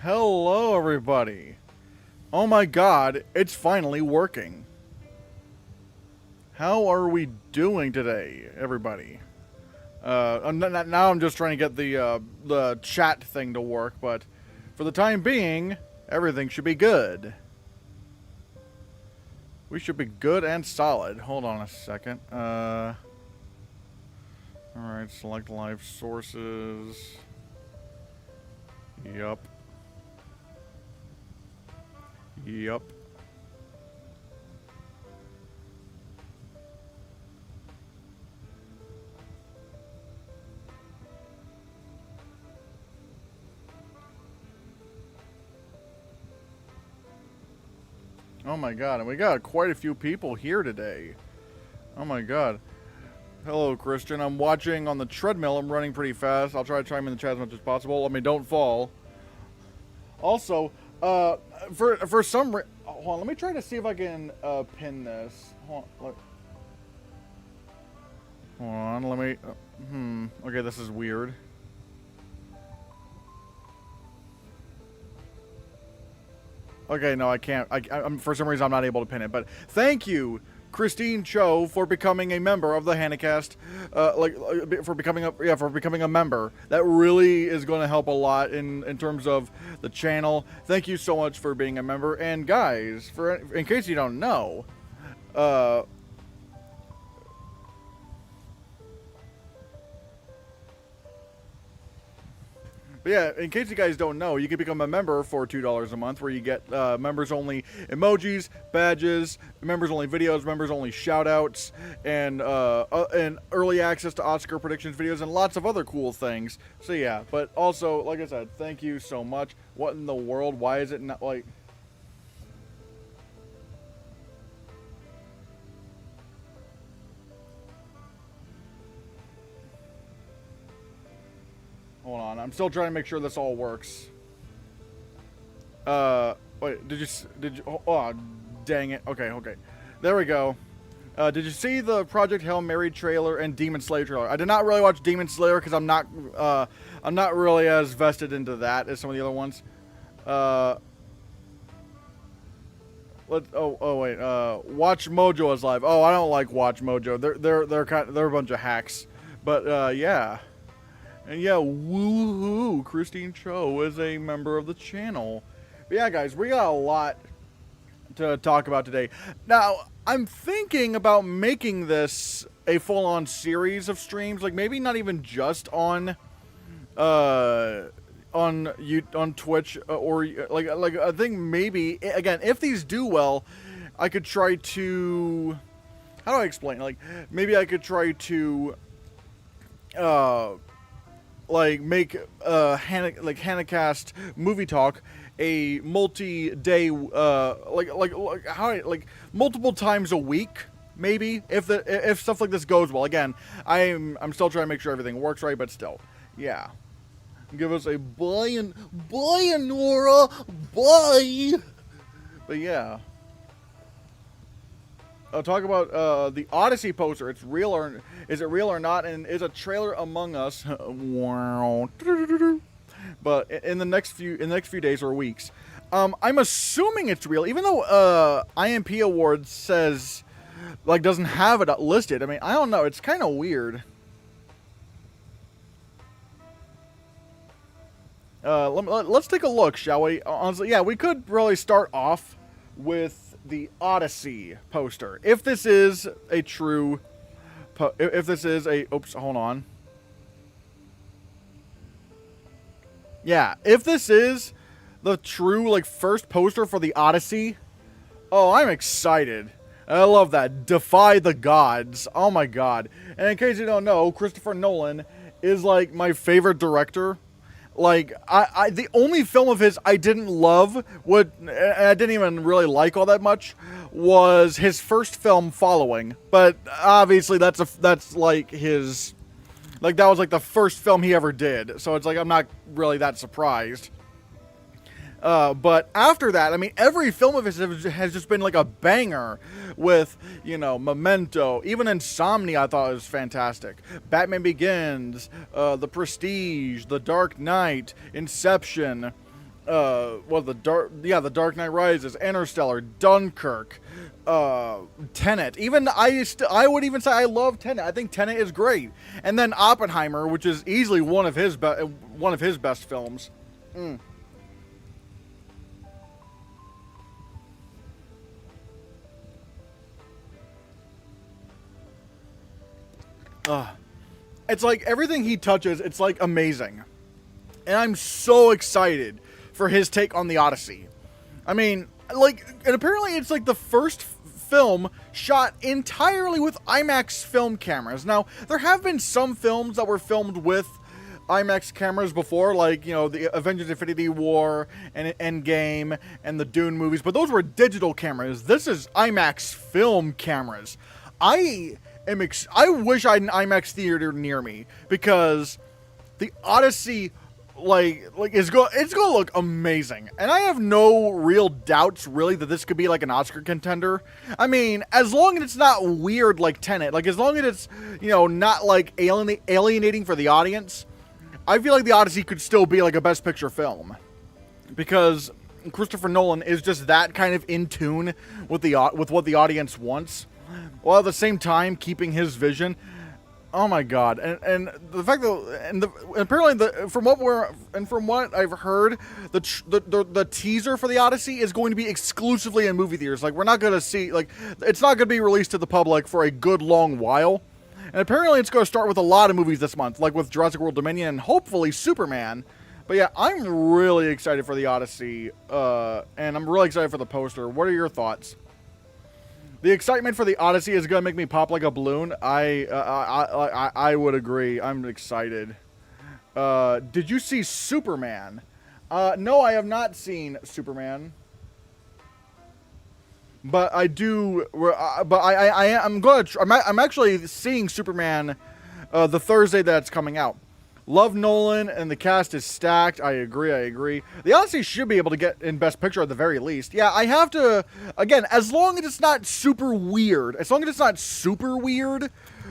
Hello, everybody. Oh my god, it's finally working. How are we doing today, everybody? Now I'm just trying to get the chat thing to work, but for the time being, everything should be good. We should be good and solid. Hold on a second. Alright, select live sources. Yup. Yup. Oh my god, and we got quite a few people here today. Oh my god. Hello, Christian. I'm watching on the treadmill. I'm running pretty fast. I'll try to chime in the chat as much as possible. I mean, don't fall. Also, for some hold on, let me try to see if I can pin this. Hold on, let me okay, this is weird. Okay, no, I can't. I'm for some reason I'm not able to pin it. But thank you, Christine Cho, for becoming a member of the Hannahcast. For becoming a member. That really is going to help a lot in terms of the channel. Thank you so much for being a member. And guys, in case you don't know, but yeah, in case you guys don't know, you can become a member for $2 a month, where you get members-only emojis, badges, members-only videos, members-only shout-outs, and early access to Oscar predictions videos, and lots of other cool things. So yeah, but also, like I said, thank you so much. What in the world? Why is it not, like... Hold on, I'm still trying to make sure this all works. Wait, did you, oh, dang it. Okay. There we go. Did you see the Project Hail Mary trailer and Demon Slayer trailer? I did not really watch Demon Slayer because I'm not really as vested into that as some of the other ones. Wait, Watch Mojo is live. Oh, I don't like Watch Mojo. They're a bunch of hacks. But, yeah. And yeah, woohoo! Christine Cho is a member of the channel. But yeah, guys, we got a lot to talk about today. Now, I'm thinking about making this a full-on series of streams, like maybe not even just on Twitch or like I think maybe again if these do well, I could try to how do I explain? Like maybe I could try to like make Hannahcast movie talk a multi-day like multiple times a week, maybe if stuff like this goes well. Again, I'm still trying to make sure everything works right, but still, yeah. Give us a bye, Nora, bye. But yeah. I'll talk about the Odyssey poster. Is it real or not? And is a trailer Among Us? Wow. But in the next few days or weeks, I'm assuming it's real. Even though IMP Awards says doesn't have it listed. I mean, I don't know. It's kind of weird. Let's take a look, shall we? Honestly, yeah, we could really start off with the Odyssey poster. If this is a true... Oops, hold on. Yeah, if this is the true, first poster for the Odyssey... Oh, I'm excited. I love that. Defy the gods. Oh my god. And in case you don't know, Christopher Nolan is, my favorite director. The only film of his I didn't love, I didn't even really like all that much, was his first film, Following. But obviously that was the first film he ever did. So it's I'm not really that surprised. But after that, I mean, every film of his has just been a banger with, Memento. Even Insomnia I thought was fantastic. Batman Begins, The Prestige, The Dark Knight, Inception, the Dark Knight Rises, Interstellar, Dunkirk, Tenet. Even I would even say I love Tenet. I think Tenet is great. And then Oppenheimer, which is easily one of his best films. It's like everything he touches, it's like amazing. And I'm so excited for his take on the Odyssey. I mean, like, and apparently it's like the first film shot entirely with IMAX film cameras. Now, there have been some films that were filmed with IMAX cameras before, like, you know, the Avengers Infinity War and Endgame and the Dune movies, but those were digital cameras. This is IMAX film cameras. I wish I had an IMAX theater near me, because the Odyssey it's gonna look amazing, and I have no real doubts really that this could be like an Oscar contender. I mean, as long as it's not weird like Tenet, like as long as it's, you know, not like alienating for the audience, I feel like the Odyssey could still be like a Best Picture film, because Christopher Nolan is just that kind of in tune with what the audience wants, while at the same time keeping his vision. Oh my god! And the fact that apparently from what I've heard, the teaser for the Odyssey is going to be exclusively in movie theaters. Like, we're not going to see, like, it's not going to be released to the public for a good long while. And apparently it's going to start with a lot of movies this month, like with Jurassic World Dominion and hopefully Superman. But yeah, I'm really excited for the Odyssey, and I'm really excited for the poster. What are your thoughts? The excitement for the Odyssey is going to make me pop like a balloon. I would agree. I'm excited. Did you see Superman? No, I have not seen Superman. But I do. But I'm actually seeing Superman the Thursday that's coming out. Love Nolan, and the cast is stacked. I agree. The Odyssey should be able to get in Best Picture at the very least. Yeah, I have to, again, as long as it's not super weird,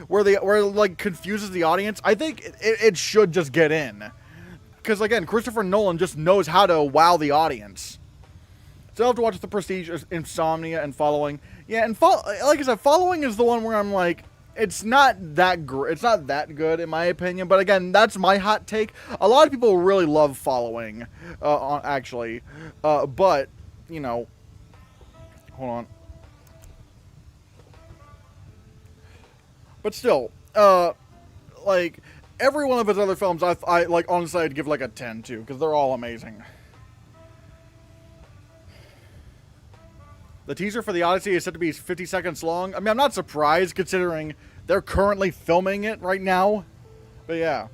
where it like confuses the audience, I think it should just get in. Because again, Christopher Nolan just knows how to wow the audience. So I'll have to watch The Prestige, Insomnia, and Following. Yeah, and like I said, Following is the one where I'm like, it's not that good in my opinion, but again, that's my hot take. A lot of people really love Following, actually, but you know, hold on. But still, like every one of his other films, I like honestly I'd give like a 10 to, because they're all amazing. The teaser for the Odyssey is said to be 50 seconds long. I mean, I'm not surprised considering they're currently filming it right now. But yeah.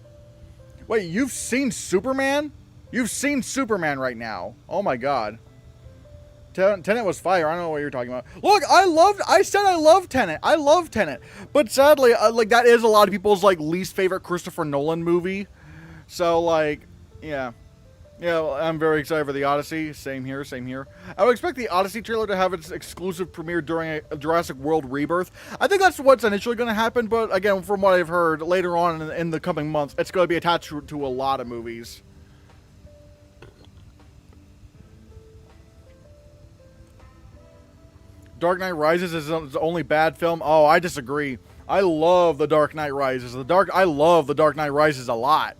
Wait, you've seen Superman? You've seen Superman right now. Oh my god. Tenet was fire. I don't know what you're talking about. Look, I said I love Tenet. I love Tenet. But sadly, like, that is a lot of people's, like, least favorite Christopher Nolan movie. So, like, yeah. Yeah, I'm very excited for the Odyssey. Same here. I would expect the Odyssey trailer to have its exclusive premiere during a Jurassic World Rebirth. I think that's what's initially going to happen, but again, from what I've heard, later on in the coming months, it's going to be attached to a lot of movies. Dark Knight Rises is his only bad film. Oh, I disagree. I love The Dark Knight Rises. I love The Dark Knight Rises a lot.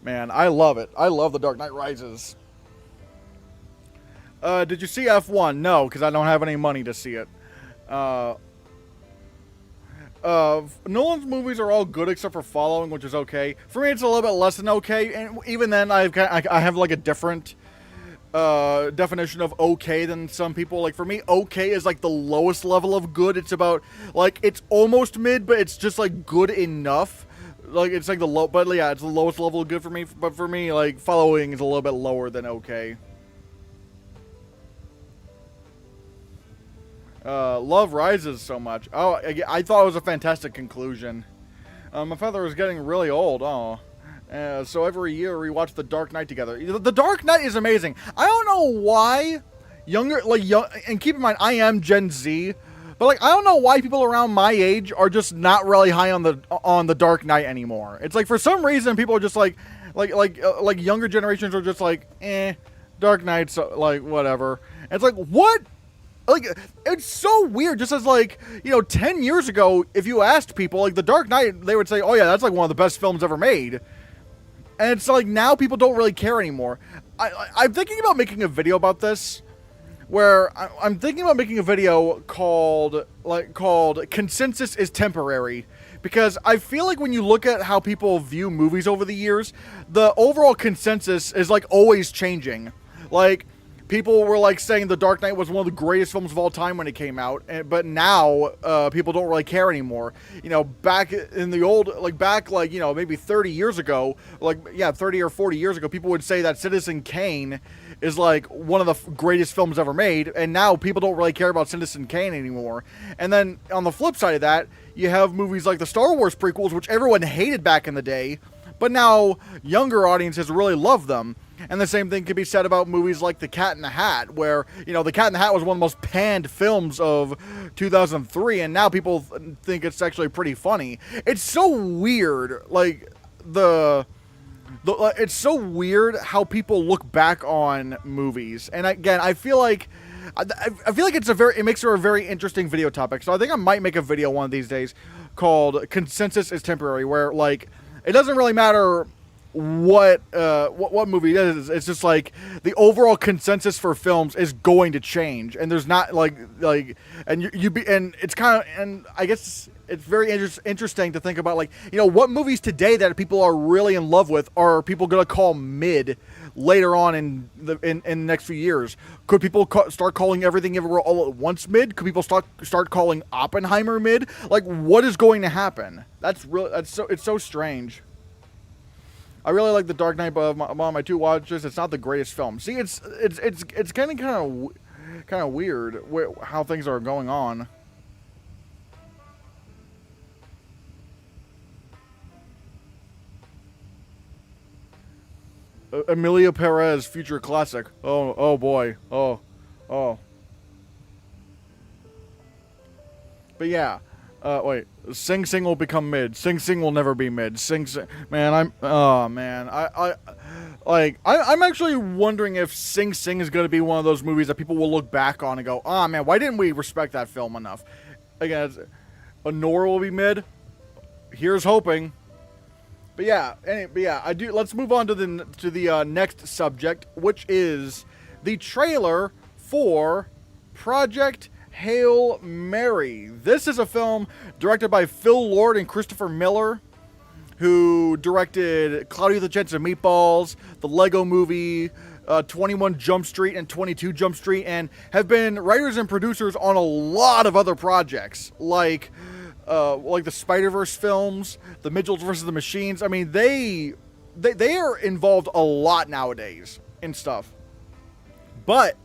Man, I love it. I love The Dark Knight Rises. Did you see F1? No, because I don't have any money to see it. Nolan's movies are all good except for Following, which is okay. For me, it's a little bit less than okay, and even then, I have like a different definition of okay than some people. Like, for me, okay is like the lowest level of good. It's about, like, it's almost mid, but it's just like good enough. Like, it's like the low, but yeah, it's the lowest level of good for me. But for me, like, Following is a little bit lower than okay. Love Rises so much. Oh, I thought it was a fantastic conclusion. My father was getting really old. Oh. So every year we watch The Dark Knight together. The Dark Knight is amazing. I don't know why and keep in mind, I am Gen Z. But, like, I don't know why people around my age are just not really high on the Dark Knight anymore. It's like, for some reason, people are just like younger generations are just like, eh. Dark Knight's like whatever. And it's like, what? Like, it's so weird. Just as like, 10 years ago, if you asked people like The Dark Knight, they would say, oh yeah, that's like one of the best films ever made. And it's like now people don't really care anymore. I'm thinking about making a video about this, where I'm thinking about making a video called Consensus is Temporary. Because I feel like when you look at how people view movies over the years, the overall consensus is like always changing. Like, people were like saying The Dark Knight was one of the greatest films of all time when it came out, but now people don't really care anymore. Back in the old, maybe 30 years ago, 30 or 40 years ago, people would say that Citizen Kane is like one of the greatest films ever made, and now people don't really care about Citizen Kane anymore. And then on the flip side of that, you have movies like the Star Wars prequels, which everyone hated back in the day, but now younger audiences really love them. And the same thing can be said about movies like The Cat in the Hat, where, The Cat in the Hat was one of the most panned films of 2003, and now people think it's actually pretty funny. It's so weird, it's so weird how people look back on movies. And again, I feel like it makes for a very interesting video topic. So I think I might make a video one of these days called Consensus is Temporary, where it doesn't really matter what movie it is. It's just like the overall consensus for films is going to change, and there's not and it's kind of, and I guess it's very interesting to think about what movies today that people are really in love with are people going to call mid later on in the next few years. Could people start calling Everything Everywhere All at Once mid? Could people start calling Oppenheimer mid? What is going to happen? It's so strange. I really like The Dark Knight, but on my 2 watches, it's not the greatest film. See, it's kind of weird how things are going on. Emilia Perez, future classic. Oh boy. Oh. But yeah. Wait. Sing Sing will become mid. Sing Sing will never be mid. Man, I'm actually wondering if Sing Sing is going to be one of those movies that people will look back on and go, man, why didn't we respect that film enough? Again, Nora will be mid. Here's hoping. But yeah, let's move on to the next subject, which is the trailer for Project Hail Mary. This is a film directed by Phil Lord and Christopher Miller, who directed Cloudy with a Chance of Meatballs, the Lego Movie, 21 Jump Street and 22 Jump Street, and have been writers and producers on a lot of other projects, like the Spider-Verse films, the Mitchells vs. the Machines. I mean, they are involved a lot nowadays in stuff. But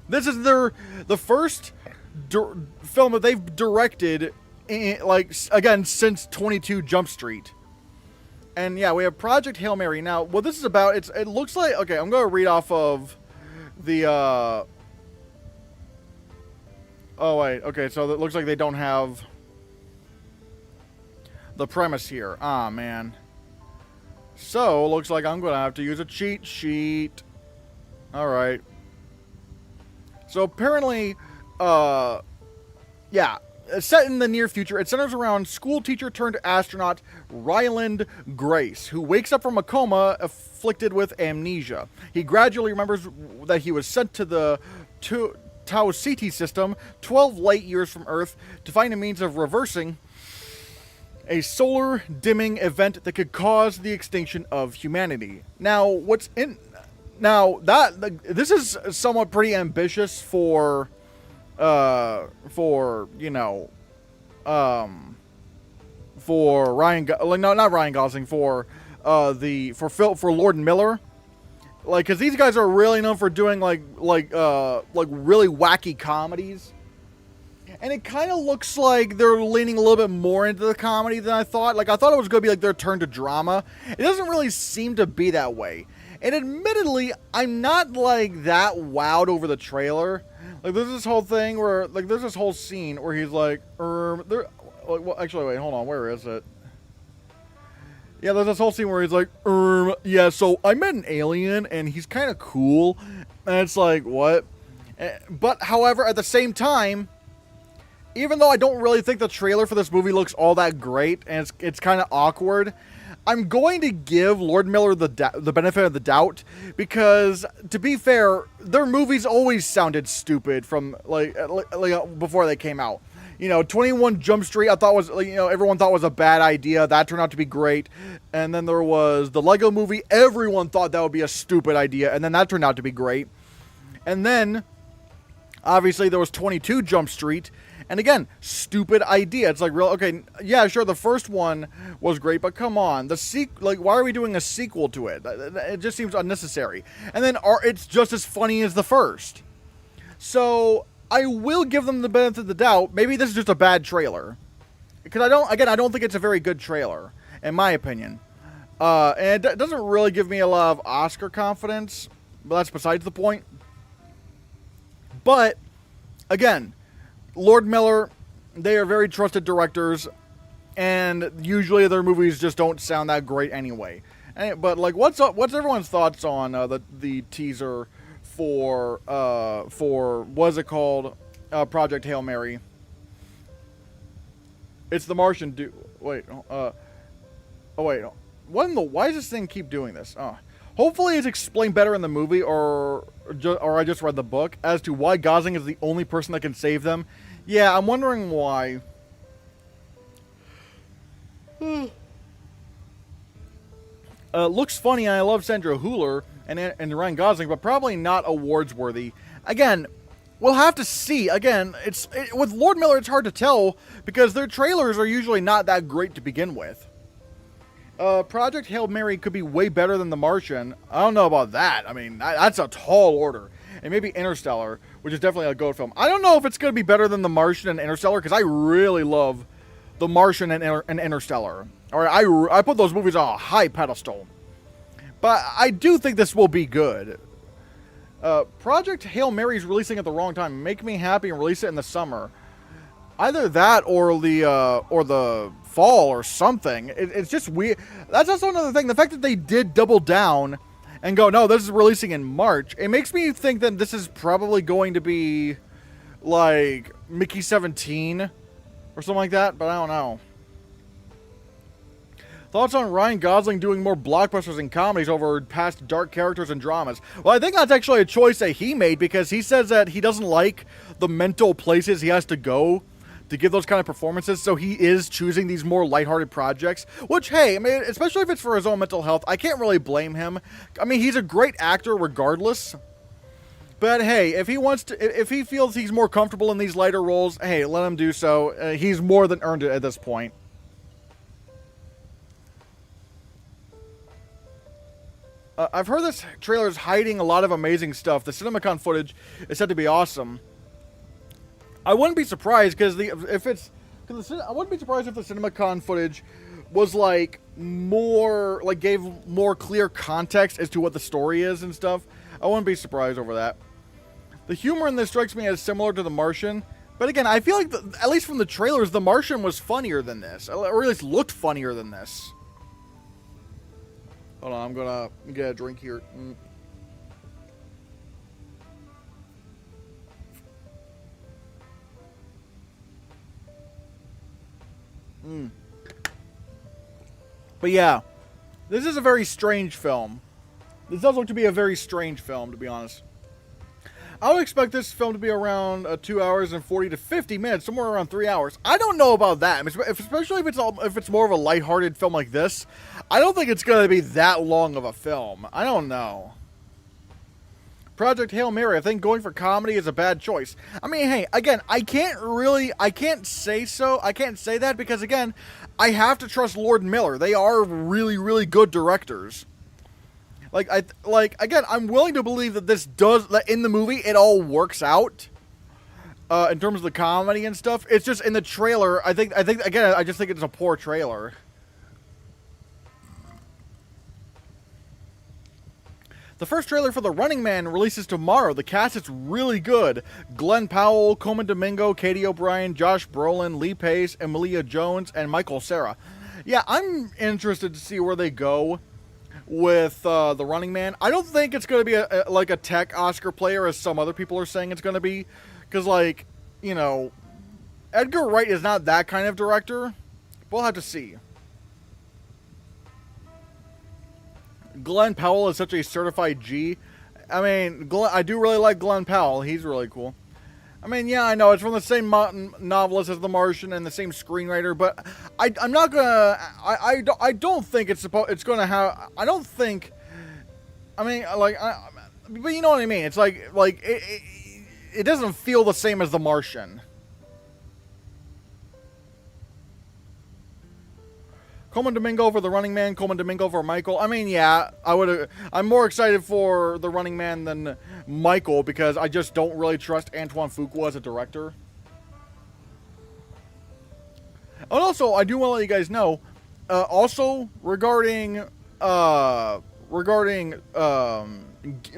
this is the first film that they've directed again since 22 Jump Street. And yeah, we have Project Hail Mary. Now, what this is about, it looks like, okay, I'm going to read off of the oh wait, okay, so it looks like they don't have the premise here. Ah, man. So, looks like I'm going to have to use a cheat sheet. Alright. So apparently, yeah, set in the near future, it centers around school teacher turned astronaut Ryland Grace, who wakes up from a coma afflicted with amnesia. He gradually remembers that he was sent to the Tau Ceti system 12 light years from Earth to find a means of reversing a solar dimming event that could cause the extinction of humanity. Now, this is somewhat pretty ambitious for Ryan, not Ryan Gosling, for Lord and Miller, because these guys are really known for doing like really wacky comedies, and it kind of looks like they're leaning a little bit more into the comedy than I thought. I thought it was going to be their turn to drama. It doesn't really seem to be that way. And admittedly, I'm not that wowed over the trailer. There's this whole thing where there's this whole scene where he's well, actually, wait, hold on, where is it? Yeah, there's this whole scene where he's like, yeah, so I met an alien, and he's kind of cool. And it's like, what? But, however, at the same time, even though I don't really think the trailer for this movie looks all that great, and it's kind of awkward, I'm going to give Lord Miller the benefit of the doubt, because, to be fair, their movies always sounded stupid from, like before they came out. You know, 21 Jump Street, I thought was, everyone thought was a bad idea. That turned out to be great. And then there was the Lego Movie. Everyone thought that would be a stupid idea. And then that turned out to be great. And then, obviously, there was 22 Jump Street. And again, stupid idea. It's like, real, okay, yeah, sure, the first one was great, but come on. Why are we doing a sequel to it? It just seems unnecessary. And then it's just as funny as the first. So I will give them the benefit of the doubt. Maybe this is just a bad trailer. Because I don't think it's a very good trailer, in my opinion. And it doesn't really give me a lot of Oscar confidence, but that's besides the point. But, again, Lord Miller, they are very trusted directors, and usually their movies just don't sound that great anyway. But, like, what's everyone's thoughts on the teaser for what is it called? Project Hail Mary. It's the Martian wait, why does this thing keep doing this? Oh. Hopefully it's explained better in the movie, or I just read the book, as to why Gosling is the only person that can save them. Yeah, I'm wondering why. Looks funny, and I love Sandra Hüller and Ryan Gosling, but probably not awards worthy. Again, we'll have to see. Again, with Lord Miller, it's hard to tell because their trailers are usually not that great to begin with. Project Hail Mary could be way better than The Martian. I don't know about that. I mean, that's a tall order. And maybe Interstellar, which is definitely a GOAT film. I don't know if it's going to be better than The Martian and Interstellar, because I really love The Martian and Interstellar. Or I put those movies on a high pedestal. But I do think this will be good. Project Hail Mary is releasing at the wrong time. Make me happy and release it in the summer. Either that or the fall or something. It's just weird. That's also another thing. The fact that they did double down and go, no, this is releasing in March. It makes me think that this is probably going to be like Mickey 17 or something like that, but I don't know. Thoughts on Ryan Gosling doing more blockbusters and comedies over past dark characters and dramas? Well, I think that's actually a choice that he made, because he says that he doesn't like the mental places he has to go to give those kind of performances, so he is choosing these more lighthearted projects, which, hey, I mean, especially if it's for his own mental health, I can't really blame him. I mean, he's a great actor regardless, but hey, if he feels he's more comfortable in these lighter roles, hey, let him do so. He's more than earned it at this point. I've heard this trailer is hiding a lot of amazing stuff. The CinemaCon footage is said to be awesome. I wouldn't be surprised I wouldn't be surprised if the CinemaCon footage was like more, like gave more clear context as to what the story is and stuff. I wouldn't be surprised over that. The humor in this strikes me as similar to The Martian, but again, I feel like at least from the trailers, The Martian was funnier than this, or at least looked funnier than this. Hold on, I'm gonna get a drink here. But yeah, this is a very strange film. This does look to be a very strange film, to be honest. I would expect this film to be around 2 hours and 40 to 50 minutes, somewhere around 3 hours. I don't know about that. I mean, especially if it's more of a lighthearted film like this. I don't think it's going to be that long of a film. I don't know. Project Hail Mary, I think going for comedy is a bad choice. I mean, hey, again, I can't say so. I can't say that because, again, I have to trust Lord Miller. They are really, really good directors. Again, I'm willing to believe that that in the movie, it all works out. In terms of the comedy and stuff. It's just in the trailer, I think, again, I just think it's a poor trailer. The first trailer for The Running Man releases tomorrow. The cast is really good. Glenn Powell, Coleman Domingo, Katie O'Brien, Josh Brolin, Lee Pace, Emilia Jones, and Michael Cera. Yeah, I'm interested to see where they go with the Running Man. I don't think it's going to be like a tech Oscar player, as some other people are saying it's going to be, because like, you know, Edgar Wright is not that kind of director. We'll have to see. Glenn Powell is such a certified G. I mean, I do really like Glenn Powell. He's really cool. I mean, yeah, I know it's from the same novelist as The Martian and the same screenwriter, but I'm not gonna. I don't think it's gonna have. I don't think. I mean, like, but you know what I mean. It's like it doesn't feel the same as The Martian. Coleman Domingo for The Running Man, Coleman Domingo for Michael. I mean, yeah, I'm more excited for The Running Man than Michael because I just don't really trust Antoine Fuqua as a director. And also, I do want to let you guys know, also regarding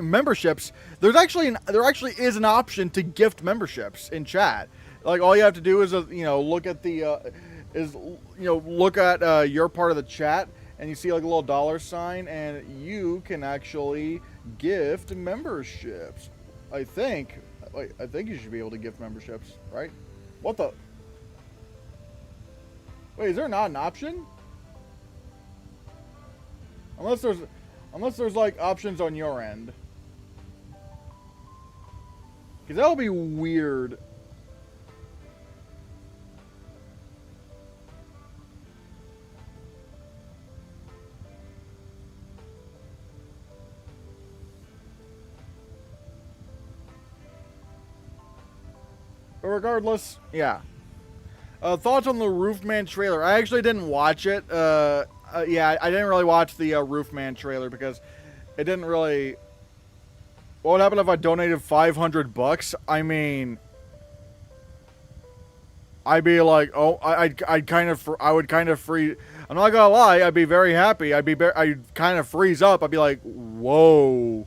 memberships, there actually is an option to gift memberships in chat. Like all you have to do is look at the look at your part of the chat, and you see like a little dollar sign, and you can actually gift memberships. I think you should be able to gift memberships, right? What the? Wait, is there not an option? Unless there's like options on your end, because that'll be weird. But regardless, yeah. Thoughts on the Roofman trailer? I actually didn't watch it. Yeah, I didn't really watch the Roofman trailer because it didn't really. What would happen if I donated $500? I mean, I'd be like, oh, I would kind of freeze. I'm not gonna lie, I'd be very happy. I'd kind of freeze up. I'd be like, whoa.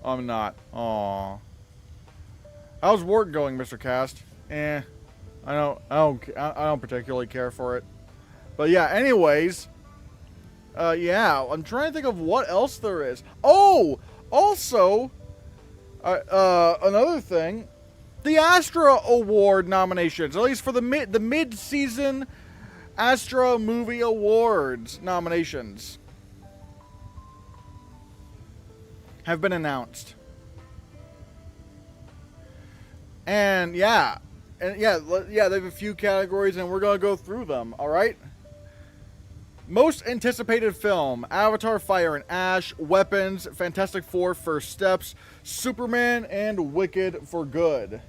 I'm not. Aww. How's work going, Mr. Cast? I don't particularly care for it. But yeah, anyways. Yeah, I'm trying to think of what else there is. Oh! Also, another thing. The Astra Award nominations, at least for the mid-season Astra Movie Awards nominations, have been announced. And yeah, they have a few categories, and we're gonna go through them. All right. Most anticipated film: Avatar: Fire and Ash, Weapons, Fantastic Four: First Steps, Superman, and Wicked for Good.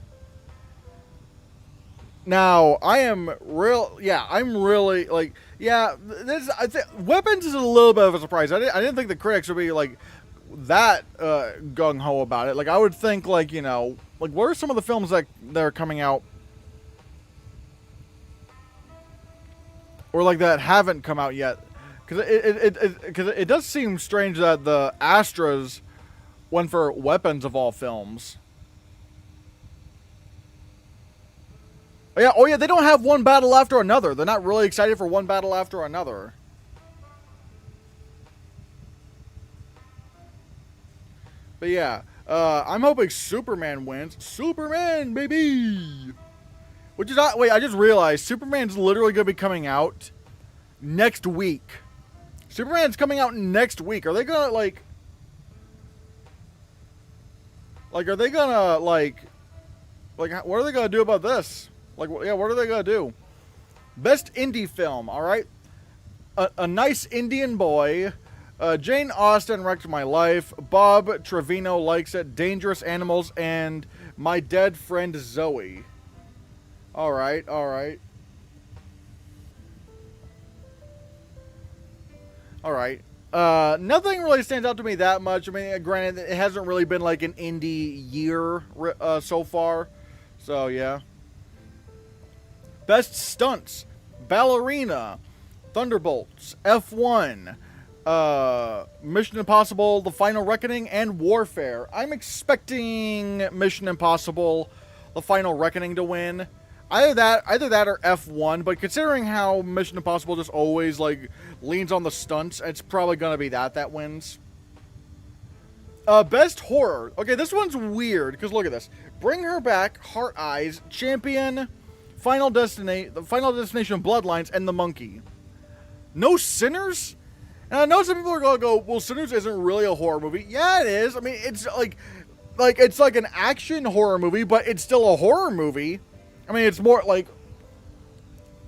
Now, I'm really like, yeah. I think Weapons is a little bit of a surprise. I didn't think the critics would be like that gung ho about it. Like, I would think, like, like, what are some of the films that are coming out, or like that haven't come out yet? Because it does seem strange that the Astras went for Weapons of all films. Oh yeah, they don't have one battle after another. They're not really excited for one battle after another. But yeah, I'm hoping Superman wins. Superman, baby! Which is not. Wait, I just realized Superman's literally going to be coming out next week. Superman's coming out next week. Are they going to, like, are they going to, like, what are they going to do about this? Like, yeah, what are they going to do? Best indie film, all right? A Nice Indian Boy. Jane Austen Wrecked My Life, Bob Trevino Likes It, Dangerous Animals, and My Dead Friend Zoe. Alright. Alright. Nothing really stands out to me that much. I mean, granted, it hasn't really been like an indie year so far. So, yeah. Best Stunts: Ballerina, Thunderbolts, F1, Mission Impossible: The Final Reckoning, and Warfare. I'm expecting Mission Impossible: The Final Reckoning to win. Either that or F1. But considering how Mission Impossible just always like leans on the stunts, it's probably gonna be that wins. Best horror. Okay, this one's weird because look at this. Bring Her Back, Heart Eyes, Champion, the Final Destination, Bloodlines, and The Monkey. No Sinners? And I know some people are gonna go, well, Sinners isn't really a horror movie. Yeah, it is. I mean, it's like it's like an action horror movie, but it's still a horror movie. I mean, it's more like,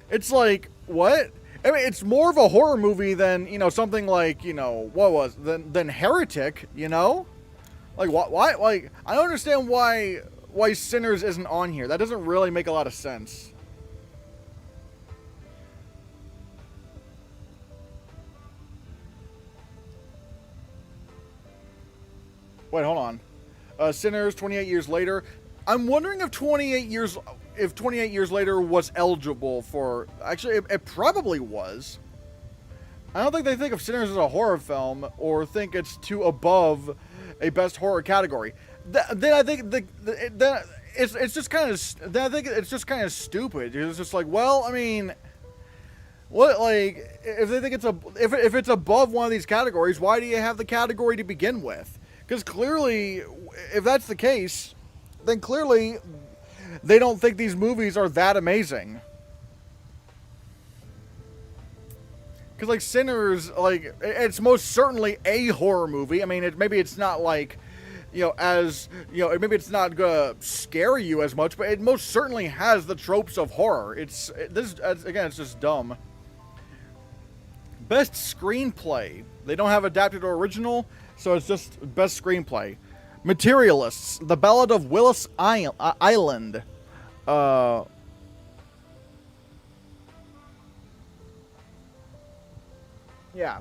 it's like what? I mean, it's more of a horror movie than, you know, something like, you know, than Heretic, you know? Like, why, like, I don't understand why Sinners isn't on here. That doesn't really make a lot of sense. Wait, hold on. Sinners, 28 years later. I'm wondering if 28 years later was eligible for... Actually, it probably was. I don't think they think of Sinners as a horror film or think it's too above a best horror category. Then I think it's just kind of... Then I think it's just kind of stupid. It's just like, well, I mean... What, like, if they think if it's above one of these categories, why do you have the category to begin with? Because clearly, if that's the case, then clearly they don't think these movies are that amazing. Because, like, Sinners, like, it's most certainly a horror movie. I mean, maybe it's not, like, you know, maybe it's not gonna scare you as much, but it most certainly has the tropes of horror. Again, it's just dumb. Best screenplay. They don't have adapted or original, so it's just best screenplay. Materialists. The Ballad of Willis Island. Yeah.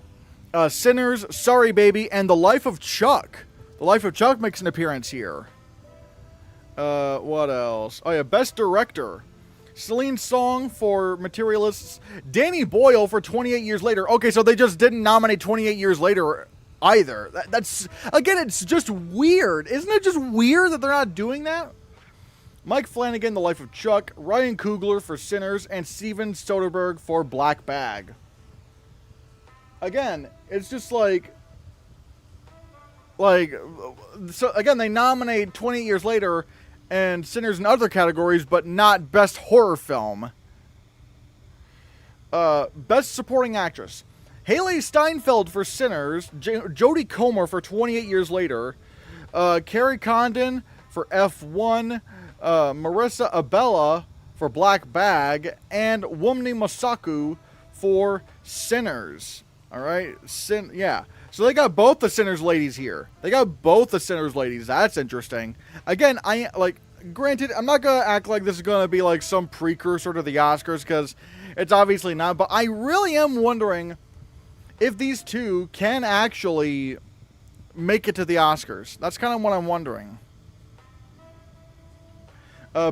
Sinners, Sorry Baby, and The Life of Chuck. The Life of Chuck makes an appearance here. What else? Oh yeah, Best Director. Celine Song for Materialists. Danny Boyle for 28 Years Later. Okay, so they just didn't nominate 28 Years Later either. That's again, it's just weird. Isn't it just weird that they're not doing that? Mike Flanagan, The Life of Chuck. Ryan Coogler for Sinners. And Steven Soderbergh for Black Bag. Again, it's just like, so again, they nominate 28 Years Later and Sinners in other categories, but not Best Horror Film. Best Supporting Actress. Haley Steinfeld for Sinners. Jodie Comer for 28 Years Later. Carrie Condon for F1. Marissa Abela for Black Bag. And Wunmi Mosaku for Sinners. Alright? Yeah. So they got both the Sinners ladies here. That's interesting. Again, granted, I'm not going to act like this is going to be like some precursor to the Oscars, because it's obviously not. But I really am wondering if these two can actually make it to the Oscars. That's kind of what I'm wondering.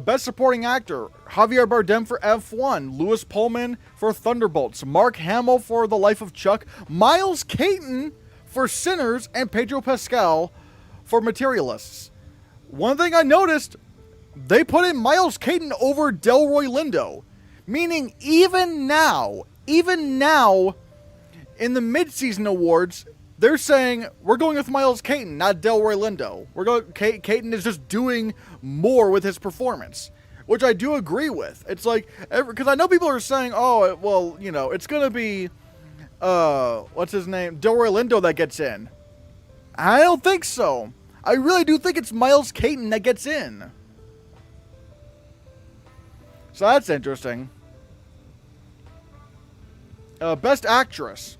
Best Supporting Actor. Javier Bardem for F1. Louis Pullman for Thunderbolts. Mark Hamill for The Life of Chuck. Miles Caton for Sinners. And Pedro Pascal for Materialists. One thing I noticed, they put in Miles Caton over Delroy Lindo. Meaning even now, in the mid-season awards, they're saying, we're going with Miles Caton, not Delroy Lindo. Caton is just doing more with his performance, which I do agree with. It's like, because I know people are saying, oh, well, you know, it's going to be, what's his name? Delroy Lindo that gets in. I don't think so. I really do think it's Miles Caton that gets in. So that's interesting. Best Actress.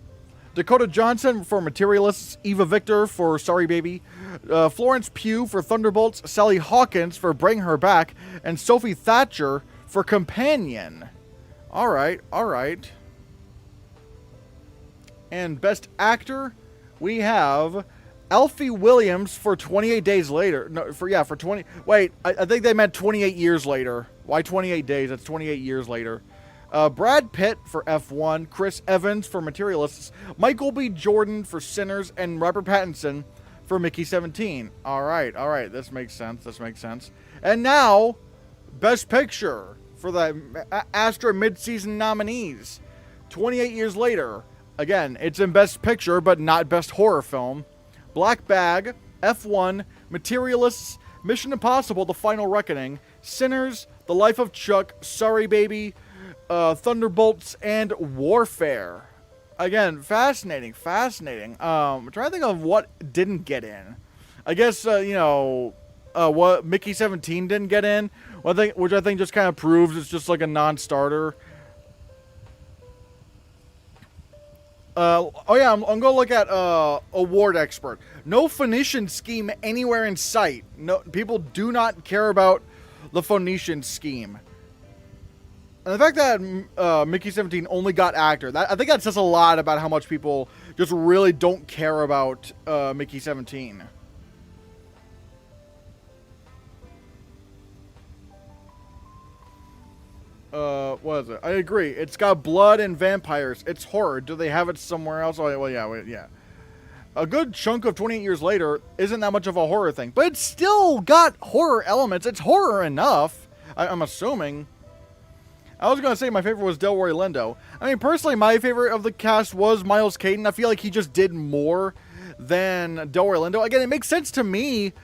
Dakota Johnson for Materialists. Eva Victor for Sorry Baby. Florence Pugh for Thunderbolts. Sally Hawkins for Bring Her Back. And Sophie Thatcher for Companion. Alright. And Best Actor, we have Alfie Williams for 28 Days Later. No, for 20... Wait, I think they meant 28 years later. Why 28 days? That's 28 years later. Brad Pitt for F1, Chris Evans for Materialists, Michael B. Jordan for Sinners, and Robert Pattinson for Mickey 17. All right, this makes sense. And now, Best Picture. for the Astra mid-season nominees. 28 years later, again, it's in Best Picture, but not Best Horror Film. Black Bag, F1, Materialists, Mission Impossible: The Final Reckoning, Sinners, The Life of Chuck, Sorry Baby, Thunderbolts, and Warfare. Again, fascinating. I'm trying to think of what didn't get in. I guess, what Mickey 17 didn't get in, which I think just kind of proves it's just like a non-starter. I'm going to look at Award Expert. No Phoenician scheme anywhere in sight. No, people do not care about the Phoenician scheme. And the fact that Mickey 17 only got actor, I think that says a lot about how much people just really don't care about Mickey 17. What is it? I agree. It's got blood and vampires. It's horror. Do they have it somewhere else? Oh, well, yeah. A good chunk of 28 years later isn't that much of a horror thing, but it's still got horror elements. It's horror enough, I'm assuming. I was going to say my favorite was Delroy Lindo. I mean, personally, my favorite of the cast was Miles Caton. I feel like he just did more than Delroy Lindo. Again, it makes sense to me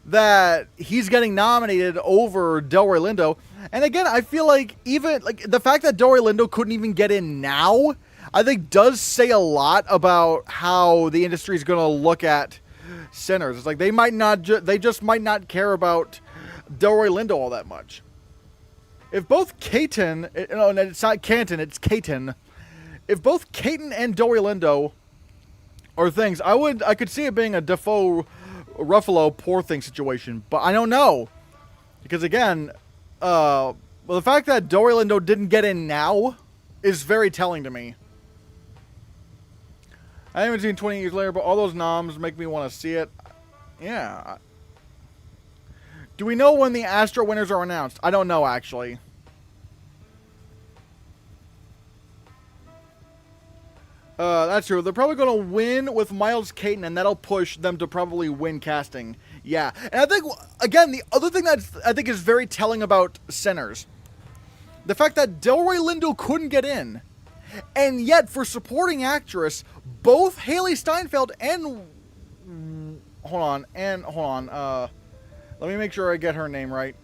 that he's getting nominated over Delroy Lindo. And again, I feel like even like the fact that Delroy Lindo couldn't even get in now, I think does say a lot about how the industry is going to look at Sinners. It's like they just might not care about Delroy Lindo all that much. If both Caton, it's not Canton, it's Caton. If both Caton and Delroy Lindo are things, I could see it being a Defoe Ruffalo Poor Thing situation, but I don't know. Because again, the fact that Delroy Lindo didn't get in now is very telling to me. I haven't seen 20 years later, but all those noms make me want to see it. Yeah. Do we know when the Astra winners are announced? I don't know, actually. That's true. They're probably going to win with Miles Caton, and that'll push them to probably win casting. Yeah. And I think, again, the other thing that I think is very telling about Sinners, the fact that Delroy Lindo couldn't get in, and yet for supporting actress, both Haley Steinfeld and... Hold on. Let me make sure I get her name right.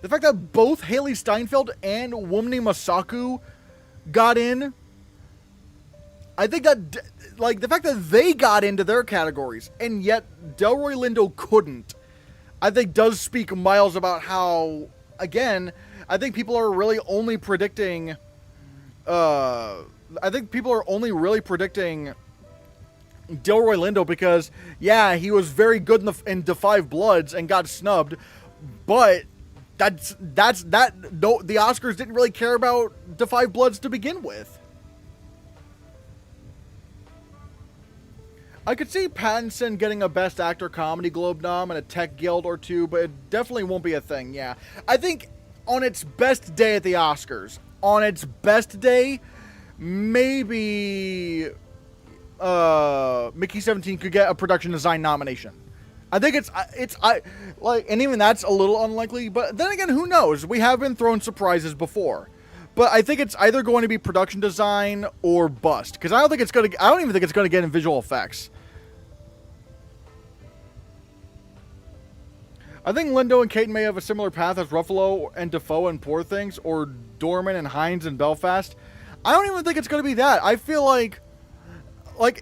The fact that both Haley Steinfeld and Wunmi Mosaku got in, I think that, like, the fact that they got into their categories, and yet Delroy Lindo couldn't, I think does speak miles about how, again, I think people are really only predicting, Delroy Lindo because, yeah, he was very good in Da 5 Bloods and got snubbed, but the Oscars didn't really care about Da 5 Bloods to begin with. I could see Pattinson getting a Best Actor Comedy Globe nom and a Tech Guild or two, but it definitely won't be a thing, yeah. I think on its best day at the Oscars, maybe Mickey 17 could get a production design nomination. I think and even that's a little unlikely, but then again, who knows? We have been thrown surprises before. But I think it's either going to be production design or bust, because I don't even think it's going to get in visual effects. I think Lindo and Caton may have a similar path as Ruffalo and Defoe and Poor Things, or Dorman and Hines and Belfast. I don't even think it's going to be that. I feel like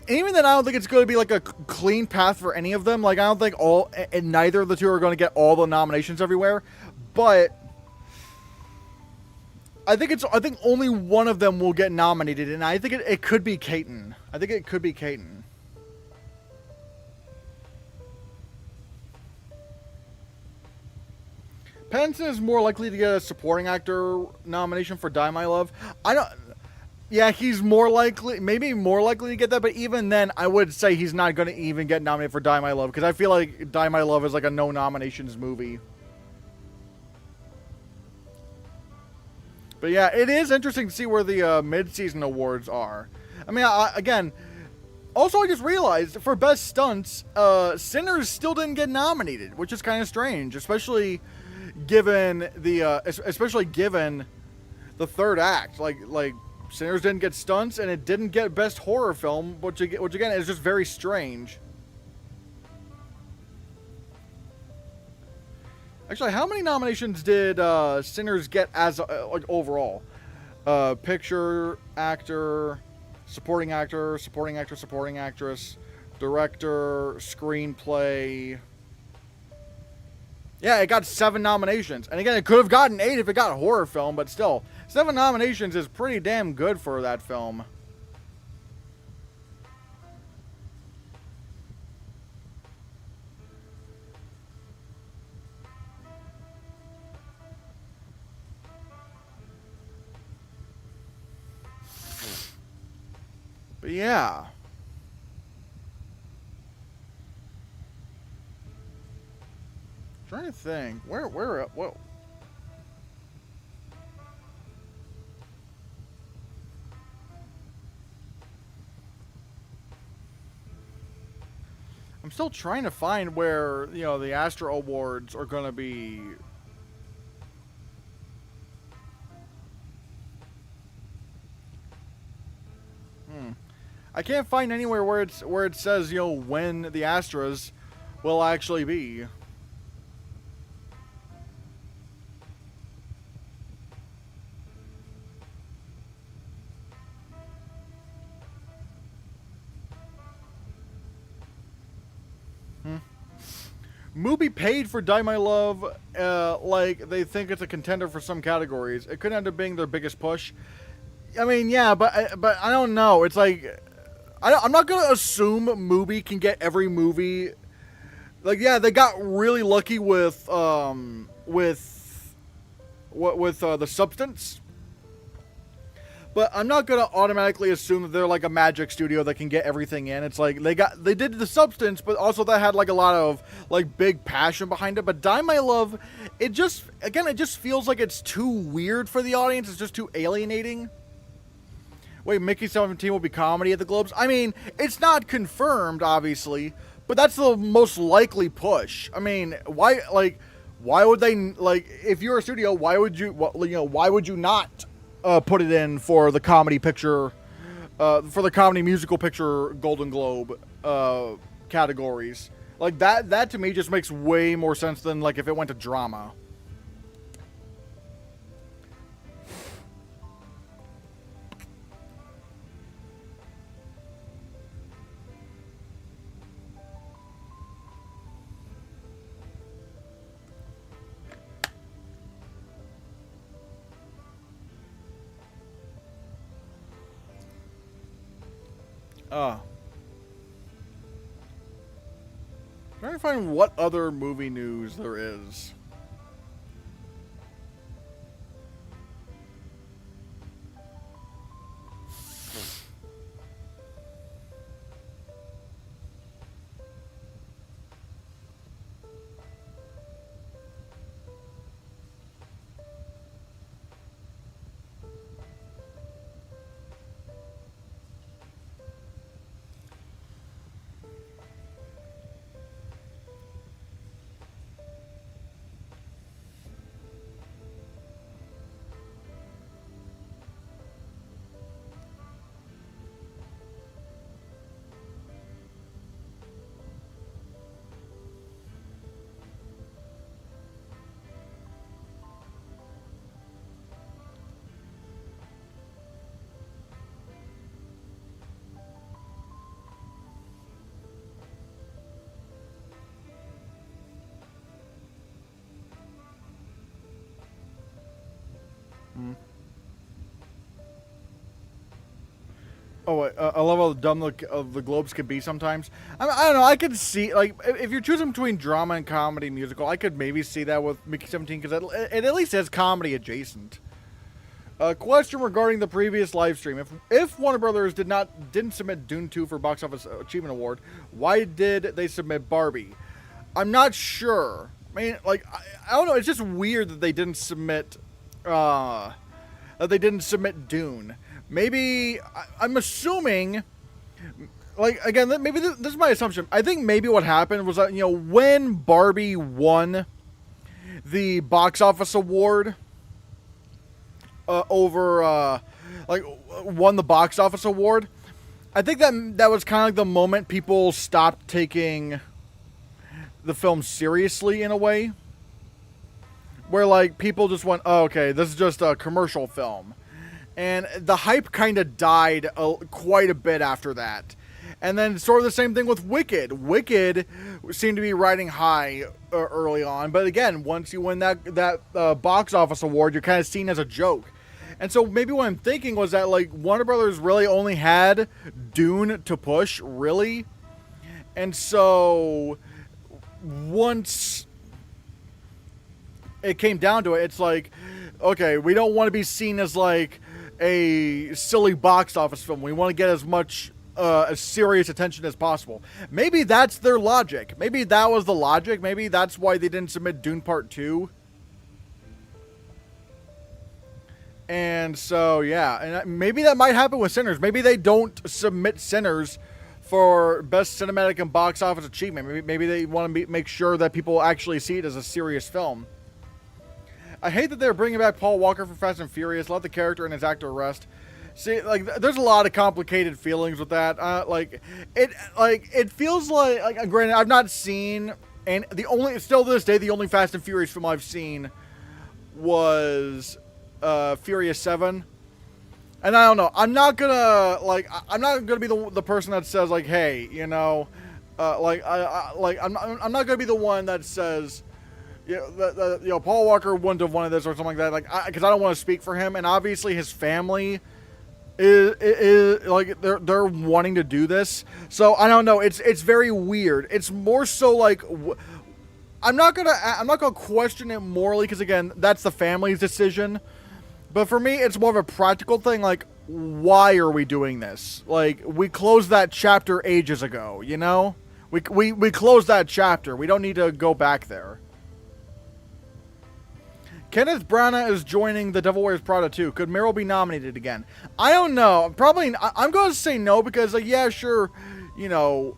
even then, I don't think it's going to be like a clean path for any of them. Like, I don't think neither of the two are going to get all the nominations everywhere. But I think only one of them will get nominated, and I think it could be Caton. I think it could be Caton. Pattinson is more likely to get a supporting actor nomination for Die My Love. Yeah, he's maybe more likely to get that, but even then, I would say he's not going to even get nominated for Die My Love, because I feel like Die My Love is like a no nominations movie. But yeah, it is interesting to see where the mid-season awards are. I mean, again, also I just realized for Best Stunts, Sinners still didn't get nominated, which is kind of strange, especially given the especially given the third act. Like Sinners didn't get stunts, and it didn't get best horror film, which again is just very strange. Actually, how many nominations did Sinners get as like overall? Picture, actor, supporting actor, supporting actor, supporting actress, director, screenplay. Yeah, it got 7 nominations. And again, it could have gotten 8 if it got horror film, but still, 7 nominations is pretty damn good for that film. But yeah. Trying to think. Where, whoa. I'm still trying to find where, you know, the Astra Awards are going to be. I can't find anywhere where it says, you know, when the Astras will actually be. Mubi paid for Die My Love like they think it's a contender for some categories. It could end up being their biggest push. I mean, yeah, but I don't know. It's like I'm not gonna assume Mubi can get every movie. Like, yeah, they got really lucky with The Substance. But I'm not gonna automatically assume that they're like a magic studio that can get everything in. It's like they did The Substance, but also that had like a lot of like big passion behind it. But Die My Love, it just feels like it's too weird for the audience. It's just too alienating. Wait, Mickey 17 will be comedy at the Globes? I mean, it's not confirmed, obviously, but that's the most likely push. I mean, why would they, like, if you're a studio, why would you not put it in for the comedy picture, for the comedy musical picture Golden Globe categories? Like, that to me just makes way more sense than, like, if it went to drama. Trying to find what other movie news there is. Oh, I love how dumb the Globes can be sometimes. I don't know. I could see, like, if you're choosing between drama and comedy musical, I could maybe see that with Mickey 17 because it at least has comedy adjacent. A question regarding the previous live stream: If Warner Brothers didn't submit Dune 2 for Box Office Achievement Award, why did they submit Barbie? I'm not sure. I mean, like, I don't know. It's just weird that they didn't submit Dune. Maybe, I'm assuming, like, again, maybe this is my assumption. I think maybe what happened was that, you know, when Barbie won, the box office award over like won the box office award. I think that was kind of like the moment people stopped taking the film seriously in a way, where like people just went, oh, okay, this is just a commercial film, and the hype kind of died quite a bit after that. And then sort of the same thing with Wicked. Wicked seemed to be riding high early on, but again, once you win that box office award, you're kind of seen as a joke. And so maybe what I'm thinking was that like Warner Brothers really only had Dune to push, really. And so once it came down to it, it's like, okay, we don't want to be seen as like a silly box office film. We want to get as much as serious attention as possible. Maybe that's their logic. Maybe that was the logic. Maybe that's why they didn't submit Dune Part 2. And so, yeah, and maybe that might happen with Sinners. Maybe they don't submit Sinners for best cinematic and box office achievement. Maybe they want to make sure that people actually see it as a serious film. I hate that they're bringing back Paul Walker for Fast and Furious. Let the character and his actor rest. See, like, there's a lot of complicated feelings with that. It feels like granted, I've not seen, and still to this day, the only Fast and Furious film I've seen was Furious 7. And I don't know, I'm not gonna be the person that says like, hey, you know, I'm not gonna be the one that says, Paul Walker wouldn't have wanted this or something like that, because I don't want to speak for him, and obviously his family is like they're wanting to do this, so I don't know. It's very weird. It's more so like I'm not gonna question it morally, because again, that's the family's decision. But for me, it's more of a practical thing. Like, why are we doing this? Like, we closed that chapter ages ago. You know, we closed that chapter. We don't need to go back there. Kenneth Branagh is joining The Devil Wears Prada 2. Could Meryl be nominated again? I don't know. Probably. I'm going to say no, because, like, yeah, sure, you know,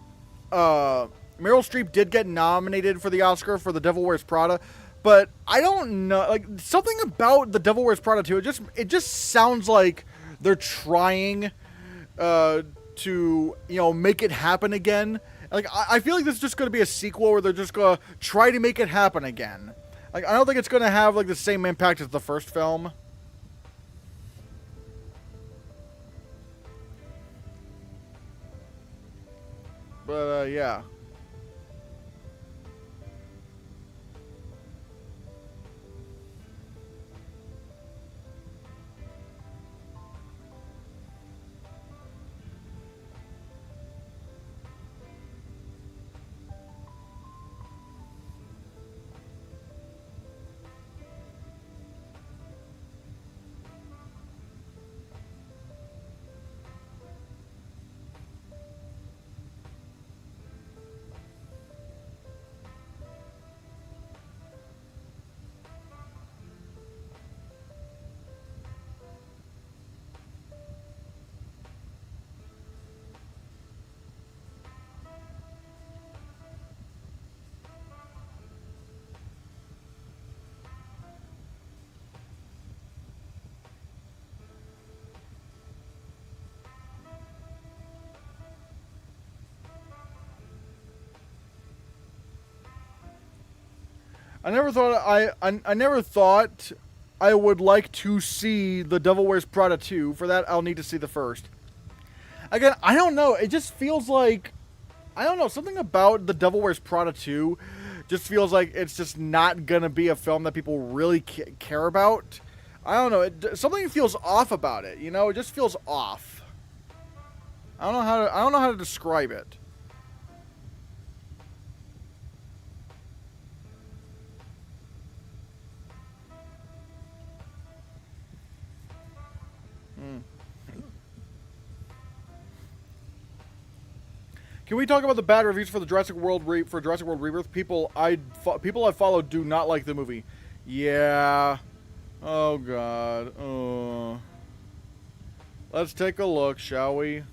Meryl Streep did get nominated for the Oscar for The Devil Wears Prada, but I don't know. Like, something about The Devil Wears Prada 2, it just sounds like they're trying to, you know, make it happen again. Like, I feel like this is just going to be a sequel where they're just going to try to make it happen again. Like, I don't think it's going to have, like, the same impact as the first film. But, yeah. I never thought I would like to see The Devil Wears Prada 2. For that, I'll need to see the first. Again, I don't know. It just feels like, I don't know, something about The Devil Wears Prada 2 just feels like it's just not gonna be a film that people really care about. I don't know. Something feels off about it. You know, it just feels off. I don't know how to describe it. Can we talk about the bad reviews for the Jurassic World Rebirth? People I followed do not like the movie. Yeah. Oh god. Let's take a look, shall we?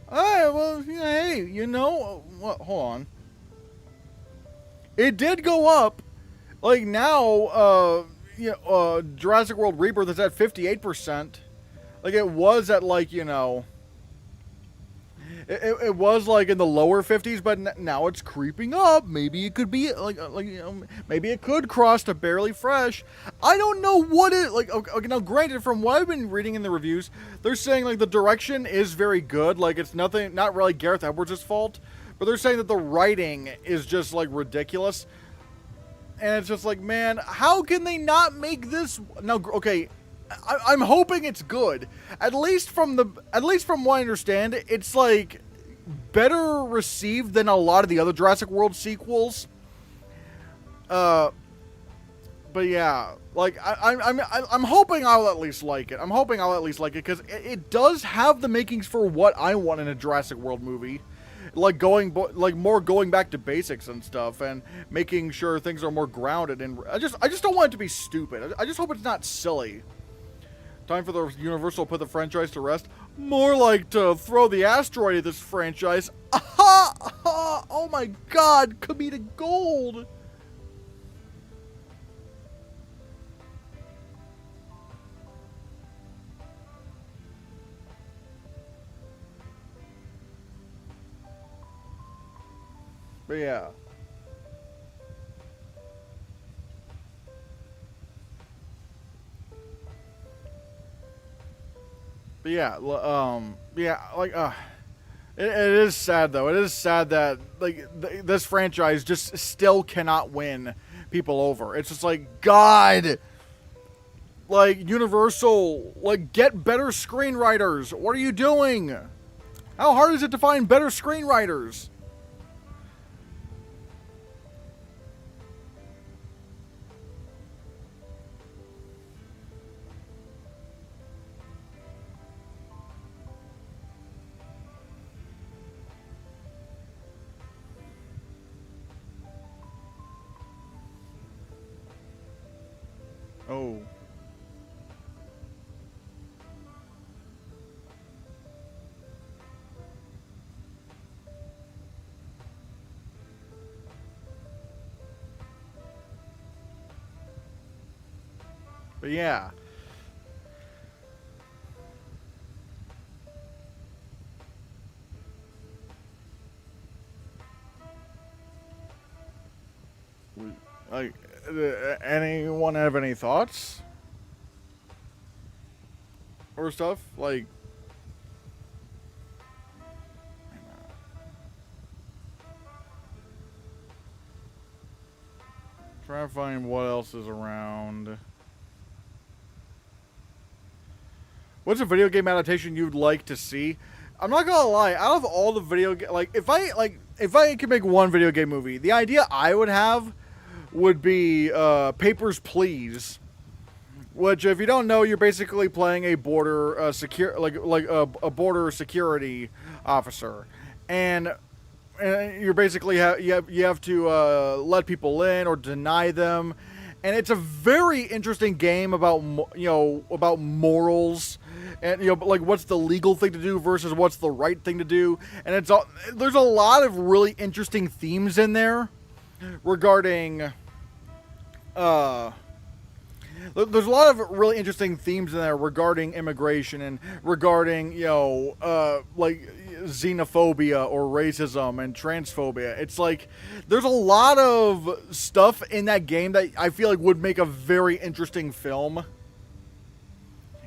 Alright, well, hey, you know what? Hold on. it did go up. Like now, Jurassic World Rebirth is at 58%. Like it was at like, it was like in the lower 50s, but now it's creeping up. Maybe it could be maybe it could cross to barely fresh. I don't know what it like. Okay, now granted, from what I've been reading in the reviews, they're saying like the direction is very good. Like it's not really Gareth Edwards' fault, but they're saying that the writing is just like ridiculous. And it's just like, man, how can they not make this now? Okay. I'm hoping it's good. At least from what I understand, it's like better received than a lot of the other Jurassic World sequels. But yeah, like I'm hoping I'll at least like it. I'm hoping I'll at least like it because it does have the makings for what I want in a Jurassic World movie. Like more going back to basics and stuff, and making sure things are more grounded. And I just don't want it to be stupid. I just hope it's not silly. Time for the Universal to put the franchise to rest. More like to throw the asteroid at this franchise. Aha! Aha! Oh my god! Comedic gold! But yeah. But yeah, it is sad though. It is sad that like this franchise just still cannot win people over. It's just like, God, like Universal, like get better screenwriters. What are you doing? How hard is it to find better screenwriters? Oh. But yeah. Like, anyone have any thoughts? Or stuff? Like, try to find what else is around. What's a video game adaptation you'd like to see? I'm not gonna lie, out of all the video if I could make one video game movie, the idea I would have would be Papers, Please. Which, if you don't know, you're basically playing a border a border security officer, and you're basically you have to let people in or deny them, and it's a very interesting game about about morals, and like what's the legal thing to do versus what's the right thing to do, and there's a lot of really interesting themes in there regarding there's a lot of really interesting themes in there regarding immigration and regarding, like xenophobia or racism and transphobia. It's like there's a lot of stuff in that game that I feel like would make a very interesting film.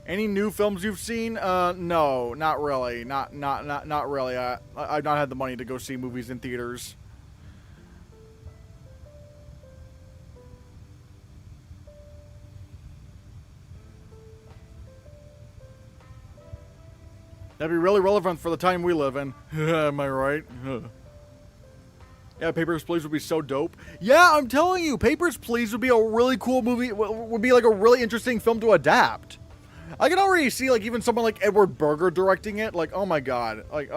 Any new films you've seen? No, not really. Not really. I've not had the money to go see movies in theaters. That'd be really relevant for the time we live in. Am I right? Yeah, Papers, Please would be so dope. Yeah, I'm telling you, Papers, Please would be a really cool movie. Would be like a really interesting film to adapt. I can already see like even someone like Edward Berger directing it. Like, oh my god. Like,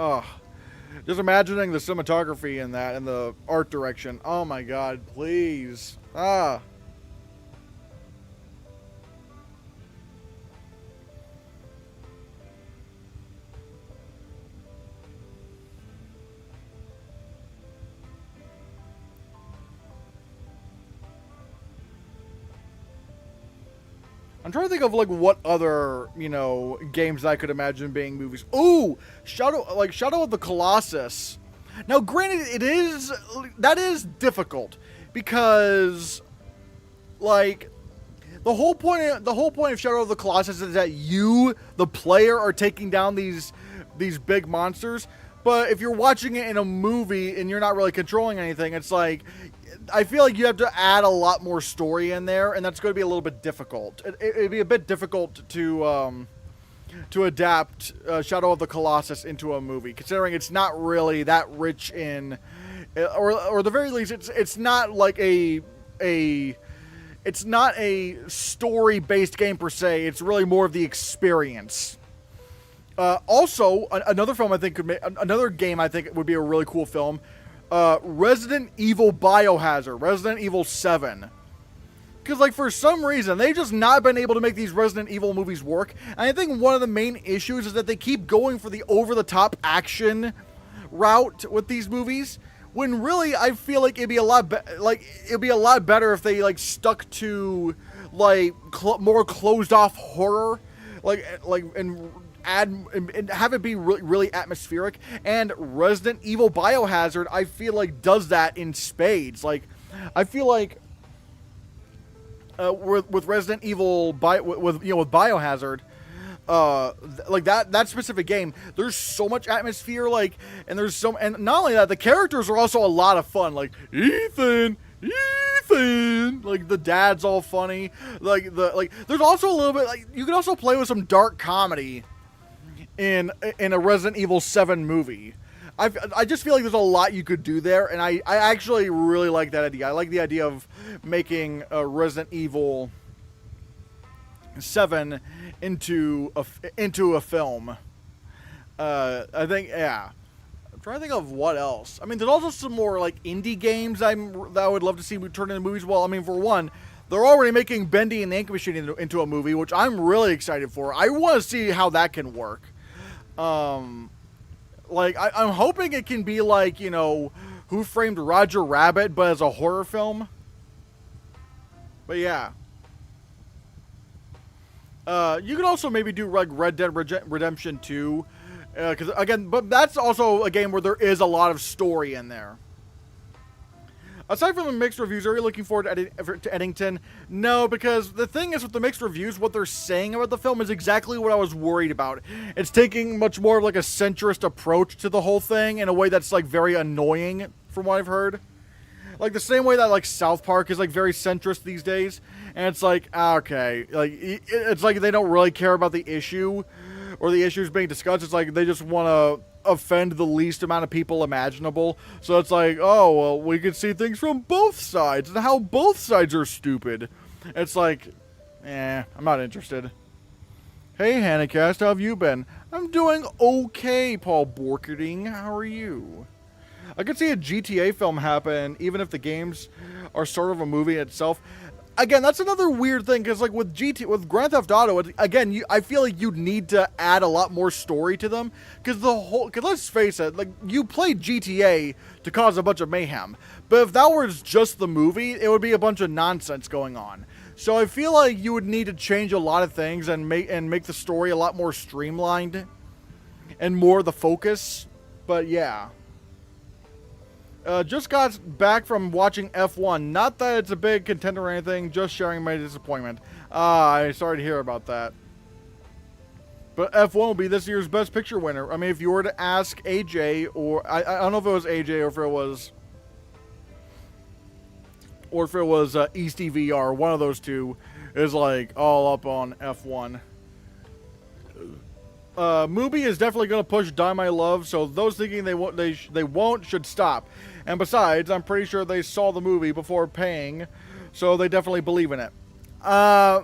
just imagining the cinematography in that and the art direction. Oh my god, please. I'm trying to think of like what other, games I could imagine being movies. Ooh, Shadow of the Colossus. Now, granted, that is difficult because, like, the whole point of Shadow of the Colossus is that you, the player, are taking down these big monsters. But if you're watching it in a movie and you're not really controlling anything, it's like, I feel like you have to add a lot more story in there, and that's going to be a little bit difficult. It'd be a bit difficult to adapt Shadow of the Colossus into a movie, considering it's not really that rich in, or at the very least, it's not like it's not a story-based game per se. It's really more of the experience. Also, another game I think would be a really cool film. Resident Evil Biohazard, Resident Evil 7. Because, like, for some reason, they've just not been able to make these Resident Evil movies work. And I think one of the main issues is that they keep going for the over-the-top action route with these movies. When really, I feel like it'd be a lot better if they, like, stuck to, like, more closed-off horror. And have it be really, really atmospheric. And Resident Evil Biohazard, I feel like, does that in spades. Like, I feel like with Resident Evil with Biohazard, like that specific game, there's so much atmosphere, like, and not only that, the characters are also a lot of fun. Like Ethan, like the dad's all funny. There's also a little bit, like, you can also play with some dark comedy in a Resident Evil 7 movie. I just feel like there's a lot you could do there, and I actually really like that idea. I like the idea of making Resident Evil 7 into a film. I think, yeah. I'm trying to think of what else. I mean, there's also some more, like, indie games that I would love to see turn into movies. Well, I mean, for one, they're already making Bendy and the Ink Machine into a movie, which I'm really excited for. I want to see how that can work. Like, I'm hoping it can be like, Who Framed Roger Rabbit, but as a horror film. But yeah. You could also maybe do like Red Dead Redemption 2. Because again, but that's also a game where there is a lot of story in there. Aside from the mixed reviews, are you looking forward to Eddington? No, because the thing is with the mixed reviews, what they're saying about the film is exactly what I was worried about. It's taking much more of like a centrist approach to the whole thing in a way that's like very annoying from what I've heard. Like the same way that like South Park is like very centrist these days. And it's like, okay, like it's like they don't really care about the issue or the issues being discussed. It's like they just want to offend the least amount of people imaginable. So it's like, oh, well, we can see things from both sides and how both sides are stupid. It's like, I'm not interested. Hey, Hannahcast, how have you been? I'm doing okay, Paul Borkerding. How are you? I could see a GTA film happen, even if the games are sort of a movie itself. Again, that's another weird thing, because like with Grand Theft Auto, again, I feel like you'd need to add a lot more story to them, because let's face it, like you played GTA to cause a bunch of mayhem, but if that was just the movie, it would be a bunch of nonsense going on. So I feel like you would need to change a lot of things and make the story a lot more streamlined and more the focus. But yeah. Just got back from watching F1. Not that it's a big contender or anything, just sharing my disappointment. I'm sorry to hear about that. But F1 will be this year's Best Picture winner. I mean, if you were to ask AJ, or I don't know if it was AJ or if it was Easty VR, one of those two is like all up on F1. Mubi is definitely going to push Die My Love, so those thinking they won't should stop. And besides, I'm pretty sure they saw the movie before paying, so they definitely believe in it. No,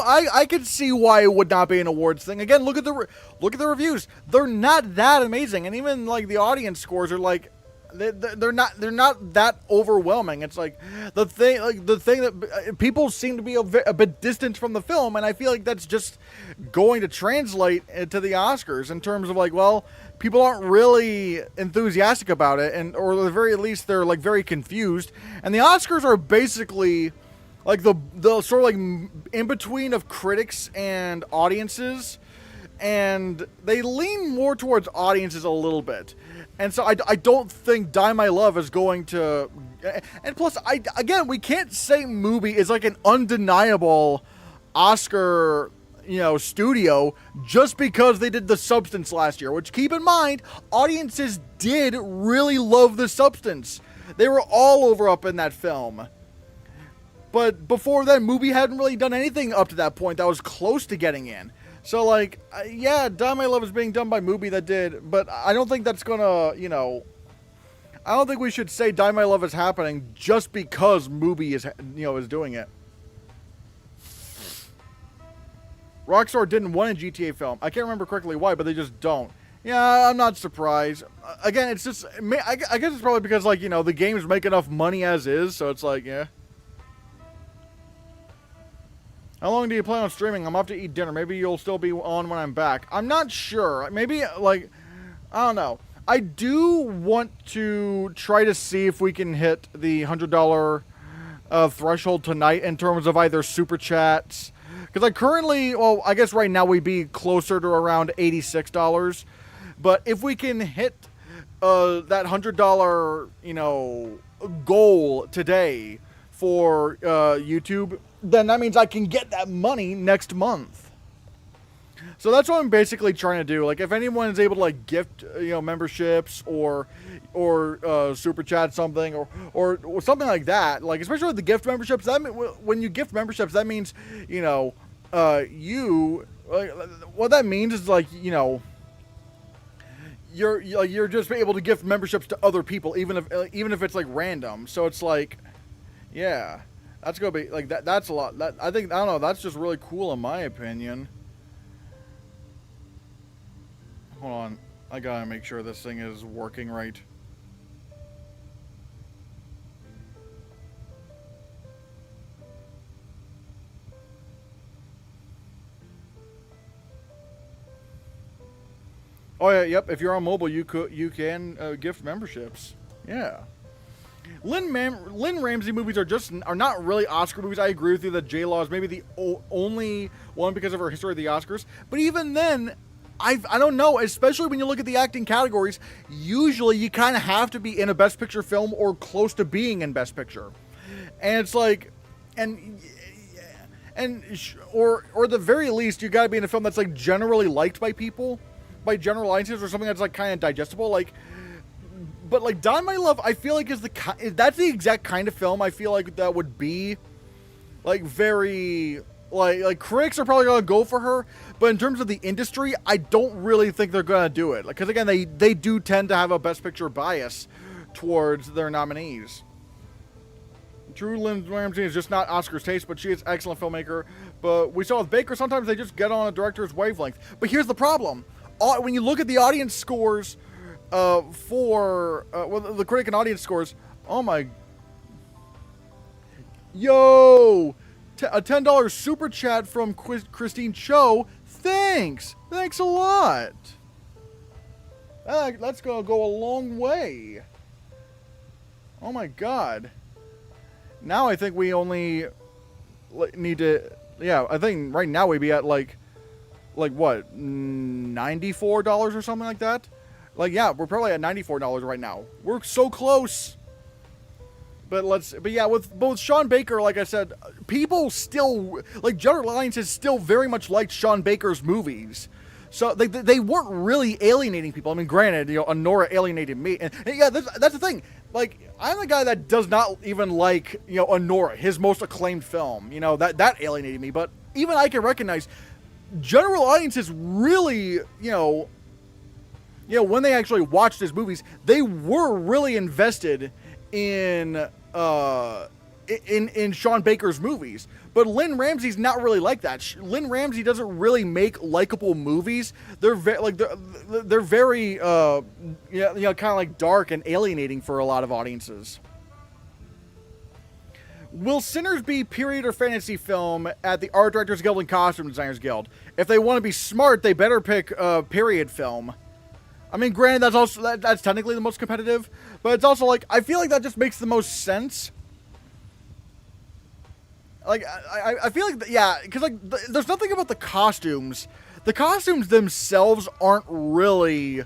I could see why it would not be an awards thing. Again, look at the reviews. They're not that amazing, and even like the audience scores are like they're not that overwhelming. It's like the thing that people seem to be a bit distant from the film, and I feel like that's just going to translate to the Oscars in terms of like, well, people aren't really enthusiastic about it, or at the very least they're like very confused, and the Oscars are basically like the sort of like in between of critics and audiences, and they lean more towards audiences a little bit. And so I don't think Die My Love is going to, and plus again, we can't say Mubi is like an undeniable Oscar, studio just because they did The Substance last year, which, keep in mind, audiences did really love The Substance. They were all over up in that film. But before then, Mubi hadn't really done anything up to that point that was close to getting in. So, like, yeah, Die My Love is being done by Mubi that did, but I don't think that's gonna, I don't think we should say Die My Love is happening just because Mubi is doing it. Rockstar didn't want a GTA film. I can't remember correctly why, but they just don't. Yeah, I'm not surprised. Again, it's just, I guess it's probably because, like, the games make enough money as is, so it's like, yeah. How long do you plan on streaming? I'm off to eat dinner. Maybe you'll still be on when I'm back. I'm not sure. Maybe, like, I don't know. I do want to try to see if we can hit the $100 threshold tonight in terms of either super chats. Because I currently, well, I guess right now we'd be closer to around $86. But if we can hit that $100, goal today for YouTube, then that means I can get that money next month. So that's what I'm basically trying to do. Like, if anyone is able to, like, gift, memberships or super chat something or something like that, like, especially with the gift memberships, when you gift memberships, that means, what that means is, like, you're just able to gift memberships to other people, even if it's, like, random. So it's like, yeah, that's gonna be like that. That's a lot. I don't know. That's just really cool in my opinion. Hold on, I gotta make sure this thing is working right. Oh yeah, yep. If you're on mobile, you can gift memberships. Yeah. Lynn Ramsey movies are not really Oscar movies. I agree with you that J-Law is maybe the only one because of her history of the Oscars. But even then, I don't know. Especially when you look at the acting categories, usually you kind of have to be in a Best Picture film or close to being in Best Picture. And it's like, or at the very least, you got to be in a film that's like generally liked by people, by general audiences, or something that's like kind of digestible, like. But like Die My Love, I feel like that's the exact kind of film I feel like that would be like very like critics are probably gonna go for her, but in terms of the industry, I don't really think they're gonna do it. Like, because again, they do tend to have a Best Picture bias towards their nominees. True, Lynn Ramsey is just not Oscar's taste, but she is an excellent filmmaker. But we saw with Baker, sometimes they just get on a director's wavelength. But here's the problem: when you look at the audience scores. The critic and audience scores. Oh my. Yo! A $10 super chat from Christine Cho. Thanks a lot. That's gonna go a long way. Oh my god. Now I think we only need to. Yeah, I think right now we'd be at like what, $94 or something like that. Like, yeah, we're probably at $94 right now. We're so close. But yeah, with both Sean Baker, like I said, people still, like, general audiences still very much liked Sean Baker's movies. So they weren't really alienating people. I mean, granted, Honora alienated me. And yeah, that's the thing. Like, I'm the guy that does not even like, Honora, his most acclaimed film. That alienated me. But even I can recognize general audiences really, when they actually watched his movies, they were really invested in Sean Baker's movies. But Lynn Ramsey's not really like that. Lynn Ramsey doesn't really make likable movies. They're they're very kind of like dark and alienating for a lot of audiences. Will Sinners be period or fantasy film at the Art Directors Guild and Costume Designers Guild? If they want to be smart, they better pick a period film. I mean, granted, that's technically the most competitive, but it's also like, I feel like that just makes the most sense. Like, I feel like, yeah, because, like, there's nothing about the costumes. The costumes themselves aren't really,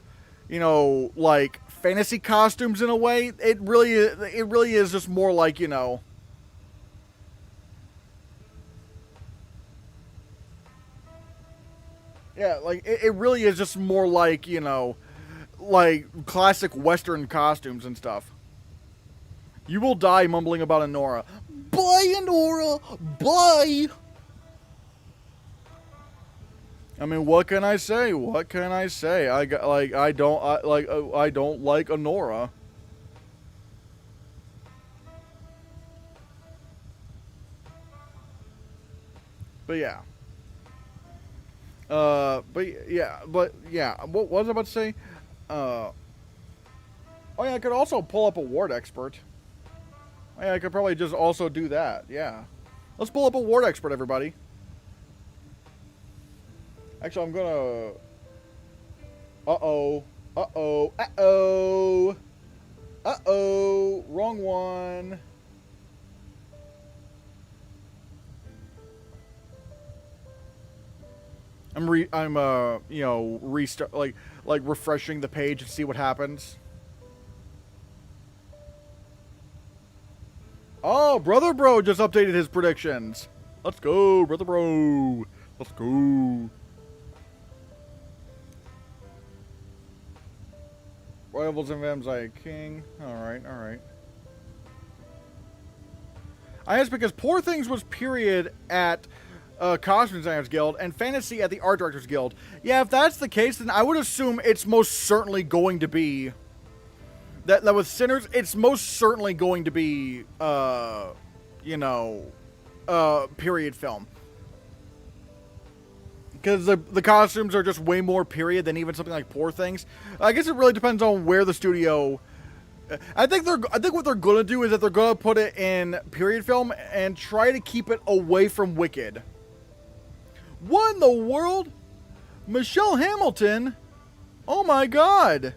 you know, like, fantasy costumes in a way. It really is just more like, you know... Yeah, like, it really is just more like, you know, like, classic Western costumes and stuff. You will die mumbling about Honora. Bye, Honora! Bye! I mean, what can I say? What can I say? I don't like Honora. But yeah. But yeah. What was I about to say? Oh yeah, I could also pull up a ward expert. Oh, yeah, I could probably just also do that. Yeah. Let's pull up a ward expert, everybody. Actually, I'm gonna... Uh-oh. Uh-oh. Uh-oh. Uh-oh. Wrong one. You know, restart, like refreshing the page to see what happens. Oh, Brother Bro just updated his predictions. Let's go, Brother Bro. Let's go. Rivals and Vampire King. Alright, alright. I asked because Poor Things was period at Costume Designers Guild and Fantasy at the Art Directors Guild. Yeah, if that's the case, then I would assume it's most certainly going to be... That with Sinners, it's most certainly going to be, you know, period film. Because the costumes are just way more period than even something like Poor Things. I guess it really depends on where the studio... I think what they're gonna do is that they're gonna put it in period film and try to keep it away from Wicked. What in the world? Michelle Hamilton? Oh my god!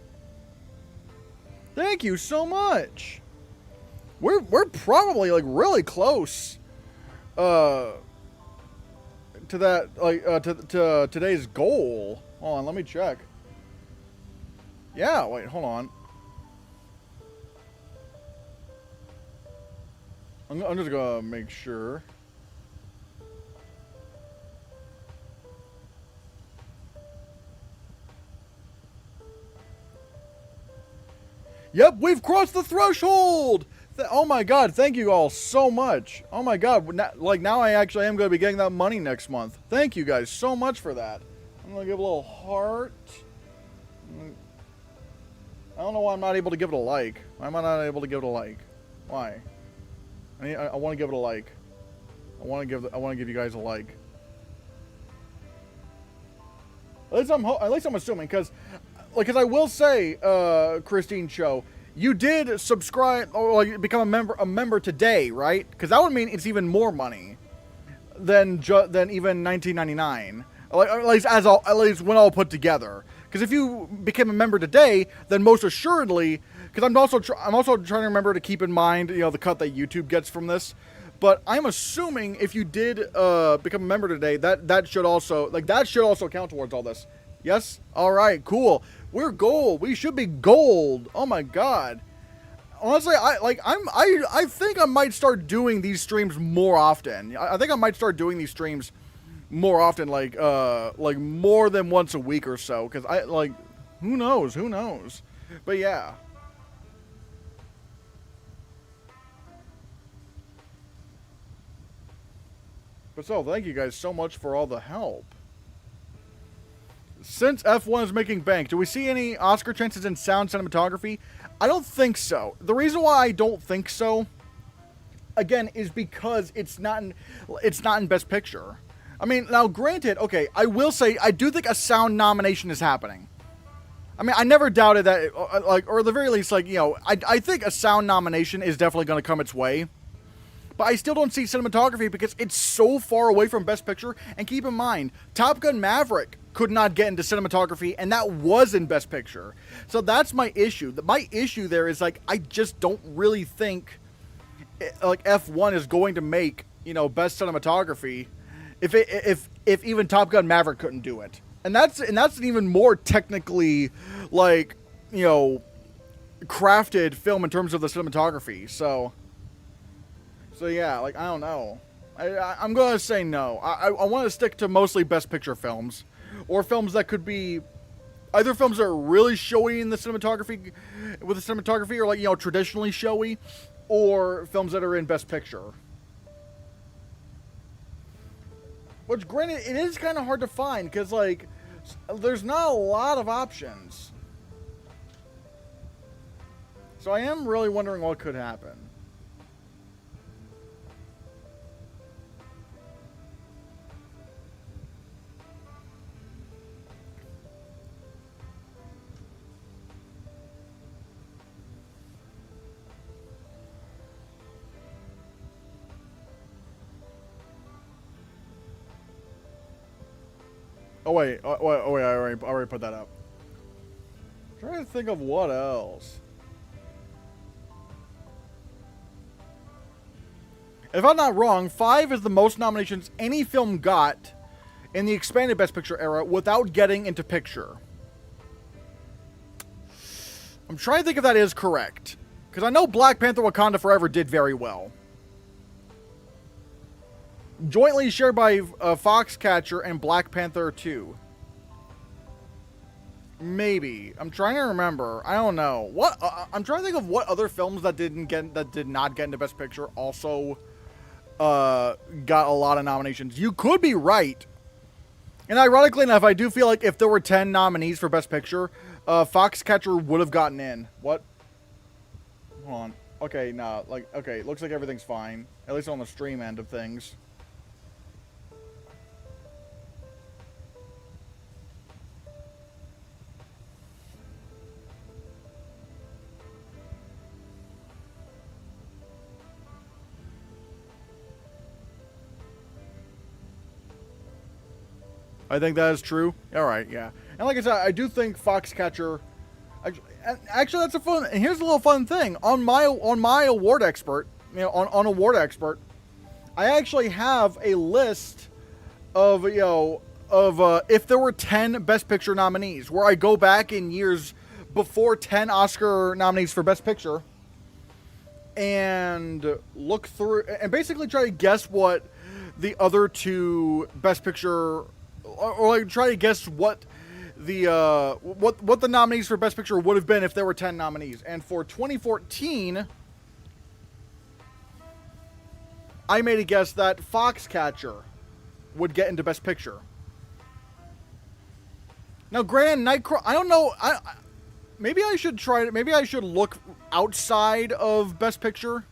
Thank you so much. We're probably like really close to that, like to today's goal. Hold on, let me check. Yeah, wait, hold on. I'm just gonna make sure. Yep, we've crossed the threshold! Oh my god, thank you all so much. Oh my god, now I actually am going to be getting that money next month. Thank you guys so much for that. I'm going to give a little heart. I don't know why I'm not able to give it a like. Why am I not able to give it a like? Why? I want to give it a like. I want to give you guys a like. At least I'm assuming, because I will say, Christine Cho, you did subscribe or like become a member today, right? Because that would mean it's even more money than even $19.99. At least when all put together. Because if you became a member today, then most assuredly, because I'm also trying to remember to keep in mind, you know, the cut that YouTube gets from this. But I'm assuming if you did become a member today, that should also count towards all this. Yes? All right, cool. We're gold. We should be gold. Oh my god. Honestly, I think I might start doing these streams more often. I think I might start doing these streams more often, like more than once a week or so. Because who knows? But yeah. But so, thank you guys so much for all the help. Since F1 is making bank, do we see any Oscar chances in sound cinematography? I don't think so. The reason why I don't think so, again, is because it's not in Best Picture. I mean, now granted, okay, I will say I do think a sound nomination is happening. I mean, I never doubted that, or at the very least, I think a sound nomination is definitely going to come its way. But I still don't see cinematography because it's so far away from Best Picture. And keep in mind, Top Gun Maverick could not get into cinematography, and that was in Best Picture. So that's my issue. My issue there is, I just don't really think, F1 is going to make best cinematography, if even Top Gun Maverick couldn't do it. And that's an even more technically, like, crafted film in terms of the cinematography. So yeah, like, I don't know. I'm going to say no. I want to stick to mostly Best Picture films, or films that could be either films that are really showy in the cinematography, or like, traditionally showy, or films that are in Best Picture. Which, granted, it is kind of hard to find because, like, there's not a lot of options. So I am really wondering what could happen. Oh wait, I already put that up. I'm trying to think of what else. If I'm not wrong, 5 is the most nominations any film got in the expanded Best Picture era without getting into picture. I'm trying to think if that is correct, because I know Black Panther: Wakanda Forever did very well. Jointly shared by Foxcatcher and Black Panther 2. Maybe. I'm trying to remember. I don't know. I'm trying to think of what other films that did not get into Best Picture also got a lot of nominations. You could be right. And ironically enough, I do feel like if there were 10 nominees for Best Picture, Foxcatcher would have gotten in. What? Hold on. Okay, nah. Okay, looks like everything's fine. At least on the stream end of things. I think that is true. All right, yeah. And like I said, I do think Foxcatcher. Actually, that's a fun. And here's a little fun thing on my award expert. On Award Expert, I actually have a list of if there were 10 Best Picture nominees, where I go back in years before 10 Oscar nominees for Best Picture, and look through and basically try to guess what the other two Best Picture. Or like try to guess what the nominees for Best Picture would have been if there were 10 nominees. And for 2014, I made a guess that Foxcatcher would get into Best Picture. Now, granted, Nightcrawler, I don't know. Maybe I should try it. Maybe I should look outside of Best Picture.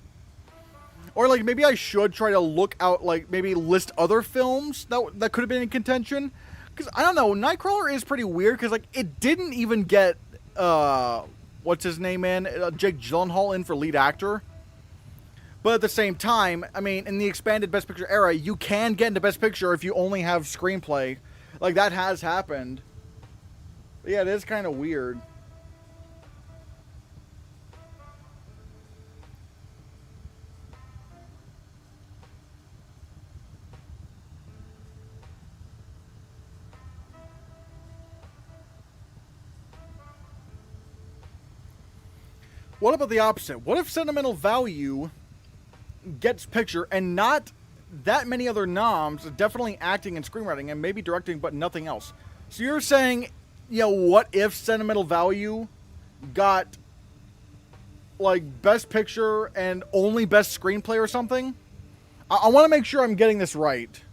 Or, like, maybe I should try to look out, like, maybe list other films that could have been in contention. Because, I don't know, Nightcrawler is pretty weird, because, like, it didn't even get, what's his name in? Jake Gyllenhaal in for lead actor. But at the same time, I mean, in the expanded Best Picture era, you can get into Best Picture if you only have screenplay. Like, that has happened. But yeah, it is kind of weird. What about the opposite? What if Sentimental Value gets picture and not that many other noms, definitely acting and screenwriting and maybe directing, but nothing else? So you're saying, what if Sentimental Value got, like, Best Picture and only Best Screenplay or something? I want to make sure I'm getting this right.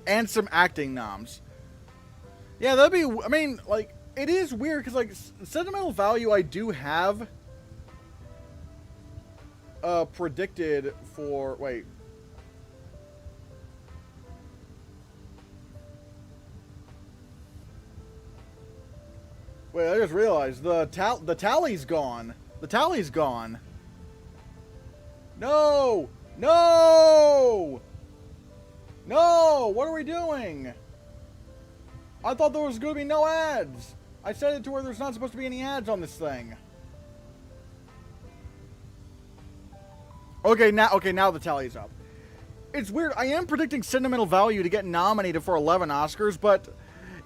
And some acting noms. Yeah, that'd be... I mean, like, it is weird, because, like, Sentimental Value I do have predicted for... Wait. Wait, I just realized the tally's gone. The tally's gone. No! No! No! What are we doing? I thought there was going to be no ads. I set it to where there's not supposed to be any ads on this thing. Okay, now the tally's up. It's weird. I am predicting Sentimental Value to get nominated for 11 Oscars, but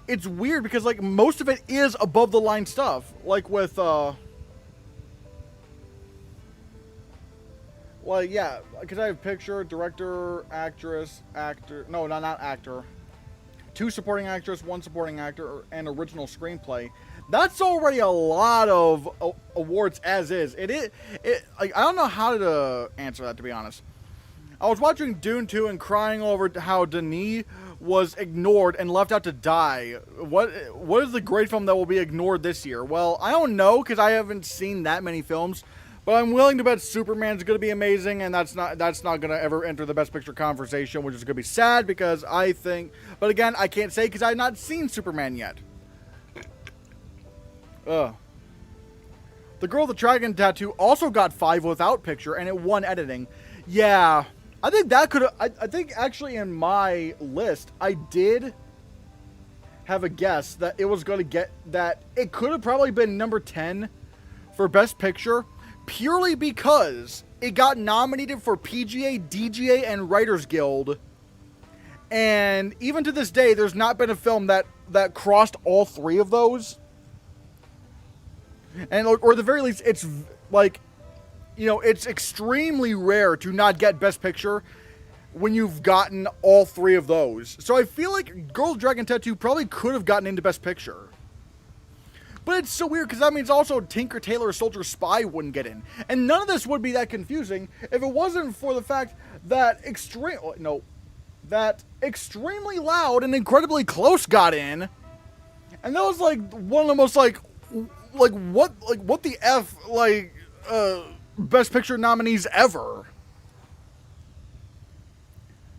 it's weird because, like, most of it is above the line stuff. Like with, like, yeah, because I have picture, director, actress, actor. No, not actor. 2 supporting actress, 1 supporting actor, and original screenplay. That's already a lot of awards as is. Like, I don't know how to answer that, to be honest. I was watching Dune 2 and crying over how Denis was ignored and left out to die. What is the great film that will be ignored this year? Well, I don't know because I haven't seen that many films, but I'm willing to bet Superman's going to be amazing, and that's not going to ever enter the Best Picture conversation, which is going to be sad because I think. But again, I can't say because I've not seen Superman yet. Ugh. The Girl with the Dragon Tattoo also got 5 without picture, and it won editing. Yeah. I think that could have. I think actually in my list, I did have a guess that it was going to get that. It could have probably been number 10 for Best Picture, purely because it got nominated for PGA, DGA, and Writers Guild. And even to this day, there's not been a film that crossed all 3 of those. And or at the very least, it's like, you know, it's extremely rare to not get Best Picture when you've gotten all 3 of those. So I feel like Girl with Dragon Tattoo probably could have gotten into Best Picture. But it's so weird because that means also Tinker Tailor Soldier Spy wouldn't get in. And none of this would be that confusing if it wasn't for the fact that Extremely Loud and Incredibly Close got in. And that was like one of the most what the F, Best Picture nominees ever.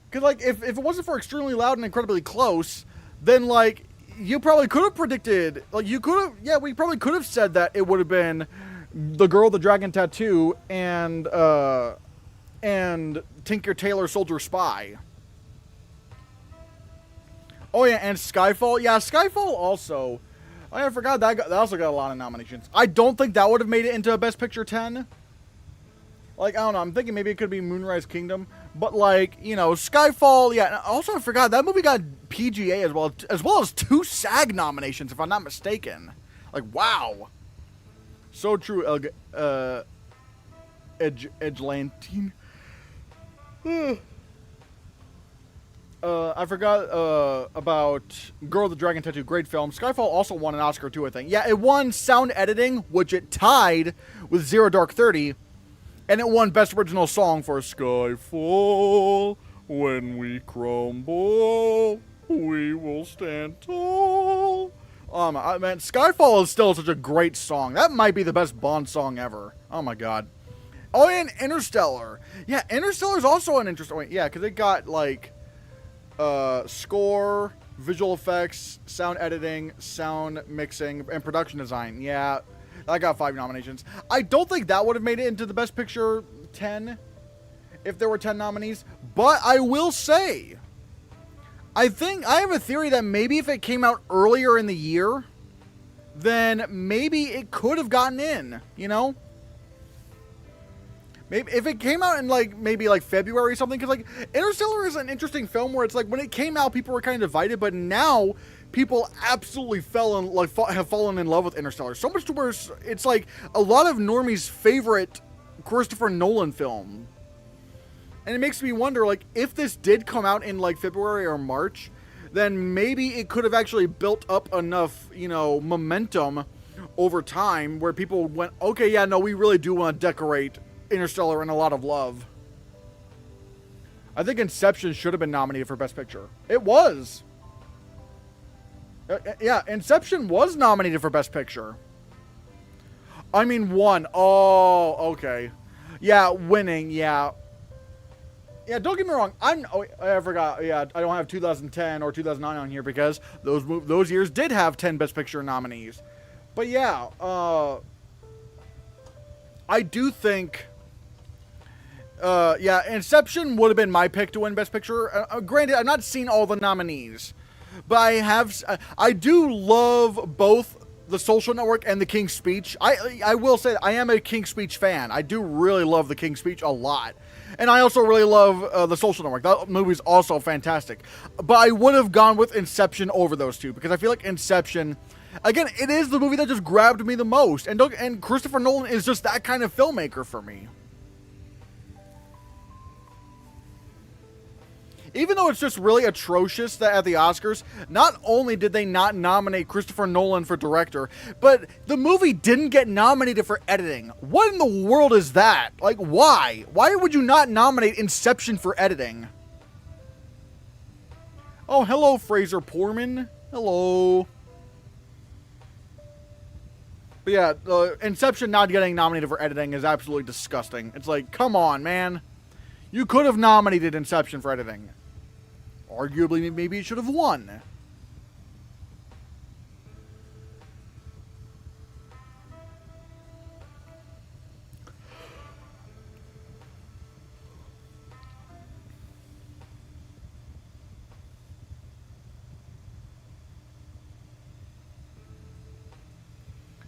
Because, like, if it wasn't for Extremely Loud and Incredibly Close, then, like, you probably could have predicted, like, we probably could have said that it would have been The Girl with the Dragon Tattoo and Tinker Tailor Soldier Spy. Oh, yeah, and Skyfall. Yeah, Skyfall also. Oh, I forgot that also got a lot of nominations. I don't think that would have made it into a Best Picture 10. Like, I don't know. I'm thinking maybe it could be Moonrise Kingdom. But, like, you know, Skyfall, yeah. And also, I forgot, that movie got PGA as well as 2 SAG nominations, if I'm not mistaken. Like, wow. So true, Edgelantine. I forgot about Girl with the Dragon Tattoo. Great film. Skyfall also won an Oscar too, I think. Yeah, it won Sound Editing, which it tied with Zero Dark 30. And it won Best Original Song for Skyfall. When we crumble, we will stand tall. Man, Skyfall is still such a great song. That might be the best Bond song ever. Oh my god. Oh, and Interstellar. Yeah, Interstellar is also an interesting. Yeah, because it got like score, visual effects, sound editing, sound mixing, and production design. Yeah, that got 5 nominations. I don't think that would have made it into the Best Picture 10 if there were 10 nominees. But I will say, I have a theory that maybe if it came out earlier in the year, then maybe it could have gotten in, you know? Maybe if it came out in maybe February or something, because Interstellar is an interesting film where it's like when it came out, people were kind of divided, but now people absolutely have fallen in love with Interstellar. So much to where it's like a lot of normies' favorite Christopher Nolan film. And it makes me wonder, if this did come out in February or March, then maybe it could have actually built up enough, momentum over time where people went, okay, yeah, no, we really do want to decorate Interstellar in a lot of love. I think Inception should have been nominated for Best Picture. It was. Yeah, Inception was nominated for Best Picture. I mean, won. Oh, okay. Yeah, winning, yeah. Yeah, don't get me wrong. I forgot. Yeah, I don't have 2010 or 2009 on here because those years did have 10 Best Picture nominees. But yeah, I do think, yeah, Inception would have been my pick to win Best Picture. Granted, I've not seen all the nominees, but I do love both The Social Network and The King's Speech. I will say that I am a King's Speech fan. I do really love The King's Speech a lot. And I also really love The Social Network. That movie's also fantastic. But I would have gone with Inception over those two, because I feel like Inception, again, it is the movie that just grabbed me the most. And Christopher Nolan is just that kind of filmmaker for me. Even though it's just really atrocious that at the Oscars, not only did they not nominate Christopher Nolan for director, but the movie didn't get nominated for editing. What in the world is that? Like, why? Why would you not nominate Inception for editing? Oh, hello, Fraser Poorman. Hello. But yeah, Inception not getting nominated for editing is absolutely disgusting. It's like, come on, man. You could have nominated Inception for editing. Arguably, maybe it should have won.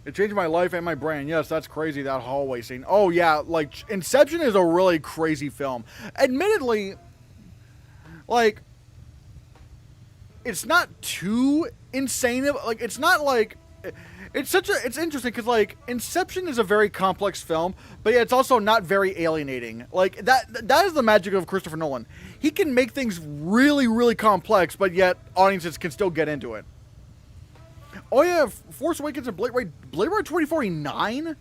It changed my life and my brain. Yes, that's crazy, that hallway scene. Oh, yeah, like, Inception is a really crazy film. Admittedly, like, it's not too insane. Like, it's not like... It's interesting, because, like, Inception is a very complex film, but yeah, it's also not very alienating. Like, that is the magic of Christopher Nolan. He can make things really, really complex, but yet audiences can still get into it. Oh yeah, Force Awakens and Blade Runner 2049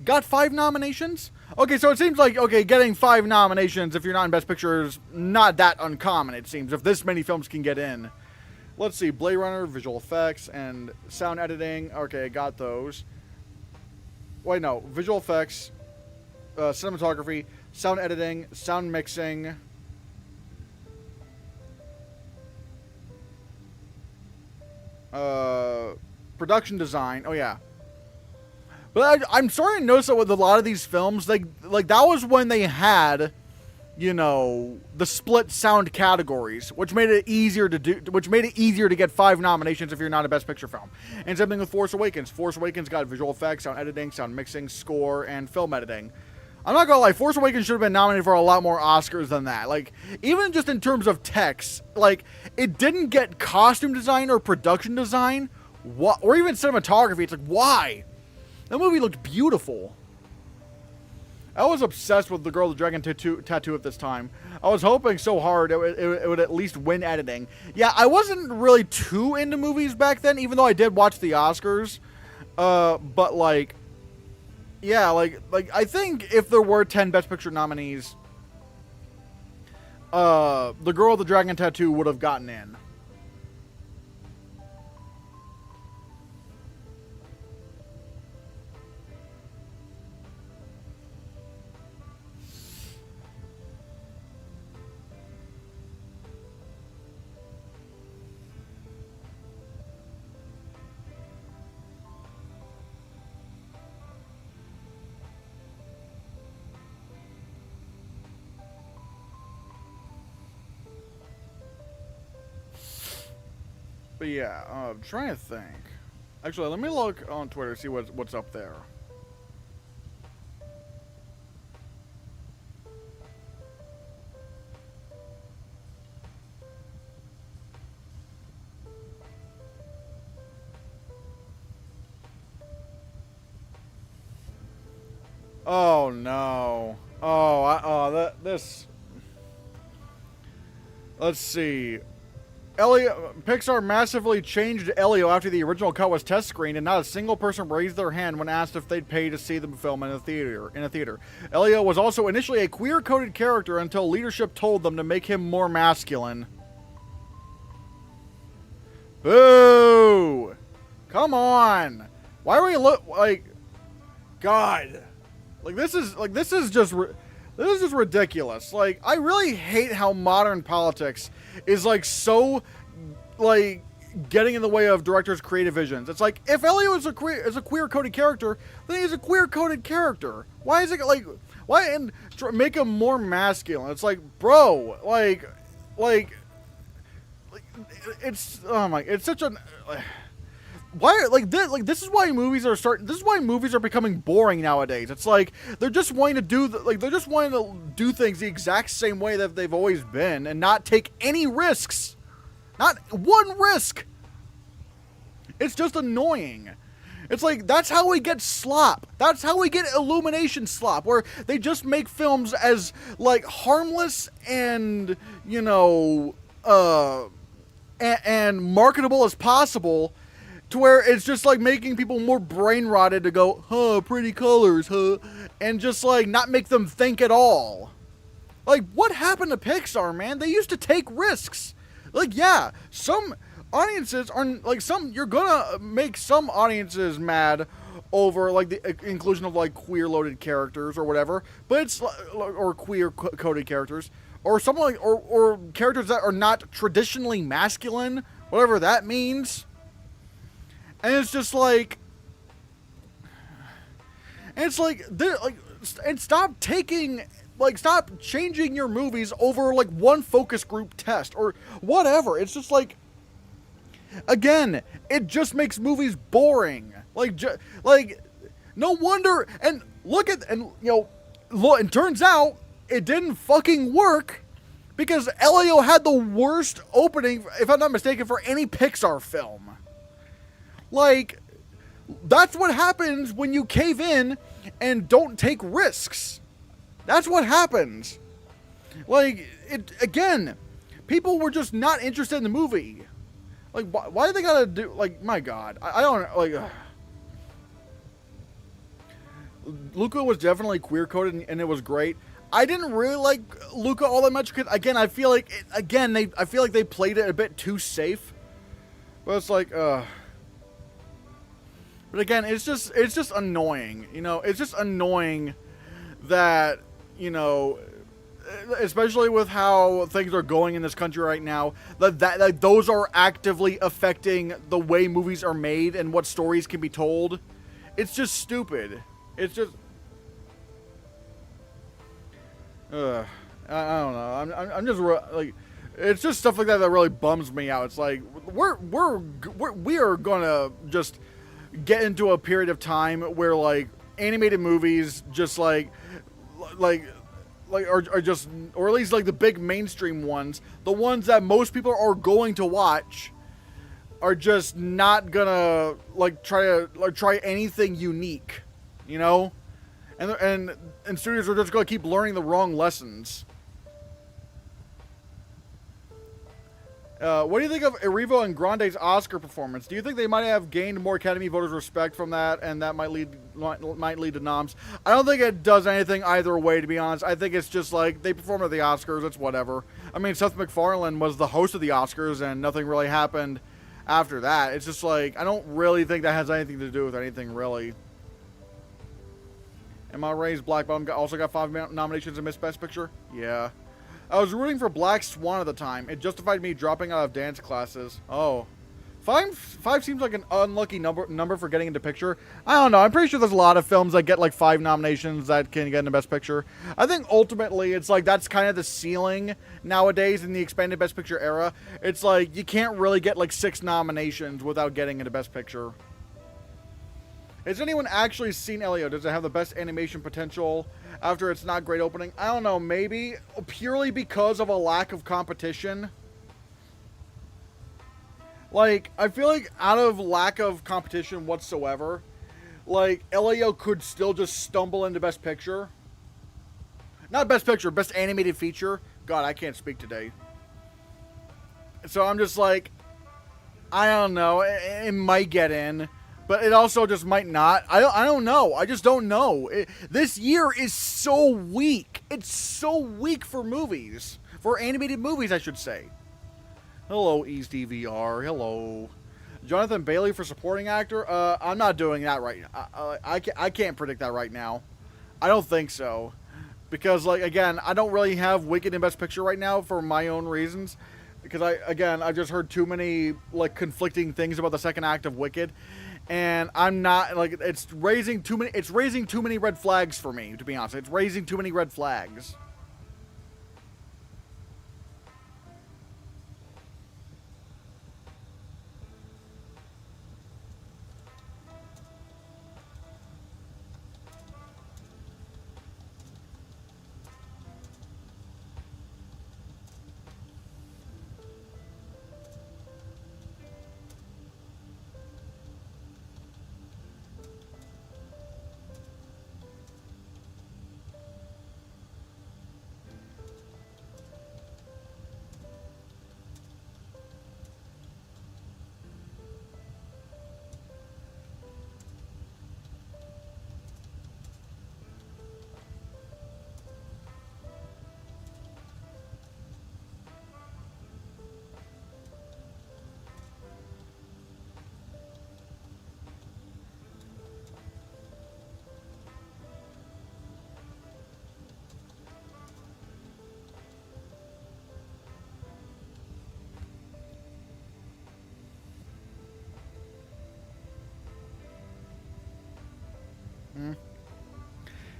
got 5 nominations? Okay, so it seems like, okay, getting 5 nominations if you're not in Best Picture is not that uncommon, it seems, if this many films can get in. Let's see, Blade Runner, visual effects, and sound editing. Okay, I got those. Wait, no, visual effects, cinematography, sound editing, sound mixing... production design. Oh yeah, but I'm starting to notice that with a lot of these films, like that was when they had, you know, the split sound categories, which made it easier to do, which made it easier to get 5 nominations if you're not a Best Picture film. And same thing with Force Awakens. Force Awakens got visual effects, sound editing, sound mixing, score, and film editing. I'm not gonna lie, Force Awakens should have been nominated for a lot more Oscars than that. Like, even just in terms of text, like, it didn't get costume design or production design, or even cinematography. It's like, why? That movie looked beautiful. I was obsessed with The Girl with the Dragon Tattoo at this time. I was hoping so hard it would at least win editing. Yeah, I wasn't really too into movies back then, even though I did watch the Oscars. But, like... yeah, like I think if there were 10 Best Picture nominees, The Girl with the Dragon Tattoo would have gotten in. But yeah, I'm trying to think. Actually, let me look on Twitter, see what's up there. Oh no. This. Let's see. Pixar massively changed Elio after the original cut was test screened, and not a single person raised their hand when asked if they'd pay to see the film in a theater. Elio was also initially a queer-coded character until leadership told them to make him more masculine. Boo! Come on! Why are we like... God. This is just ridiculous. Like, I really hate how modern politics is, like, so, like, getting in the way of directors' creative visions. It's like, if Elio is a queer-coded character, then he's a queer-coded character. Why is it like, why and make him more masculine? It's like, bro, like it's, oh my, it's such a, why, this is why movies are becoming boring nowadays. It's like they're just wanting to do things the exact same way that they've always been and not take any risks. Not one risk. It's just annoying. It's like, that's how we get slop. That's how we get Illumination slop, where they just make films as, like, harmless and, you know, and marketable as possible, to where it's just, like, making people more brain rotted to go, huh, pretty colors, huh, and just, like, not make them think at all. Like, what happened to Pixar, man? They used to take risks. Like, yeah, some audiences are, like, you're gonna make some audiences mad over, like, the inclusion of, like, queer-loaded characters or whatever, but it's, or queer-coded characters, or something like, or characters that are not traditionally masculine, whatever that means. And it's just like, and stop changing your movies over, like, one focus group test or whatever. It's just like, again, it just makes movies boring. Like, no wonder. And it turns out it didn't fucking work because Elio had the worst opening, if I'm not mistaken, for any Pixar film. Like, that's what happens when you cave in and don't take risks. That's what happens. Like, again, people were just not interested in the movie. Like, why do they gotta do, like, my God. I don't, like, Luca was definitely queer-coded, and it was great. I didn't really like Luca all that much, because, again, I feel like they played it a bit too safe. But it's like, But again, it's just annoying, you know? It's just annoying that, you know, especially with how things are going in this country right now, that those are actively affecting the way movies are made and what stories can be told. It's just stupid. It's just, I don't know. I'm just like, it's just stuff like that that really bums me out. It's like we are gonna just get into a period of time where, like, animated movies just are just, or at least, like, the big mainstream ones, the ones that most people are going to watch, are just not gonna, like, try anything unique, you know? And studios are just gonna keep learning the wrong lessons. What do you think of Erivo and Grande's Oscar performance? Do you think they might have gained more Academy voters' respect from that, and that might lead to noms? I don't think it does anything either way, to be honest. I think it's just like, they performed at the Oscars, it's whatever. I mean, Seth MacFarlane was the host of the Oscars, and nothing really happened after that. It's just like, I don't really think that has anything to do with anything, really. Am I Ray's Black Bottom also got 5 nominations in Best Picture? Yeah. I was rooting for Black Swan at the time. It justified me dropping out of dance classes. Oh. Five seems like an unlucky number for getting into picture. I don't know. I'm pretty sure there's a lot of films that get, like, 5 nominations that can get into Best Picture. I think ultimately it's like that's kind of the ceiling nowadays in the expanded Best Picture era. It's like you can't really get, like, 6 nominations without getting into Best Picture. Has anyone actually seen Elio? Does it have the best animation potential after its not great opening? I don't know, maybe purely because of a lack of competition. Like, I feel like out of lack of competition whatsoever, like, Elio could still just stumble into Best Picture. Not Best Picture, Best Animated Feature. God, I can't speak today. So I'm just like, I don't know, it might get in. But it also just might not. I don't know. I just don't know. This year is so weak. It's so weak for movies. For animated movies, I should say. Hello, East DVR. Hello. Jonathan Bailey for supporting actor? I'm not doing that right now. I can't predict that right now. I don't think so. Because, like, again, I don't really have Wicked in Best Picture right now for my own reasons. because I've just heard too many like conflicting things about the second act of Wicked, and I'm not like it's raising too many red flags for me, to be honest. It's raising too many red flags.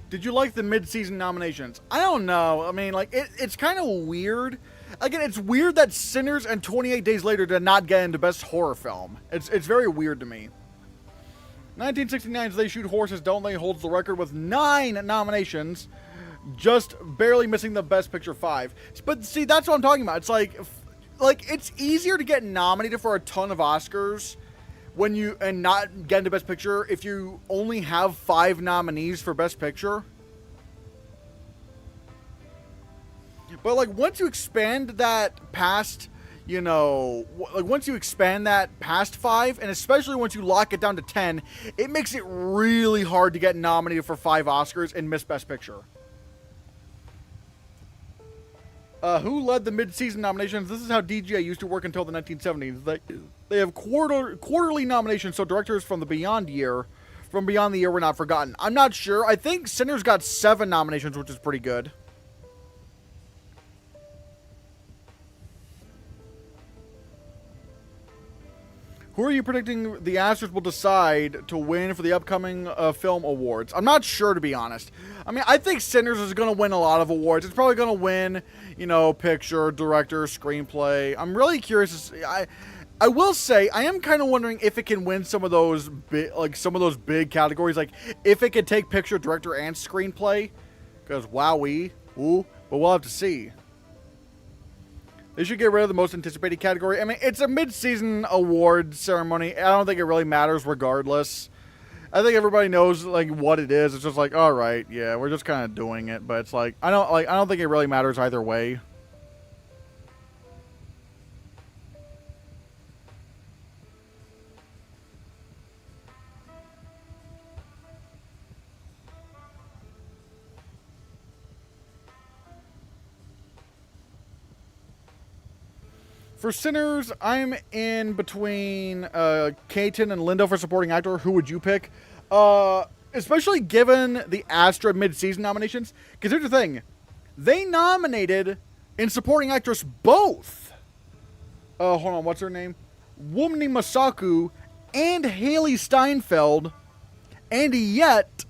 Did you like the mid-season nominations? I don't know. I mean, like, it's kind of weird. Again, it's weird that Sinners and 28 Days Later did not get into Best Horror Film. It's very weird to me. 1969's They Shoot Horses, Don't They holds the record with 9 nominations, just barely missing the Best Picture 5. But see, that's what I'm talking about. It's like it's easier to get nominated for a ton of Oscars when you and not get into Best Picture if you only have 5 nominees for Best Picture. But like once you expand that past, once you expand that past 5, and especially once you lock it down to 10, it makes it really hard to get nominated for 5 Oscars and miss Best Picture. Who led the mid-season nominations? This is how DGA used to work until the 1970s. They have quarterly nominations, so directors from Beyond the Year were not forgotten. I'm not sure. I think Sinners got 7 nominations, which is pretty good. Who are you predicting the Astros will decide to win for the upcoming film awards? I'm not sure, to be honest. I mean, I think Sinners is going to win a lot of awards. It's probably going to win, picture, director, screenplay. I'm really curious. I will say I am kind of wondering if it can win some of those big categories, like if it could take picture, director, and screenplay. Because wowee, but we'll have to see. They should get rid of the most anticipated category. I mean, it's a mid-season award ceremony. I don't think it really matters regardless. I think everybody knows like what it is. It's just like, all right, yeah, we're just kind of doing it, but it's like I don't think it really matters either way. For Sinners, I'm in between Keaton and Lindo for supporting actor. Who would you pick? Especially given the Astra mid-season nominations. Because here's the thing. They nominated in supporting actress both. Hold on, what's her name? Wunmi Masaku and Haley Steinfeld. And yet,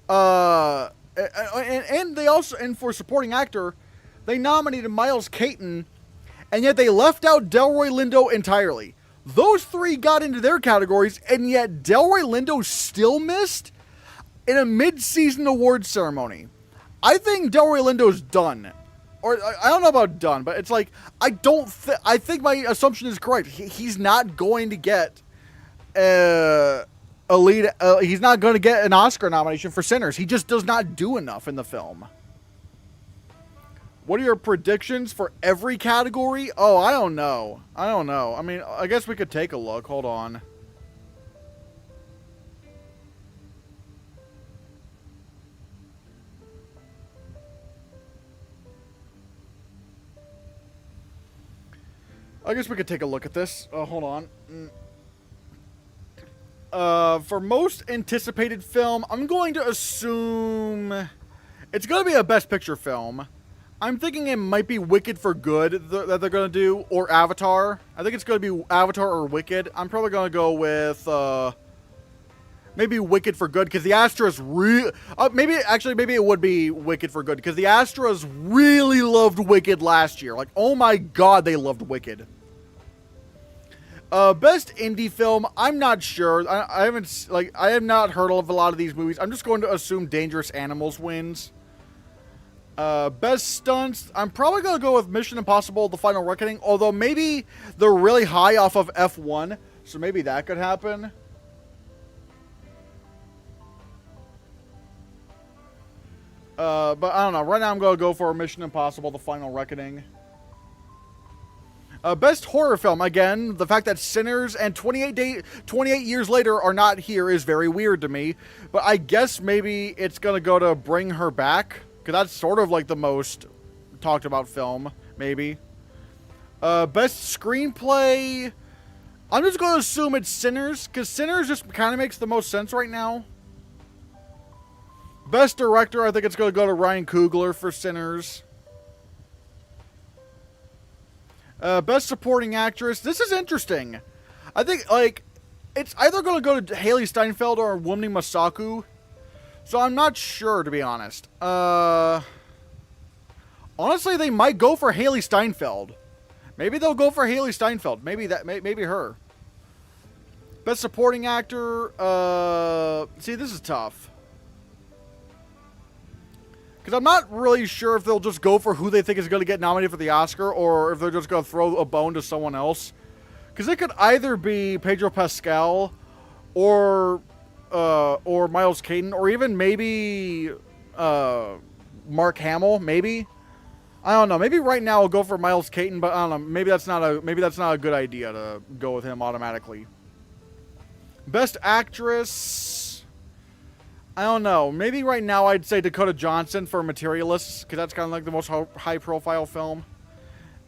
and for supporting actor, they nominated Miles Keaton. And yet they left out Delroy Lindo entirely. Those 3 got into their categories, and yet Delroy Lindo still missed in a mid-season awards ceremony. I think Delroy Lindo's done. Or, I don't know about done, but it's like, I think my assumption is correct. He's not going to get he's not going to get an Oscar nomination for Sinners. He just does not do enough in the film. What are your predictions for every category? Oh, I don't know. I mean, I guess we could take a look. Hold on. I guess we could take a look at this. Hold on. For most anticipated film, I'm going to assume it's going to be a Best Picture film. I'm thinking it might be Wicked for Good that they're going to do, or Avatar. I think it's going to be Avatar or Wicked. I'm probably going to go with maybe Wicked for Good, because the Astras maybe it would be Wicked for Good, because the Astras really loved Wicked last year. Like, oh my god, they loved Wicked. Best indie film, I'm not sure. I have not heard of a lot of these movies. I'm just going to assume Dangerous Animals wins. Best stunts, I'm probably going to go with Mission Impossible: The Final Reckoning, although maybe they're really high off of F1, so maybe that could happen. But I don't know. Right now I'm going to go for Mission Impossible: The Final Reckoning. Best horror film, again, the fact that Sinners and 28 years later are not here is very weird to me. But I guess maybe it's going to go to Bring Her Back, because that's sort of like the most talked about film, maybe. Best screenplay, I'm just going to assume it's Sinners, because Sinners just kind of makes the most sense right now. Best director, I think it's going to go to Ryan Coogler for Sinners. Best supporting actress. This is interesting. I think, like, it's either going to go to Haley Steinfeld or Wunmi Mosaku. So I'm not sure, to be honest. Honestly, they might go for Haley Steinfeld. Maybe they'll go for Haley Steinfeld. Maybe her. Best supporting actor. See, this is tough. Because I'm not really sure if they'll just go for who they think is going to get nominated for the Oscar, or if they're just going to throw a bone to someone else. Because it could either be Pedro Pascal, or Miles Caton, or even maybe Mark Hamill. Maybe, I don't know. Maybe right now I'll go for Miles Caton, but I don't know. Maybe that's not a good idea to go with him automatically. Best actress. I don't know. Maybe right now I'd say Dakota Johnson for Materialists, because that's kind of like the most high-profile film.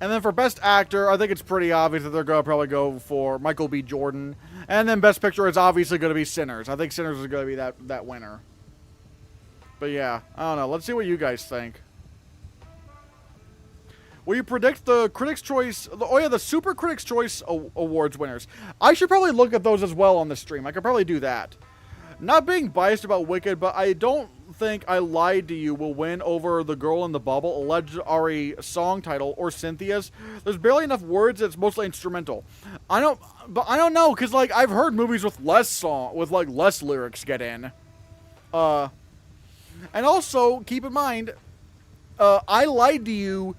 And then for Best Actor, I think it's pretty obvious that they're going to probably go for Michael B. Jordan. And then Best Picture is obviously going to be Sinners. I think Sinners is going to be that winner. But yeah, I don't know. Let's see what you guys think. Will you predict the Critics' Choice... the Super Critics' Choice Awards winners? I should probably look at those as well on the stream. I could probably do that. Not being biased about Wicked, but I don't think I Lied to You will win over The Girl in the Bubble, a legendary song title, or Cynthia's. There's barely enough words, it's mostly instrumental. I don't know, because, like, I've heard movies with less lyrics get in. And also, keep in mind, I Lied to You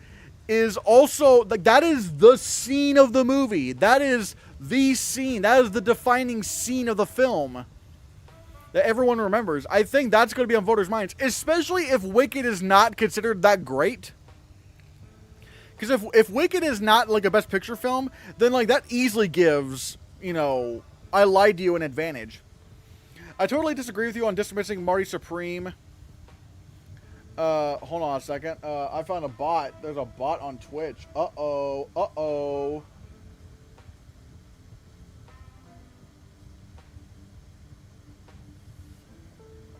is also, like, that is the scene of the movie. That is the scene. That is the defining scene of the film that everyone remembers. I think that's going to be on voters' minds, especially if Wicked is not considered that great. Because if Wicked is not, like, a Best Picture film, then, like, that easily gives, you know, I Lied to You an advantage. I totally disagree with you on dismissing Marty Supreme. Hold on a second. I found a bot. There's a bot on Twitch. Uh-oh.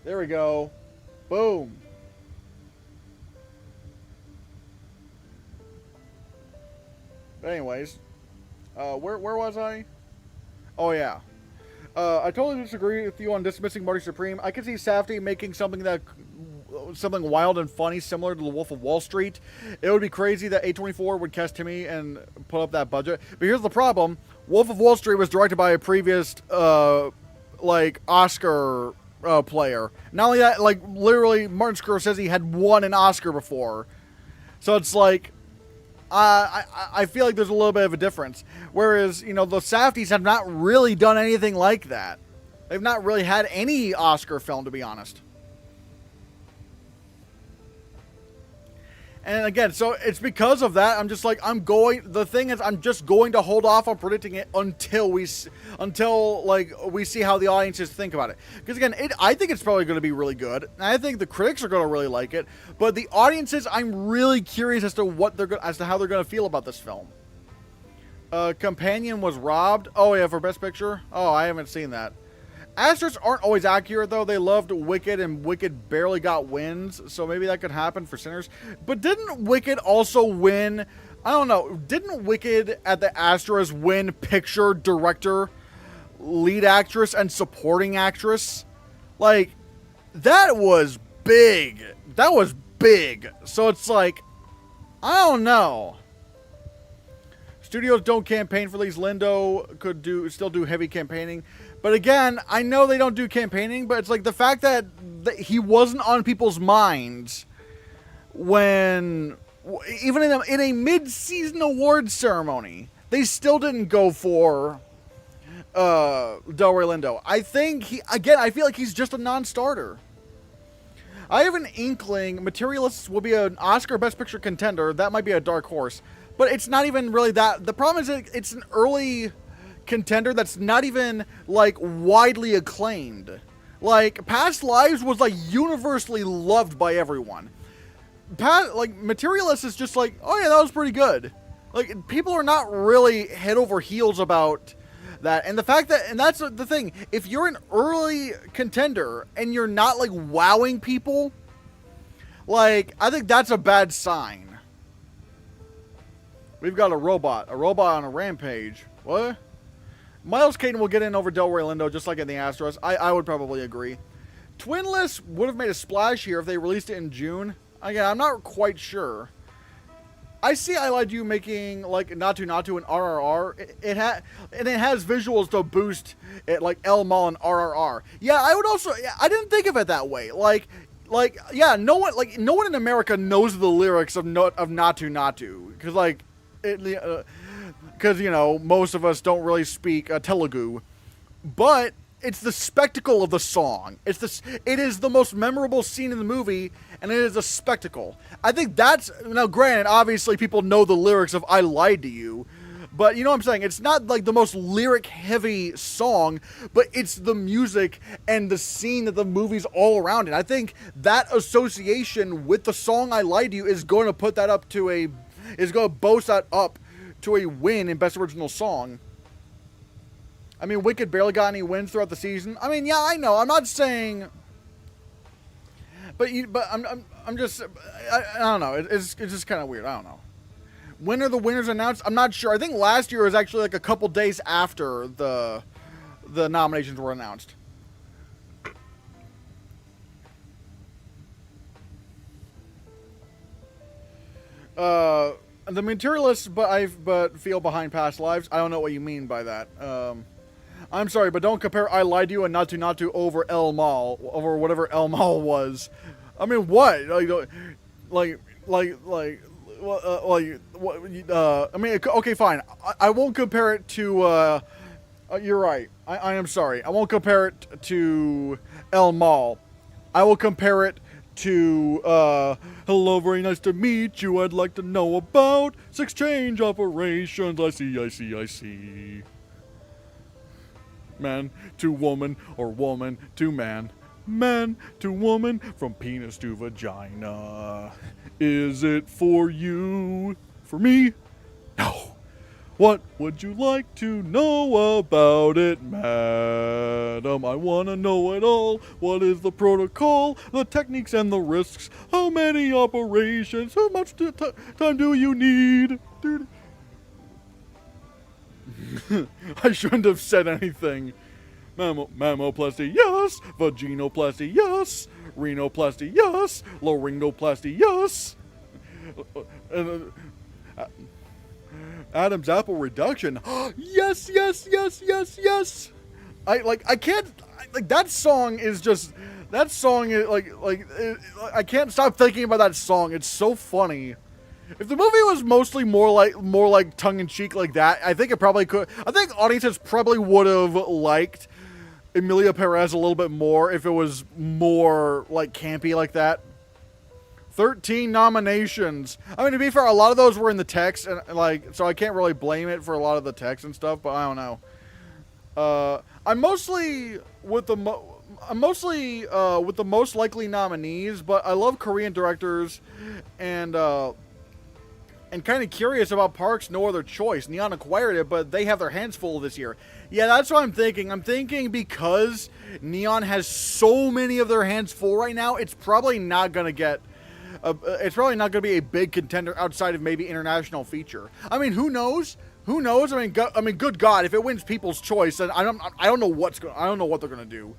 There we go. Boom. But anyways, where was I? Oh yeah. I totally disagree with you on dismissing Marty Supreme. I can see Safdie making something wild and funny, similar to The Wolf of Wall Street. It would be crazy that A24 would cast Timmy and put up that budget. But here's the problem: Wolf of Wall Street was directed by a previous, Oscar player. Not only that, like, literally, Martin Scorsese had won an Oscar before. So it's like, I feel like there's a little bit of a difference. Whereas, you know, the Safdies have not really done anything like that. They've not really had any Oscar film, to be honest. And again, so it's because of that, I'm just like, the thing is, I'm just going to hold off on predicting it until we see how the audiences think about it. Because again, I think it's probably going to be really good. And I think the critics are going to really like it. But the audiences, I'm really curious as to how they're going to feel about this film. Companion was robbed. Oh yeah, for Best Picture? Oh, I haven't seen that. Astros aren't always accurate, though. They loved Wicked, and Wicked barely got wins, so maybe that could happen for Sinners. But didn't Wicked also win? I don't know. Didn't Wicked at the Astros win Picture, Director, Lead Actress, and Supporting Actress? Like, that was big. That was big. So it's like, I don't know. Studios don't campaign for these. Lindo could still do heavy campaigning. But again, I know they don't do campaigning, but it's like the fact that he wasn't on people's minds when, even in a mid-season awards ceremony, they still didn't go for Delroy Lindo. I think I feel like he's just a non-starter. I have an inkling Materialists will be an Oscar Best Picture contender. That might be a dark horse. But it's not even really that. The problem is it's an early contender that's not even, like, widely acclaimed. Like, Past Lives was, like, universally loved by everyone. Materialist is just like, oh yeah, that was pretty good. Like, people are not really head over heels about that. And the fact that, and that's the thing, if you're an early contender and you're not, like, wowing people, like, I think that's a bad sign. We've got a robot on a rampage. What? Miles Caton will get in over Delroy Lindo, just like in the Astros. I would probably agree. Twinless would have made a splash here if they released it in June. Again, I'm not quite sure. I see I Lied to You making, like, Natu Natu and RRR. It has visuals to boost it, like El Mal and RRR. Yeah, I would also, I didn't think of it that way. Yeah, no one in America knows the lyrics of Natu Natu. Because, you know, most of us don't really speak Telugu. But it's the spectacle of the song. It is the most memorable scene in the movie, and it is a spectacle. I think that's, now granted, obviously people know the lyrics of I Lied to You, but you know what I'm saying? It's not like the most lyric-heavy song, but it's the music and the scene that the movie's all around it. I think that association with the song I Lied to You is going to put that up to is going to boast that up to a win in Best Original Song. I mean, Wicked barely got any wins throughout the season. I mean, yeah, I know. I'm not saying, but I'm just, I don't know. It's just kind of weird. I don't know. When are the winners announced? I'm not sure. I think last year was actually like a couple days after the nominations were announced. The Materialists, but feel behind Past Lives. I don't know what you mean by that. I'm sorry, but don't compare I Lied to You and Natu Natu over El Mal, over whatever El Mal was. I mean, what? I mean, okay, fine. I won't compare it to, you're right. I am sorry. I won't compare it to El Mal. I will compare it to, hello, very nice to meet you. I'd like to know about sex change operations. I see. Man to woman, or woman to man. Man to woman, from penis to vagina. Is it for you? For me? No. What would you like to know about it, madam? I want to know it all. What is the protocol, the techniques and the risks? How many operations? How much time do you need? Dude. I shouldn't have said anything. Mammoplasty, yes. Vaginoplasty, yes. Rhinoplasty, yes. Laryngoplasty, yes. Adam's apple reduction. Yes. I can't, that song is just, that song is I can't stop thinking about that song. It's so funny. If the movie was mostly more like tongue-in-cheek like that, I think it probably could. I think audiences probably would have liked Emilia Perez a little bit more if it was more like campy like that. 13 nominations. I mean, to be fair, a lot of those were in the text, and so I can't really blame it for a lot of the text and stuff. But I don't know. I'm mostly with the most likely nominees, but I love Korean directors and and kind of curious about Parks No Other Choice. Neon acquired it, but they have their hands full this year. Yeah, that's what I'm thinking. I'm thinking because Neon has so many of their hands full right now, it's probably not going to get... it's probably not going to be a big contender outside of maybe international feature. I mean, who knows? Who knows? I mean, good God, if it wins People's Choice, then I don't know what they're going to do.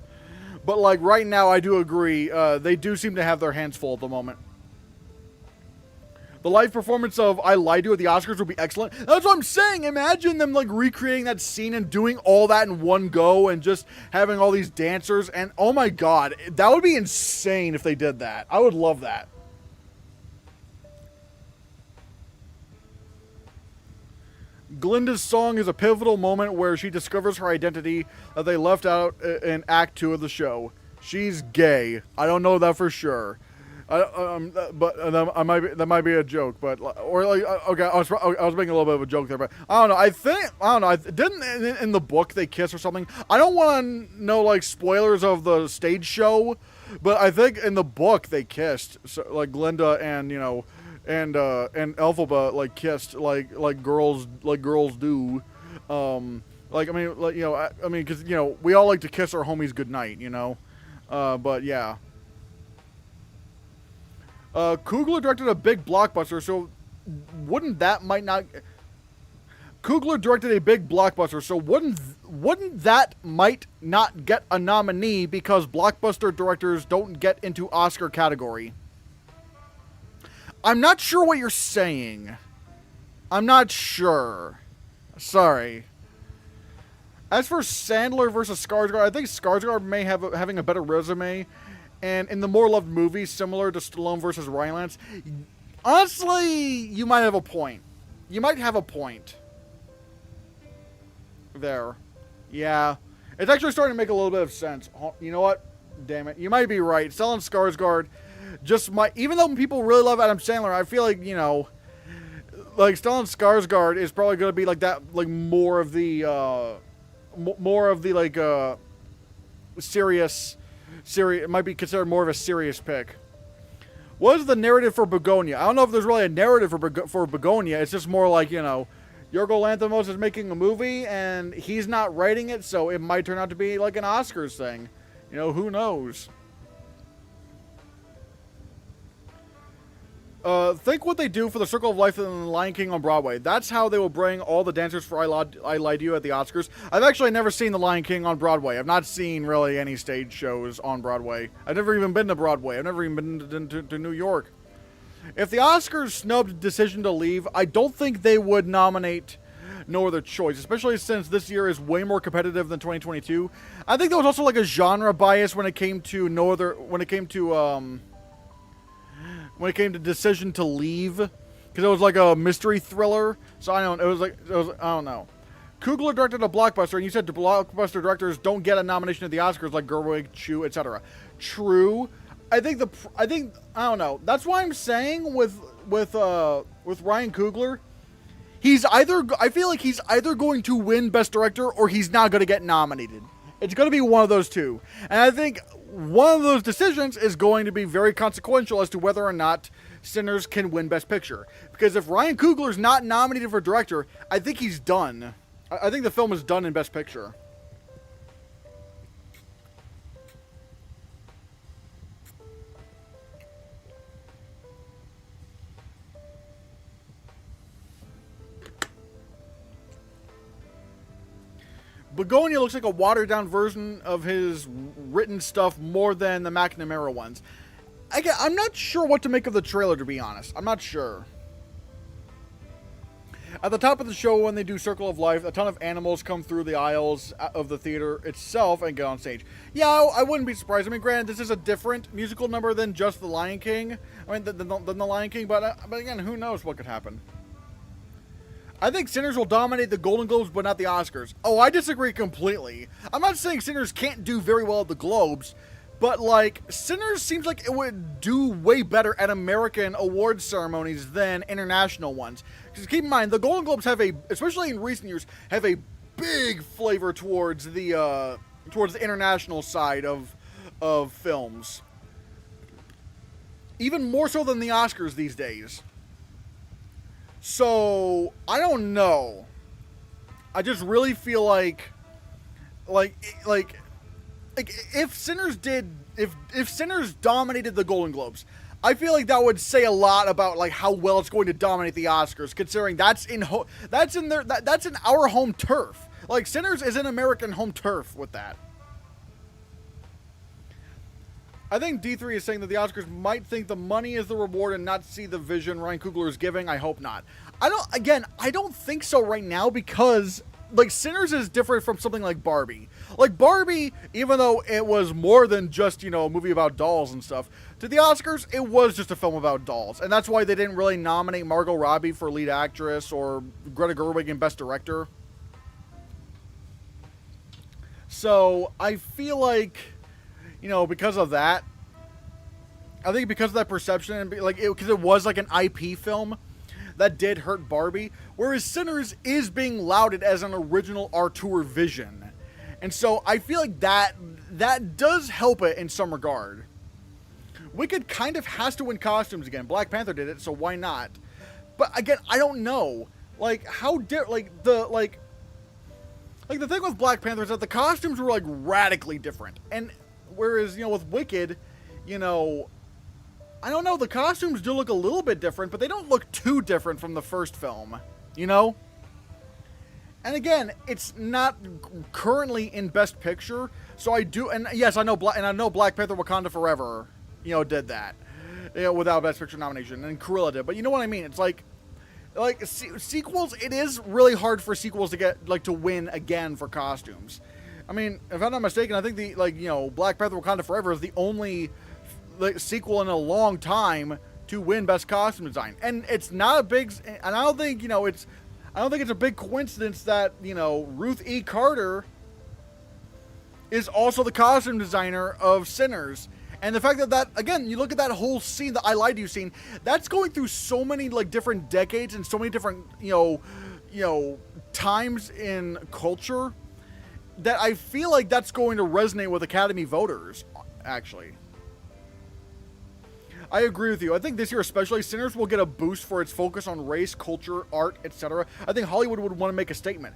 But like right now, I do agree. They do seem to have their hands full at the moment. The live performance of I Lied to You at the Oscars would be excellent. That's what I'm saying. Imagine them like recreating that scene and doing all that in one go and just having all these dancers. And oh my God, that would be insane if they did that. I would love that. Glinda's song is a pivotal moment where she discovers her identity that they left out in Act 2 of the show. She's gay. I don't know that for sure. That might be a joke, but or like okay, I was making a little bit of a joke there, but I don't know. I don't know. Didn't in the book they kiss or something? I don't want to know like spoilers of the stage show, but I think in the book they kissed. So, like Glinda and and Elphaba like kissed like girls do. Like I mean because we all like to kiss our homies goodnight, but yeah. Coogler directed a big blockbuster, so wouldn't that might not get a nominee because blockbuster directors don't get into Oscar category? I'm not sure what you're saying. I'm not sure. Sorry. As for Sandler versus Skarsgård, I think Skarsgård may have having a better resume. And in the more loved movies, similar to Stallone versus Rylance, honestly, you might have a point. You might have a point. There. Yeah. It's actually starting to make a little bit of sense. You know what? Damn it. You might be right. Stellan Skarsgård just might... Even though people really love Adam Sandler, I feel like, like Stellan Skarsgård is probably going to be like that, like more of the like, serious... It might be considered more of a serious pick. What is the narrative for Begonia? I don't know if there's really a narrative for Begonia. It's just more like, Yorgo Lanthimos is making a movie and he's not writing it, so it might turn out to be like an Oscars thing. Who knows? Think what they do for the Circle of Life and the Lion King on Broadway. That's how they will bring all the dancers for I Lied to You at the Oscars. I've actually never seen the Lion King on Broadway. I've not seen really any stage shows on Broadway. I've never even been to Broadway. I've never even been to New York. If the Oscars snubbed Decision to Leave, I don't think they would nominate No Other Choice, especially since this year is way more competitive than 2022. I think there was also like a genre bias when it came to Decision to Leave, because it was like a mystery thriller. So I don't know. Coogler directed a blockbuster, and you said the blockbuster directors don't get a nomination at the Oscars like Gerwig, Chu, etc. True. I don't know. That's why I'm saying with Ryan Coogler, I feel like he's either going to win Best Director or he's not going to get nominated. It's going to be one of those two. And I think one of those decisions is going to be very consequential as to whether or not Sinners can win Best Picture. Because if Ryan Coogler's not nominated for director, I think he's done. I think the film is done in Best Picture. Begonia looks like a watered-down version of his written stuff more than the McNamara ones. I'm not sure what to make of the trailer, to be honest. I'm not sure. At the top of the show, when they do Circle of Life, a ton of animals come through the aisles of the theater itself and get on stage. Yeah, I wouldn't be surprised. I mean, granted, this is a different musical number than just The Lion King. I mean, than The Lion King, but again, who knows what could happen. I think Sinners will dominate the Golden Globes, but not the Oscars. Oh, I disagree completely. I'm not saying Sinners can't do very well at the Globes, but, like, Sinners seems like it would do way better at American awards ceremonies than international ones. Because keep in mind, the Golden Globes have especially in recent years, have a big flavor towards the international side of films. Even more so than the Oscars these days. So I don't know. I just really feel like like if Sinners dominated the Golden Globes, I feel like that would say a lot about like how well it's going to dominate the Oscars, considering that's in our home turf. Like Sinners is an American home turf with that. I think D3 is saying that the Oscars might think the money is the reward and not see the vision Ryan Coogler is giving. I hope not. I don't think so right now, because like Sinners is different from something like Barbie. Like Barbie, even though it was more than just, you know, a movie about dolls and stuff, to the Oscars, it was just a film about dolls. And that's why they didn't really nominate Margot Robbie for lead actress or Greta Gerwig in best director. So I feel like, you know, because of that, I think because of that perception, and because it was like an IP film, that did hurt Barbie. Whereas Sinners is being lauded as an original auteur vision, and so I feel like that does help it in some regard. Wicked kind of has to win costumes again. Black Panther did it, so why not? But again, I don't know. Like the thing with Black Panther is that the costumes were like radically different, and whereas, you know, with Wicked, you know, I don't know, the costumes do look a little bit different, but they don't look too different from the first film, you know? And again, it's not currently in Best Picture, so I do, and yes, I know Black Panther: Wakanda Forever, you know, did that, you know, without Best Picture nomination, and Cruella did, but you know what I mean? It's like sequels, it is really hard for sequels to get, like, to win again for costumes. I mean, if I'm not mistaken, I think Black Panther: Wakanda Forever is the only sequel in a long time to win Best Costume Design, and it's not a big. And I don't think it's a big coincidence that, you know, Ruth E. Carter is also the costume designer of Sinners, and the fact that again, you look at that whole scene, the "I Lied to You" scene, that's going through so many like different decades and so many different times in culture, that I feel like that's going to resonate with Academy voters, actually. I agree with you. I think this year especially, Sinners will get a boost for its focus on race, culture, art, etc. I think Hollywood would want to make a statement.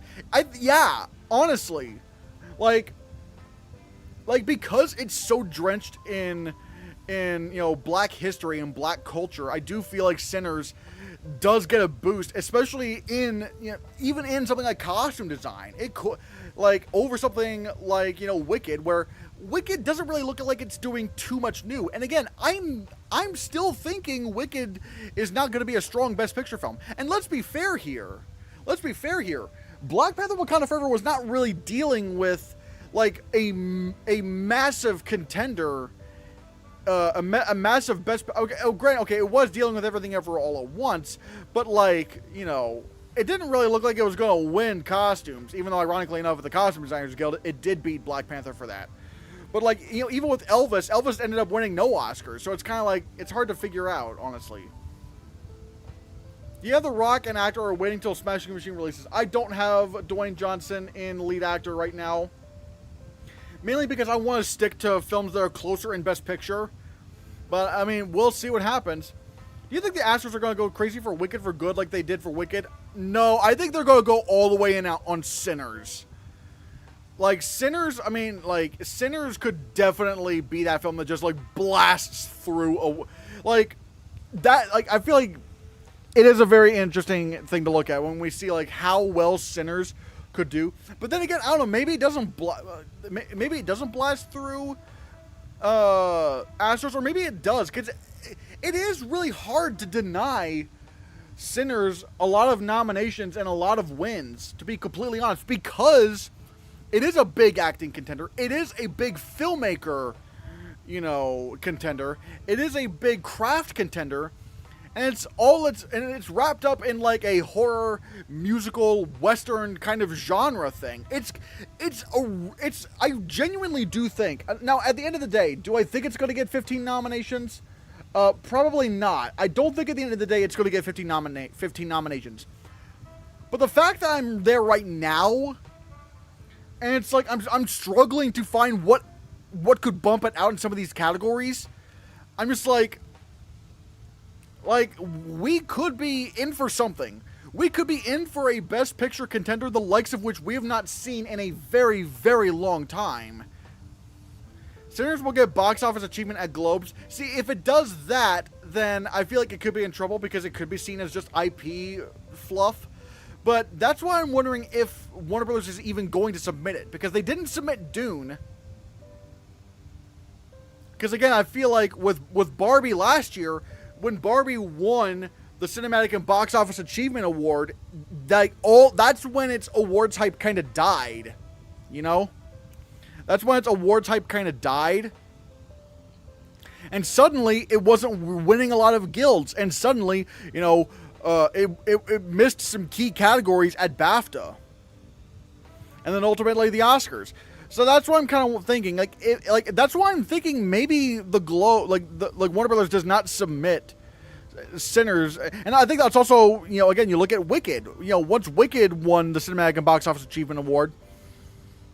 Yeah, honestly. Like because it's so drenched in you know, black history and black culture, I do feel like Sinners does get a boost, especially in, you know, even in something like costume design. It could, like, over something like, you know, Wicked, where Wicked doesn't really look like it's doing too much new. And again, I'm still thinking Wicked is not going to be a strong Best Picture film. And let's be fair here. Black Panther: Wakanda Forever was not really dealing with like a massive contender, a massive best. Okay, it was dealing with Everything Ever All at Once, but like, you know, it didn't really look like it was going to win costumes. Even though, ironically enough, at the Costume Designers Guild, it did beat Black Panther for that. But like, you know, even with Elvis ended up winning no Oscars, so it's kind of like, it's hard to figure out, honestly. Yeah, The Rock and actor are waiting till Smashing Machine releases. I don't have Dwayne Johnson in lead actor right now, mainly because I want to stick to films that are closer in Best Picture. But I mean, we'll see what happens. Do you think the Astros are going to go crazy for Wicked for good like they did for Wicked? No, I think they're going to go all the way in out on Sinners. Like, Sinners, I mean, like, Sinners could definitely be that film that just, like, blasts through like, that, like, I feel like it is a very interesting thing to look at when we see, like, how well Sinners could do. But then again, I don't know, maybe it doesn't blast through Astros, or maybe it does, because it is really hard to deny Sinners a lot of nominations and a lot of wins, to be completely honest, because it is a big acting contender. It is a big filmmaker, you know, contender. It is a big craft contender, and it's wrapped up in like a horror musical western kind of genre thing. I genuinely do think. Now, at the end of the day, do I think it's going to get 15 nominations? Probably not. I don't think at the end of the day it's going to get 15 nominations. But the fact that I'm there right now, and it's like I'm struggling to find what could bump it out in some of these categories. I'm just like, Like, we could be in for something. We could be in for a Best Picture contender, the likes of which we have not seen in a very, very long time. Sinners will get box office achievement at Globes. See, if it does that, then I feel like it could be in trouble because it could be seen as just IP fluff. But that's why I'm wondering if Warner Bros. Is even going to submit it. Because they didn't submit Dune. Because again, I feel like with Barbie last year, when Barbie won the Cinematic and Box Office Achievement Award, that's when its awards hype kind of died. You know? That's when its awards hype kind of died. And suddenly, it wasn't winning a lot of guilds. And suddenly, you know, it missed some key categories at BAFTA. And then ultimately the Oscars. So that's what I'm kind of thinking. That's why I'm thinking maybe the Warner Brothers does not submit Sinners. And I think that's also, you know, again, you look at Wicked. You know, once Wicked won the Cinematic and Box Office Achievement Award,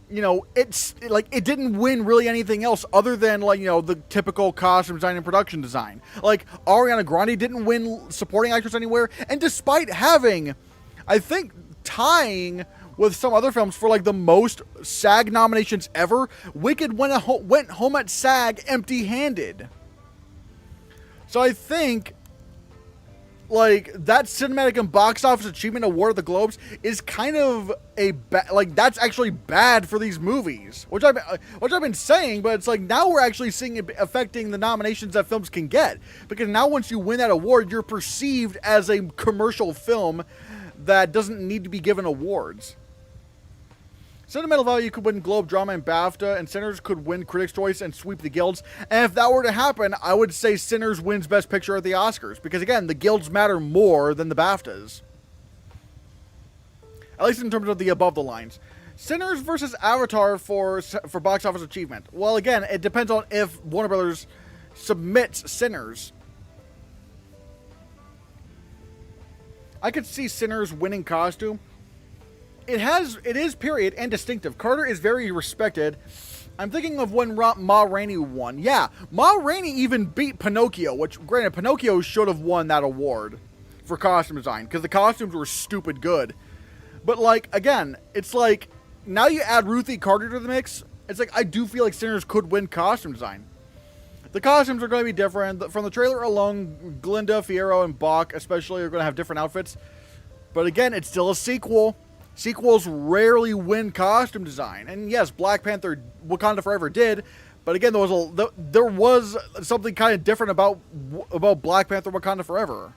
you know, it didn't win really anything else other than, like, you know, the typical costume design and production design. Like, Ariana Grande didn't win supporting actress anywhere, and despite having, I think, tying with some other films for, like, the most SAG nominations ever, Wicked went home at SAG empty-handed. So I think, like, that Cinematic and Box Office Achievement Award at the Globes is kind of that's actually bad for these movies, which I've been saying, but it's like now we're actually seeing it affecting the nominations that films can get, because now once you win that award, you're perceived as a commercial film that doesn't need to be given awards. Sentimental Value could win Globe, Drama, and BAFTA, and Sinners could win Critics' Choice and sweep the guilds. And if that were to happen, I would say Sinners wins Best Picture at the Oscars, because again, the guilds matter more than the BAFTAs. At least in terms of the above the lines. Sinners versus Avatar for box office achievement. Well, again, it depends on if Warner Brothers submits Sinners. I could see Sinners winning costume. It is period and distinctive. Carter is very respected. I'm thinking of when Ma Rainey won. Yeah, Ma Rainey even beat Pinocchio, which, granted, Pinocchio should have won that award for costume design, because the costumes were stupid good. But, like, again, it's like, now you add Ruthie Carter to the mix, it's like, I do feel like Sinners could win costume design. The costumes are going to be different. From the trailer alone, Glinda, Fierro, and Bach especially are going to have different outfits. But again, it's still a sequel. Sequels rarely win costume design. And yes, Black Panther Wakanda Forever did, but again, there was something kind of different about Black Panther Wakanda Forever.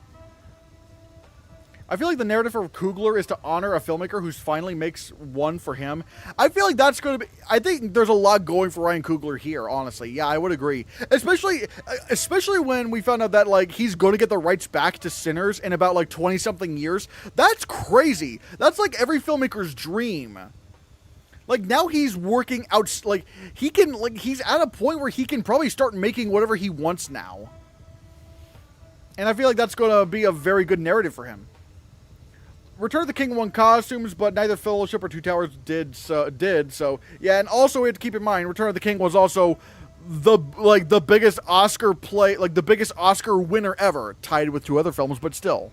I feel like the narrative for Coogler is to honor a filmmaker who's finally makes one for him. I feel like that's going to be... I think there's a lot going for Ryan Coogler here, honestly. Yeah, I would agree. Especially when we found out that, like, he's going to get the rights back to Sinners in about, like, 20-something years. That's crazy. That's, like, every filmmaker's dream. Like, now he's working out... Like, he's at a point where he can probably start making whatever he wants now. And I feel like that's going to be a very good narrative for him. Return of the King won costumes, but neither Fellowship or Two Towers did so. Yeah, and also we have to keep in mind, Return of the King was also the biggest Oscar the biggest Oscar winner ever, tied with two other films, but still.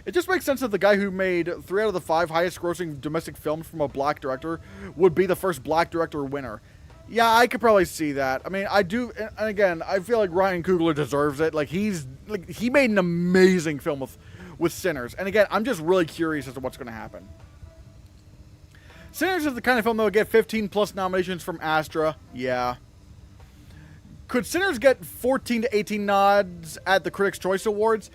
It just makes sense that the guy who made 3 out of the 5 highest grossing domestic films from a black director would be the first black director winner. Yeah, I could probably see that. I mean, I do, and again, I feel like Ryan Coogler deserves it. Like, he made an amazing film with Sinners. And again, I'm just really curious as to what's going to happen. Sinners is the kind of film that would get 15 plus nominations from Astra. Yeah. Could Sinners get 14 to 18 nods at the Critics' Choice Awards?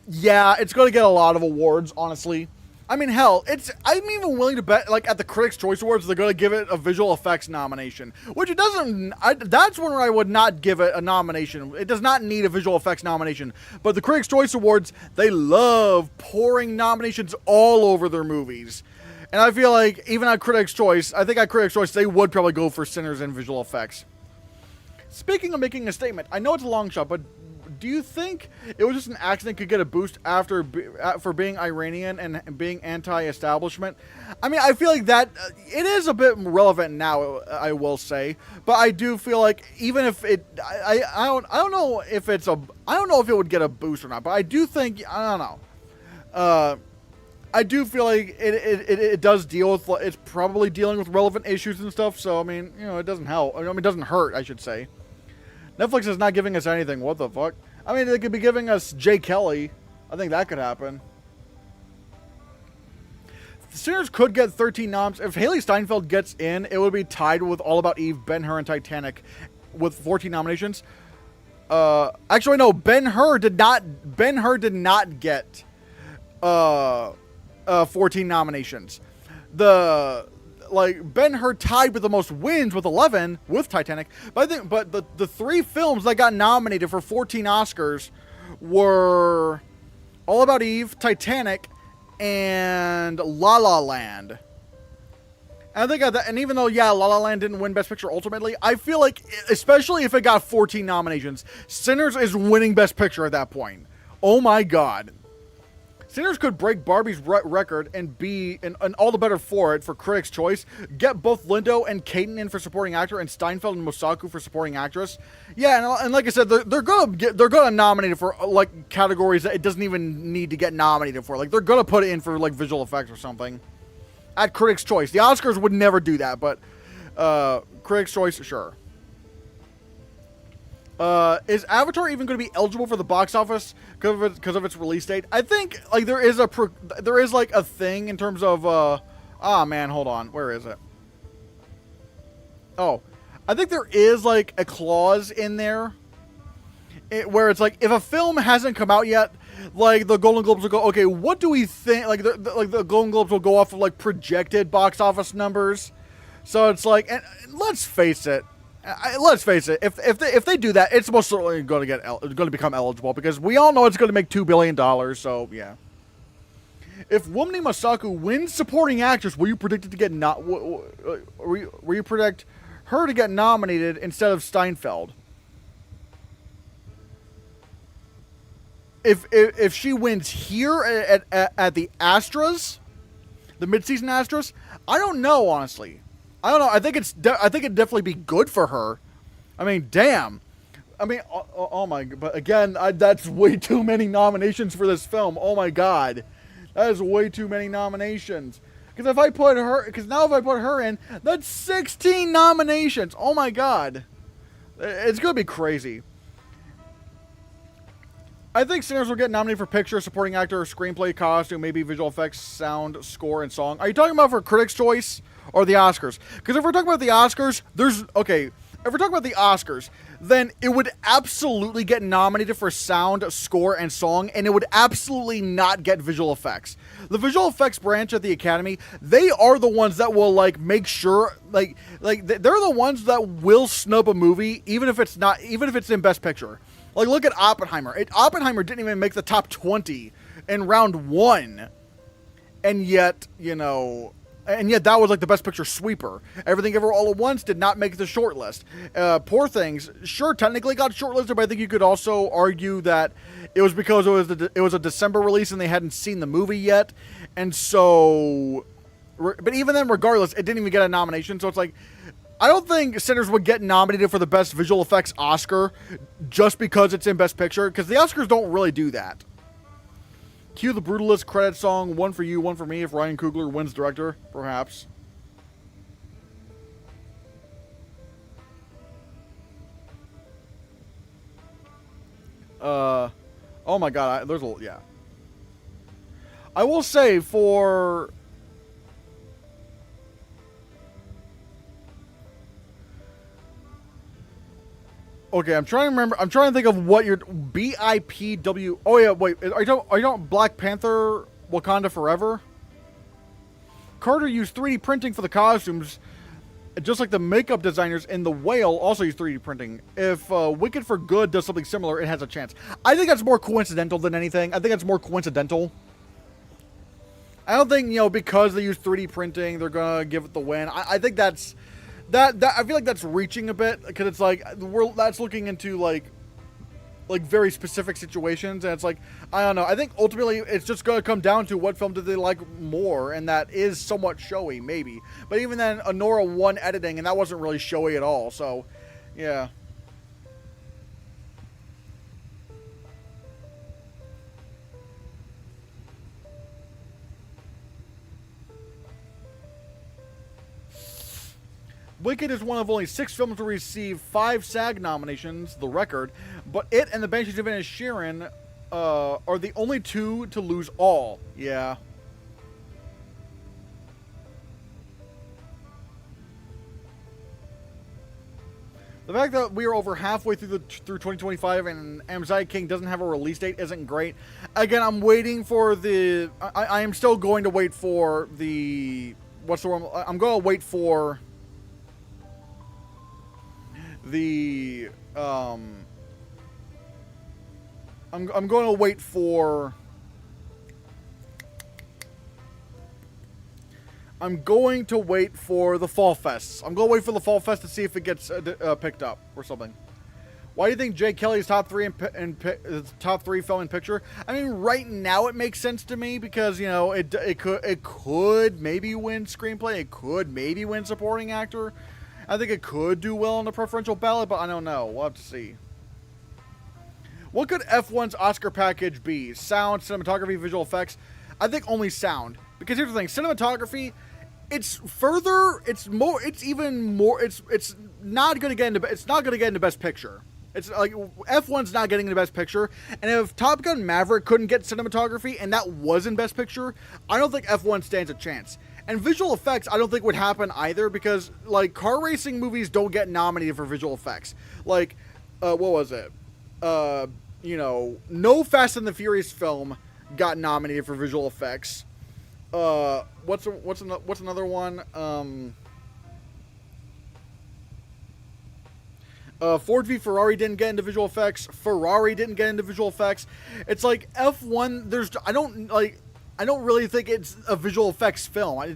Yeah, it's going to get a lot of awards, honestly. I mean, hell, I'm even willing to bet, like, at the Critics' Choice Awards, they're going to give it a visual effects nomination. Which it doesn't... that's where I would not give it a nomination. It does not need a visual effects nomination. But the Critics' Choice Awards, they love pouring nominations all over their movies. And I feel like, even at Critics' Choice, I think at Critics' Choice, they would probably go for Sinners and visual effects. Speaking of making a statement, I know it's a long shot, but Do you think it was just an accident could get a boost for being Iranian and being anti-establishment? I mean, I feel like that it is a bit relevant now, I will say, but I do feel like even if it, I don't know if it's I don't know if it would get a boost or not, but I do think, I don't know. I do feel like it does deal with, it's probably dealing with relevant issues and stuff, so I mean, you know, it doesn't help. I mean, it doesn't hurt, I should say. Netflix is not giving us anything. What the fuck? I mean, they could be giving us Jay Kelly. I think that could happen. Sinners could get 13 noms. If Haley Steinfeld gets in, it would be tied with All About Eve, Ben-Hur, and Titanic with 14 nominations. Actually, no. Ben-Hur did not get 14 nominations. Ben-Hur tied with the most wins with 11 with Titanic. But I think, the 3 films that got nominated for 14 Oscars were All About Eve, Titanic, and La La Land. And I think and even though, yeah, La La Land didn't win Best Picture ultimately, I feel like, especially if it got 14 nominations, Sinners is winning Best Picture at that point. Oh my god. Sinners could break Barbie's record and be and all the better for it for Critics' Choice. Get both Lindo and Caden in for supporting actor, and Steinfeld and Mosaku for supporting actress. Yeah, and like I said, they're gonna nominate it for like categories that it doesn't even need to get nominated for. Like they're gonna put it in for like visual effects or something. At Critics' Choice, the Oscars would never do that, but Critics' Choice, sure. Is Avatar even going to be eligible for the box office because of its release date? I think like there is like a thing in terms of man, hold on, where is it? Oh, I think there is like a clause in there where it's like if a film hasn't come out yet, like the Golden Globes will go, okay, what do we think? Like the Golden Globes will go off of like projected box office numbers. So it's like, and let's face it. If they do that, it's most certainly going to become eligible because we all know it's going to make $2 billion. So yeah. If Wunmi Mosaku wins supporting actress, will you predict it to get will you predict her to get nominated instead of Steinfeld? If she wins here at the Astras, the midseason Astras, I don't know honestly. I don't know. I think it'd definitely be good for her. I mean, damn. I mean, oh my. But again, that's way too many nominations for this film. Oh my god, that is way too many nominations. Because if I put her in, that's 16 nominations. Oh my god, it's gonna be crazy. I think Sinners will get nominated for picture, supporting actor, screenplay, costume, maybe visual effects, sound, score, and song. Are you talking about for Critics' Choice? Or the Oscars? Because if we're talking about the Oscars, if we're talking about the Oscars, then it would absolutely get nominated for sound, score, and song, and it would absolutely not get visual effects. The visual effects branch at the Academy, they are the ones that will like make sure, they're the ones that will snub a movie, even if it's in Best Picture. Like look at Oppenheimer. Oppenheimer didn't even make the top 20 in round 1, and yet that was like the Best Picture sweeper. Everything Ever All at Once did not make the shortlist. Poor Things, sure, technically got shortlisted, but I think you could also argue that it was because it was a December release and they hadn't seen the movie yet. And so, but even then, regardless, it didn't even get a nomination. So it's like, I don't think Sinners would get nominated for the Best Visual Effects Oscar just because it's in Best Picture, because the Oscars don't really do that. Cue the Brutalist credit song, one for you, one for me, if Ryan Coogler wins director, perhaps. Oh my god, yeah. I will say for... Okay, I'm trying to remember. I'm trying to think of what your BIPW. Oh yeah, wait. Are you talking Black Panther: Wakanda Forever? Carter used 3D printing for the costumes, just like the makeup designers in The Whale also use 3D printing. If Wicked for Good does something similar, it has a chance. I think that's more coincidental than anything. I think that's more coincidental. I don't think because they use 3D printing, they're gonna give it the win. I think that's. That I feel like that's reaching a bit because it's like that's looking into like like very specific situations, and it's like, I don't know. I think ultimately it's just gonna come down to what film do they like more, and that is somewhat showy, maybe. But even then, Anora won editing, and that wasn't really showy at all. So, yeah. Wicked is one of only 6 films to receive 5 SAG nominations, the record, but it and The Banshees of Inisherin are the only 2 to lose all. Yeah. The fact that we are over halfway through 2025 and Messiah King doesn't have a release date isn't great. Again, I'm waiting for the... I am still going to wait for the... What's the word? I'm going to wait for... the I'm going to wait for the Fall Fests. I'm going to wait for the Fall Fest to see if it gets picked up or something. Why do you think Jay Kelly's top 3 top 3 film and picture? I mean, right now it makes sense to me because, you know, it could maybe win screenplay, it could maybe win supporting actor. I think it could do well on the preferential ballot, but I don't know. We'll have to see. What could F1's Oscar package be? Sound, cinematography, visual effects? I think only sound. Because here's the thing, cinematography, it's not going to get into Best Picture. It's like F1's not getting into Best Picture, and if Top Gun Maverick couldn't get cinematography and that was in Best Picture, I don't think F1 stands a chance. And visual effects, I don't think would happen either because, like, car racing movies don't get nominated for visual effects. Like, what was it? You know, no Fast and the Furious film got nominated for visual effects. What's another one? Ford v Ferrari didn't get into visual effects. Ferrari didn't get into visual effects. It's like F1. I don't really think it's a visual effects film. I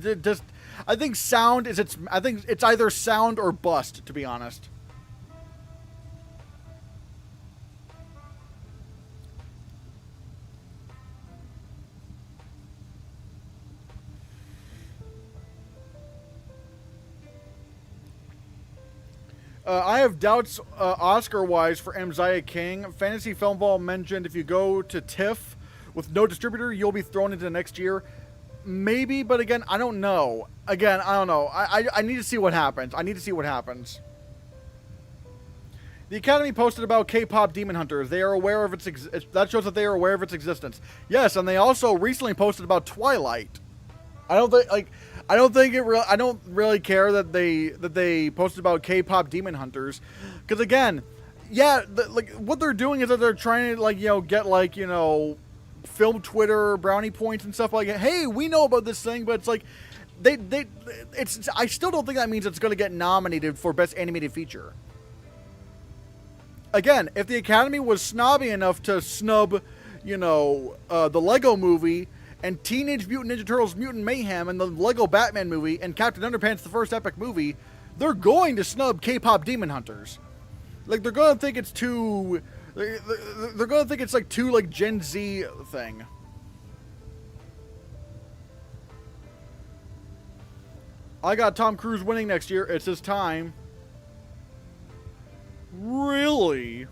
think sound is I think it's either sound or bust, to be honest. I have doubts Oscar-wise for Messiah King. Fantasy Film Ball mentioned if you go to TIFF with no distributor, you'll be thrown into next year. Maybe, but again, I don't know. Again, I don't know. I need to see what happens. The Academy posted about K-pop Demon Hunters. They are aware of that shows that they are aware of its existence. Yes, and they also recently posted about Twilight. I don't really care that they posted about K-pop Demon Hunters, because again, yeah, what they're doing is that they're trying to get film Twitter brownie points and stuff like that. Hey, we know about this thing, but it's like I still don't think that means it's going to get nominated for Best Animated Feature. Again, if the Academy was snobby enough to snub, the Lego Movie and Teenage Mutant Ninja Turtles Mutant Mayhem and the Lego Batman movie and Captain Underpants the First Epic Movie, they're going to snub K-pop Demon Hunters. Like, they're going to think it's too... They're going to think it's too Gen Z thing. I got Tom Cruise winning next year. It's his time. Really?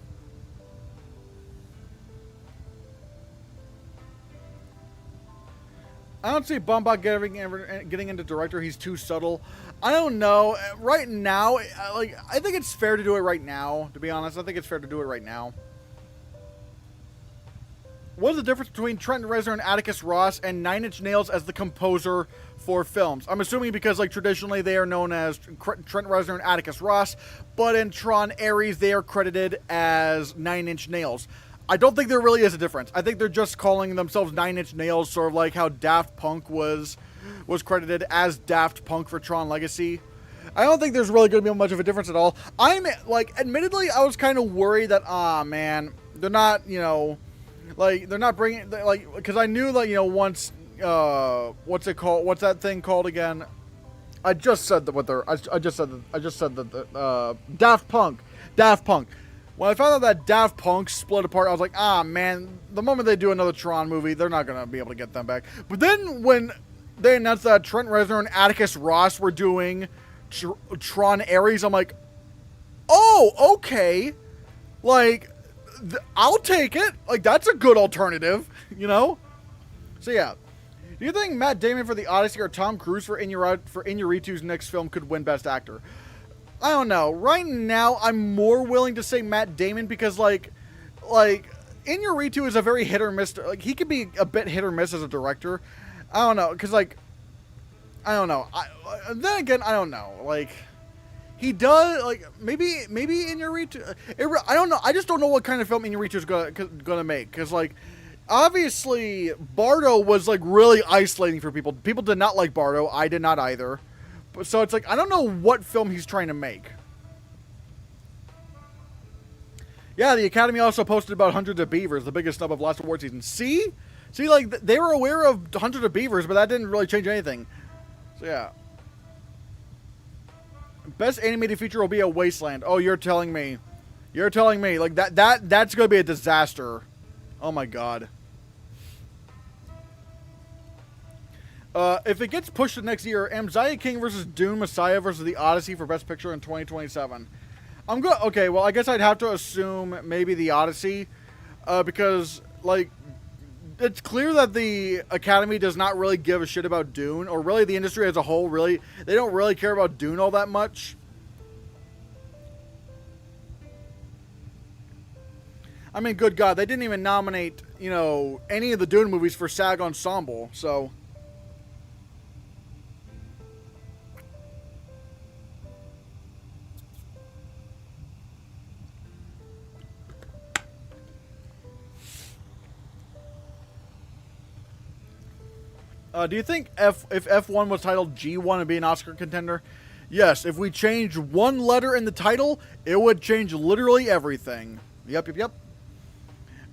I don't see Baumbach getting into director. He's too subtle. I don't know. Right now, I think it's fair to do it right now, to be honest. I think it's fair to do it right now. What is the difference between Trent Reznor and Atticus Ross and Nine Inch Nails as the composer for films? I'm assuming because, traditionally they are known as Trent Reznor and Atticus Ross, but in Tron Ares they are credited as Nine Inch Nails. I don't think there really is a difference. I think they're just calling themselves Nine Inch Nails, sort of like how Daft Punk was credited as Daft Punk for Tron Legacy. I don't think there's really going to be much of a difference at all. Admittedly, I was kind of worried that, man, they're not, they're not bringing, because I knew once, what's it called? What's that thing called again? I just said that Daft Punk. When I found out that Daft Punk split apart, I was like, ah, man, the moment they do another Tron movie, they're not going to be able to get them back. But then when they announced that Trent Reznor and Atticus Ross were doing Tron Ares, I'm like, oh, okay. Like, I'll take it. Like, that's a good alternative, you know? So, yeah. Do you think Matt Damon for The Odyssey or Tom Cruise for Iñárritu's next film could win Best Actor? I don't know. Right now, I'm more willing to say Matt Damon because, like, Iñárritu is a very hit or miss. Like, he could be a bit hit or miss as a director. I don't know, because, like, I don't know. Then again, I don't know. Like, he does, like, maybe Iñárritu. I don't know. I just don't know what kind of film Iñárritu's gonna make, because, like, obviously, Bardo was, like, really isolating for people. People did not like Bardo. I did not either. So it's like, I don't know what film he's trying to make. Yeah, the Academy also posted about Hundreds of Beavers, the biggest snub of last award season. See, like, they were aware of Hundreds of Beavers, but that didn't really change anything. So, yeah. Best animated feature will be a Wasteland. Oh, you're telling me. You're telling me. Like, that's going to be a disaster. Oh, my God. If it gets pushed to next year, Messiah King versus Dune Messiah versus The Odyssey for Best Picture in 2027. Okay, well, I guess I'd have to assume maybe The Odyssey, because, like, it's clear that the Academy does not really give a shit about Dune, or really the industry as a whole, really, they don't really care about Dune all that much. I mean, good God, they didn't even nominate, you know, any of the Dune movies for SAG Ensemble, so... do you think if F1 was titled G1 and be an Oscar contender? Yes, if we change one letter in the title, it would change literally everything. Yep.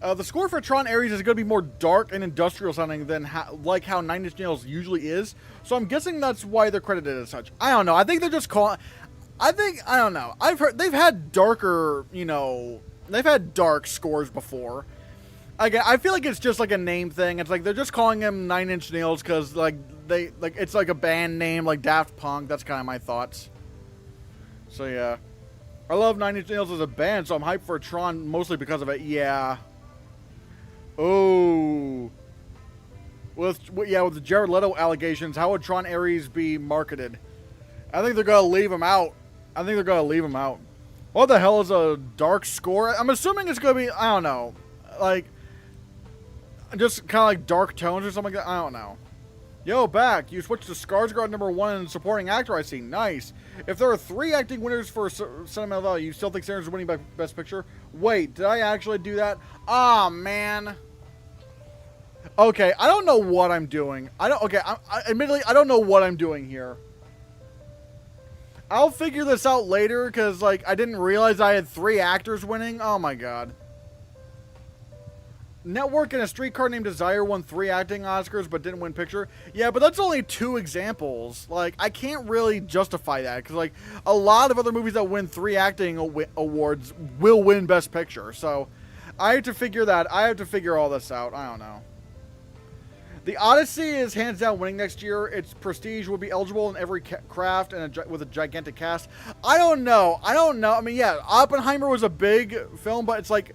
The score for Tron Ares is going to be more dark and industrial sounding than like how Nine Inch Nails usually is. So I'm guessing that's why they're credited as such. I don't know. I think they're just calling... I don't know. I've heard they've had darker, you know... They've had dark scores before. Again, I feel like it's just like a name thing. It's like they're just calling him Nine Inch Nails because like it's like a band name like Daft Punk. That's kind of my thoughts. So yeah, I love Nine Inch Nails as a band, so I'm hyped for Tron mostly because of it. Yeah. Oh. With the Jared Leto allegations, how would Tron Ares be marketed? I think they're gonna leave him out. What the hell is a dark score? I'm assuming it's gonna be, I don't know, like. Just kind of like dark tones or something like that. I don't know. Yo, back. You switched to Skarsgård #1 in supporting actor, I see. Nice. If there are 3 acting winners for sentimental value, you still think Sarah's winning by Best Picture? Wait, did I actually do that? Ah, man. Okay, I don't know what I'm doing. Admittedly, I don't know what I'm doing here. I'll figure this out later, because, like, I didn't realize I had 3 actors winning. Oh, my God. Network and A Streetcar Named Desire won 3 acting Oscars but didn't win picture. Yeah, but that's only 2 examples. Like, I can't really justify that because, like, a lot of other movies that win 3 acting awards will win Best Picture. So, I have to figure all this out. I don't know. The Odyssey is hands down winning next year. Its prestige will be eligible in every craft and with a gigantic cast. I don't know. I mean, yeah, Oppenheimer was a big film, but it's like...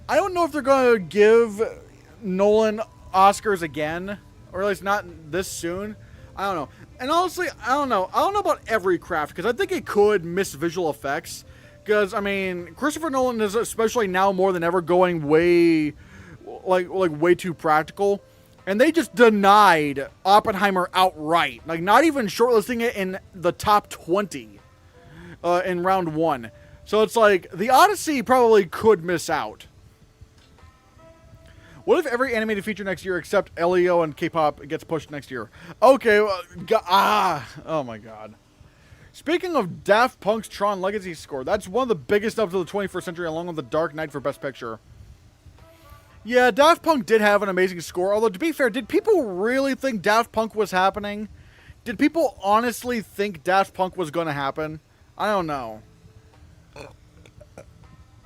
I don't know if they're going to give Nolan Oscars again, or at least not this soon. I don't know. And honestly, I don't know. I don't know about every craft, because I think it could miss visual effects. Because, I mean, Christopher Nolan is especially now more than ever going way, like way too practical. And they just denied Oppenheimer outright. Like, not even shortlisting it in the top 20 in round 1. So it's like, the Odyssey probably could miss out. What if every animated feature next year except LEO and K-pop gets pushed next year? Okay, oh my God. Speaking of Daft Punk's Tron Legacy score, that's one of the biggest ups of the 21st century along with The Dark Knight for Best Picture. Yeah, Daft Punk did have an amazing score, although to be fair, did people really think Daft Punk was happening? Did people honestly think Daft Punk was going to happen? I don't know.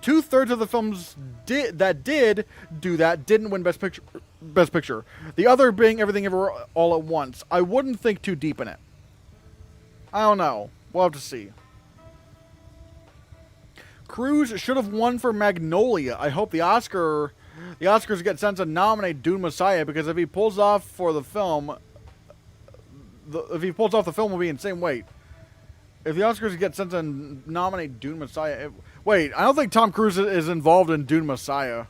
2/3 of the films that did do that didn't win Best Picture. Best Picture. The other being Everything Everywhere All at Once. I wouldn't think too deep in it. I don't know. We'll have to see. Cruise should have won for Magnolia. I hope the Oscars get sent to nominate Dune Messiah, because if he pulls off for the film, if he pulls off the film, will be insane. Wait. If the Oscars get sent to nominate Dune Messiah... Wait, I don't think Tom Cruise is involved in Dune Messiah.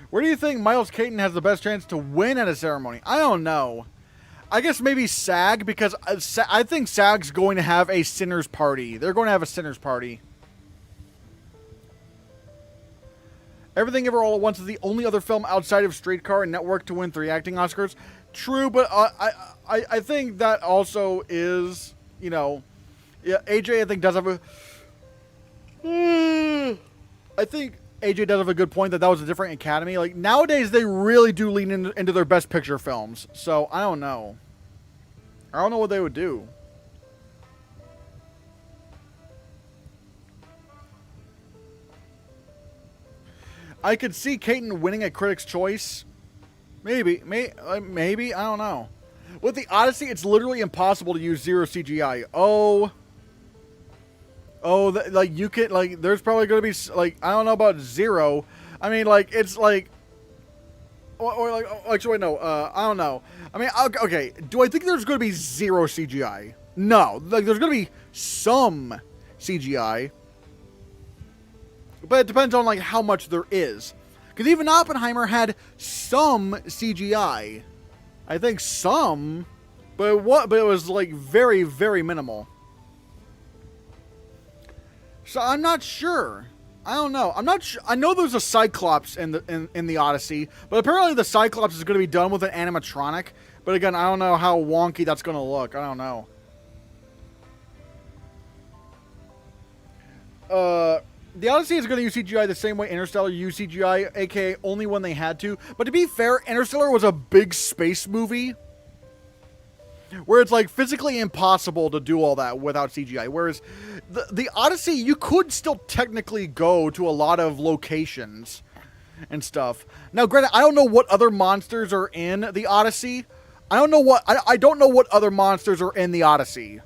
Where do you think Miles Keaton has the best chance to win at a ceremony? I don't know. I guess maybe SAG, because I think SAG's going to have a Sinners Party. They're going to have a Sinners Party. Everything Ever All at Once is the only other film outside of Streetcar and Network to win 3 acting Oscars. True, but I think that also is, you know... Yeah, AJ, I think, does have a... I think AJ does have a good point that was a different Academy. Like, nowadays, they really do lean into their Best Picture films. So, I don't know. I don't know what they would do. I could see Keaton winning a Critics' Choice. Maybe. Maybe. I don't know. With the Odyssey, it's literally impossible to use 0 CGI. Like, you can, like, there's probably going to be, like, I don't know about 0. I mean, like, it's like, or like, actually, no, I don't know. I mean, okay, do I think there's going to be 0 CGI? No. Like, there's going to be some CGI. But it depends on, like, how much there is. Because even Oppenheimer had some CGI. I think some, but it was, like, very, very minimal. So I'm not sure. I don't know. I'm not sure. I know there's a Cyclops in the Odyssey, but apparently the Cyclops is going to be done with an animatronic. But again, I don't know how wonky that's going to look. I don't know. The Odyssey is going to use CGI the same way Interstellar used CGI, aka only when they had to. But to be fair, Interstellar was a big space movie where it's like physically impossible to do all that without CGI. Whereas the Odyssey, you could still technically go to a lot of locations and stuff. Now, granted, I don't know what other monsters are in the Odyssey. I don't know what other monsters are in the Odyssey.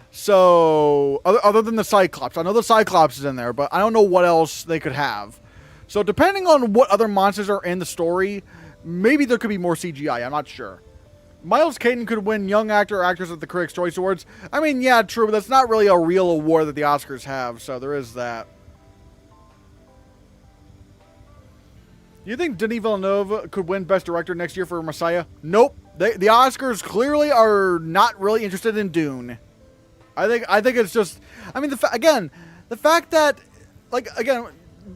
So, other than the Cyclops. I know the Cyclops is in there, but I don't know what else they could have. So, depending on what other monsters are in the story, maybe there could be more CGI. I'm not sure. Miles Keaton could win Young Actor or Actress at the Critics' Choice Awards. I mean, yeah, true, but that's not really a real award that the Oscars have, so there is that. You think Denis Villeneuve could win Best Director next year for Messiah? Nope. The Oscars clearly are not really interested in Dune. I think it's just... I mean, the fact that... Like, again,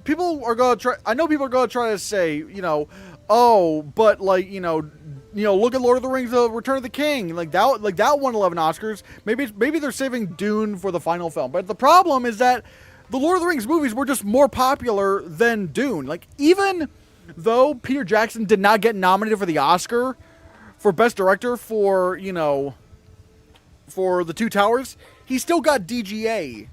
people are going to try... I know people are going to try to say, you know, oh, but, like, you know, look at Lord of the Rings: Return of the King. Like that won 11 Oscars. Maybe they're saving Dune for the final film. But the problem is that the Lord of the Rings movies were just more popular than Dune. Like, even though Peter Jackson did not get nominated for the Oscar for Best Director for, you know, for The Two Towers, he still got DGA.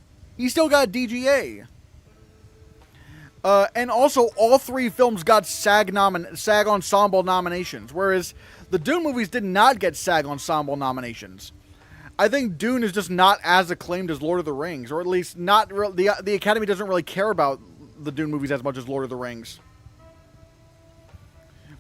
And also, all 3 films got SAG Ensemble nominations, whereas the Dune movies did not get SAG Ensemble nominations. I think Dune is just not as acclaimed as Lord of the Rings, or at least not. The Academy doesn't really care about the Dune movies as much as Lord of the Rings.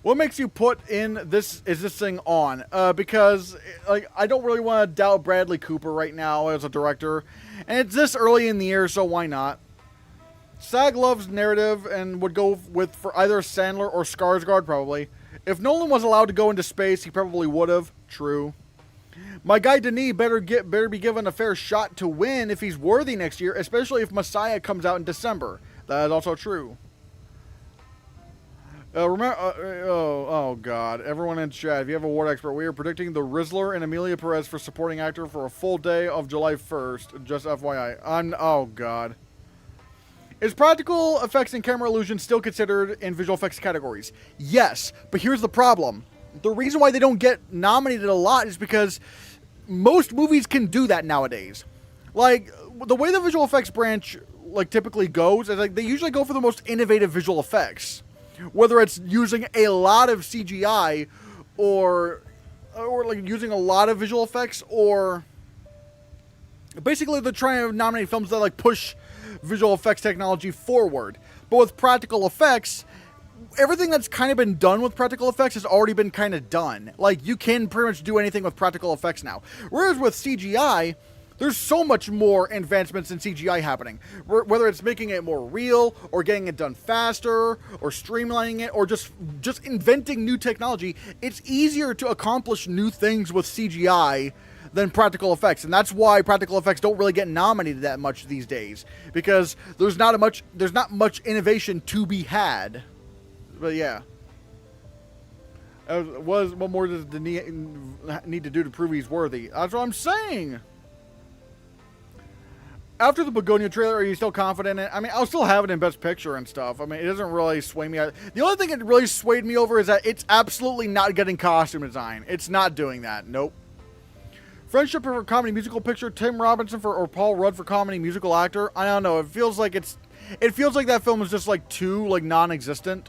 What makes you put in this thing on? Because, like, I don't really want to doubt Bradley Cooper right now as a director, and it's this early in the year, so why not? SAG loves narrative and would go with for either Sandler or Skarsgård, probably. If Nolan was allowed to go into space, he probably would have. True. My guy Denis better be given a fair shot to win if he's worthy next year, especially if Messiah comes out in December. That is also true. Oh God! Everyone in chat, if you have a award expert, we are predicting The Rizzler and Emilia Perez for supporting actor for a full day of July 1st. Just FYI. Oh God. Is practical effects and camera illusion still considered in visual effects categories? Yes, but here's the problem. The reason why they don't get nominated a lot is because most movies can do that nowadays. Like, the way the visual effects branch like typically goes is like they usually go for the most innovative visual effects, whether it's using a lot of CGI or like using a lot of visual effects, or basically they're trying to nominate films that like push visual effects technology forward. But with practical effects, everything that's kind of been done with practical effects has already been kind of done. Like, you can pretty much do anything with practical effects now. Whereas with CGI, there's so much more advancements in CGI happening. Whether it's making it more real, or getting it done faster, or streamlining it, or just inventing new technology, it's easier to accomplish new things with CGI than practical effects. And that's why practical effects don't really get nominated that much these days. Because there's not much innovation to be had. But yeah. What more does the need to do to prove he's worthy? That's what I'm saying. After the Begonia trailer, are you still confident in it? I mean, I'll still have it in Best Picture and stuff. I mean, it doesn't really sway me. The only thing that really swayed me over is that it's absolutely not getting costume design. It's not doing that. Nope. Friendship for comedy musical picture, Tim Robinson or Paul Rudd for comedy musical actor. I don't know. It feels like that film is just like too like non-existent.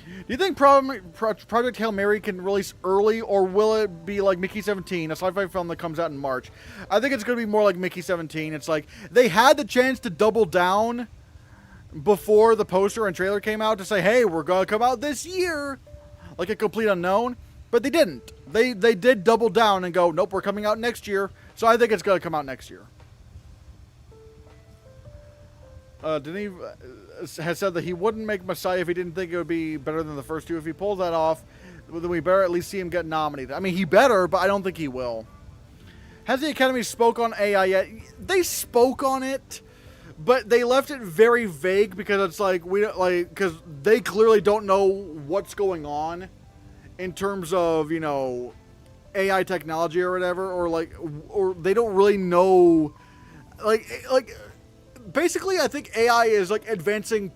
Do you think Project Hail Mary can release early, or will it be like Mickey 17, a sci-fi film that comes out in March? I think it's going to be more like Mickey 17. It's like they had the chance to double down before the poster and trailer came out to say, hey, we're going to come out this year, like a complete unknown, but they didn't. They did double down and go, nope, we're coming out next year. So I think it's going to come out next year. Denis has said that he wouldn't make Messiah if he didn't think it would be better than the first two. If he pulls that off, then we better at least see him get nominated. I mean, he better, but I don't think he will. Has the Academy spoke on AI yet? They spoke on it, but they left it very vague because it's like because they clearly don't know what's going on in terms of, you know, AI technology or whatever, or they don't really know, like. Basically, I think AI is like advancing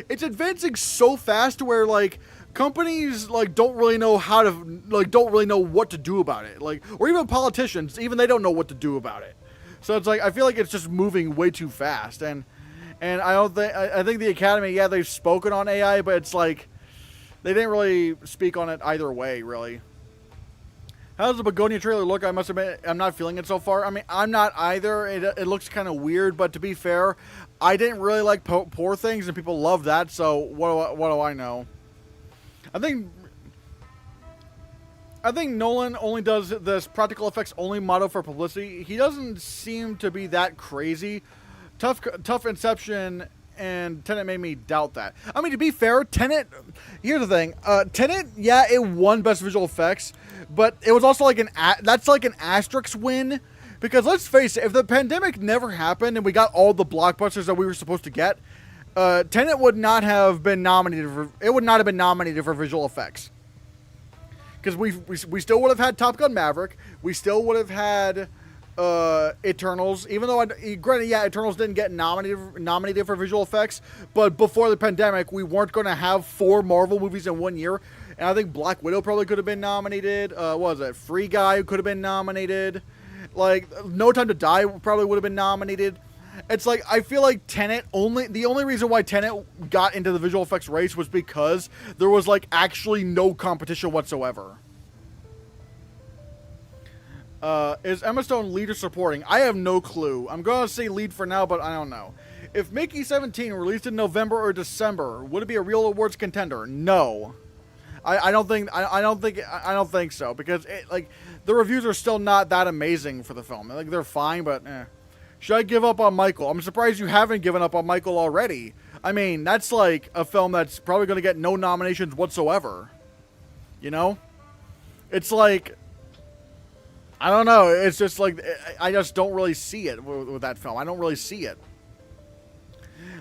it's advancing so fast to where like companies like don't really know what to do about it. Like, or even politicians, even they don't know what to do about it. So it's like, I feel like it's just moving way too fast. And I think the Academy, yeah, they've spoken on AI, but it's like they didn't really speak on it either way, really. How does the Begonia trailer look? I must admit, I'm not feeling it so far. I mean, I'm not either. It looks kind of weird, but to be fair, I didn't really like Poor Things, and people love that, so what do I know? I think Nolan only does this practical effects only model for publicity. He doesn't seem to be that crazy. Tough Inception and Tenet made me doubt that. I mean, to be fair, Tenet, here's the thing. Tenet, yeah, it won Best Visual Effects, but it was also like that's like an asterisk win, because let's face it, if the pandemic never happened and we got all the blockbusters that we were supposed to get, Tenet would not have been nominated for visual effects. Because we still would have had Top Gun Maverick, we still would have had Eternals, even though granted, yeah, Eternals didn't get nominated for visual effects, but before the pandemic, we weren't going to have 4 Marvel movies in 1 year, and I think Black Widow probably could have been nominated. What was it? Free Guy could have been nominated. Like, No Time to Die probably would have been nominated. It's like, I feel like the only reason why Tenet got into the visual effects race was because there was like actually no competition whatsoever. Is Emma Stone lead or supporting? I have no clue. I'm going to say lead for now, but I don't know. If Mickey 17 released in November or December, would it be a real awards contender? No. I don't think so, because the reviews are still not that amazing for the film. Like, they're fine, but Should I give up on Michael? I'm surprised you haven't given up on Michael already. I mean, that's like a film that's probably going to get no nominations whatsoever. You know? It's like, I don't know. It's just like, I just don't really see it with that film. I don't really see it.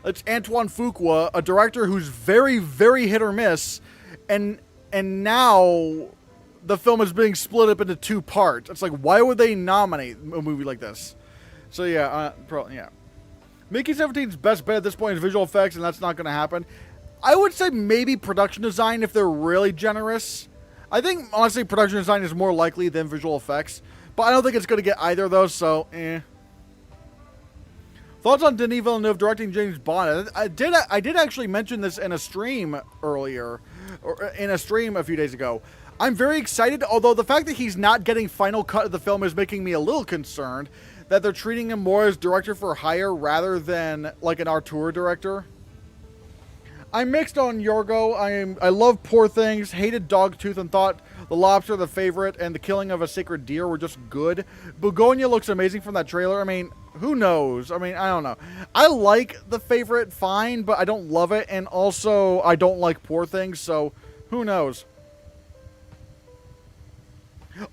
It's Antoine Fuqua, a director who's very, very hit or miss. And now the film is being split up into 2 parts. It's like, why would they nominate a movie like this? So yeah, yeah. Mickey 17's best bet at this point is visual effects, and that's not going to happen. I would say maybe production design if they're really generous. I think, honestly, production design is more likely than visual effects. But I don't think it's going to get either of those, so Thoughts on Denis Villeneuve directing James Bond? I did actually mention this in a stream earlier, or in a stream a few days ago. I'm very excited, although the fact that he's not getting final cut of the film is making me a little concerned that they're treating him more as director for hire rather than like an auteur director. I'm mixed on Yorgo. I love Poor Things, hated Dogtooth, and thought The Lobster, The Favorite, and The Killing of a Sacred Deer were just good. Begonia looks amazing from that trailer. I mean, who knows? I mean, I don't know. I like The Favorite fine, but I don't love it, and also I don't like Poor Things, so who knows?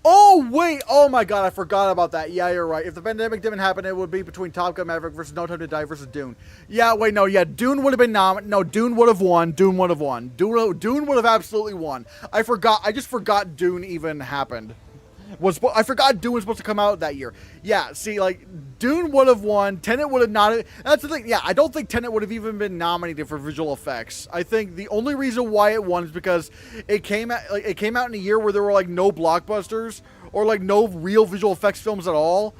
Oh, wait! Oh my god, I forgot about that. Yeah, you're right. If the pandemic didn't happen, it would be between Top Gun Maverick versus No Time to Die versus Dune. Yeah, wait, no, yeah, Dune would have been nominated. No, Dune would have won. Dune would have won. Dune would have absolutely won. I just forgot Dune even happened. I forgot Dune was supposed to come out that year. Yeah, see, like, Dune would have won. Tenet would have not. That's the thing. Yeah, I don't think Tenet would have even been nominated for visual effects. I think the only reason why it won is because it came out in a year where there were like no blockbusters or like no real visual effects films at all,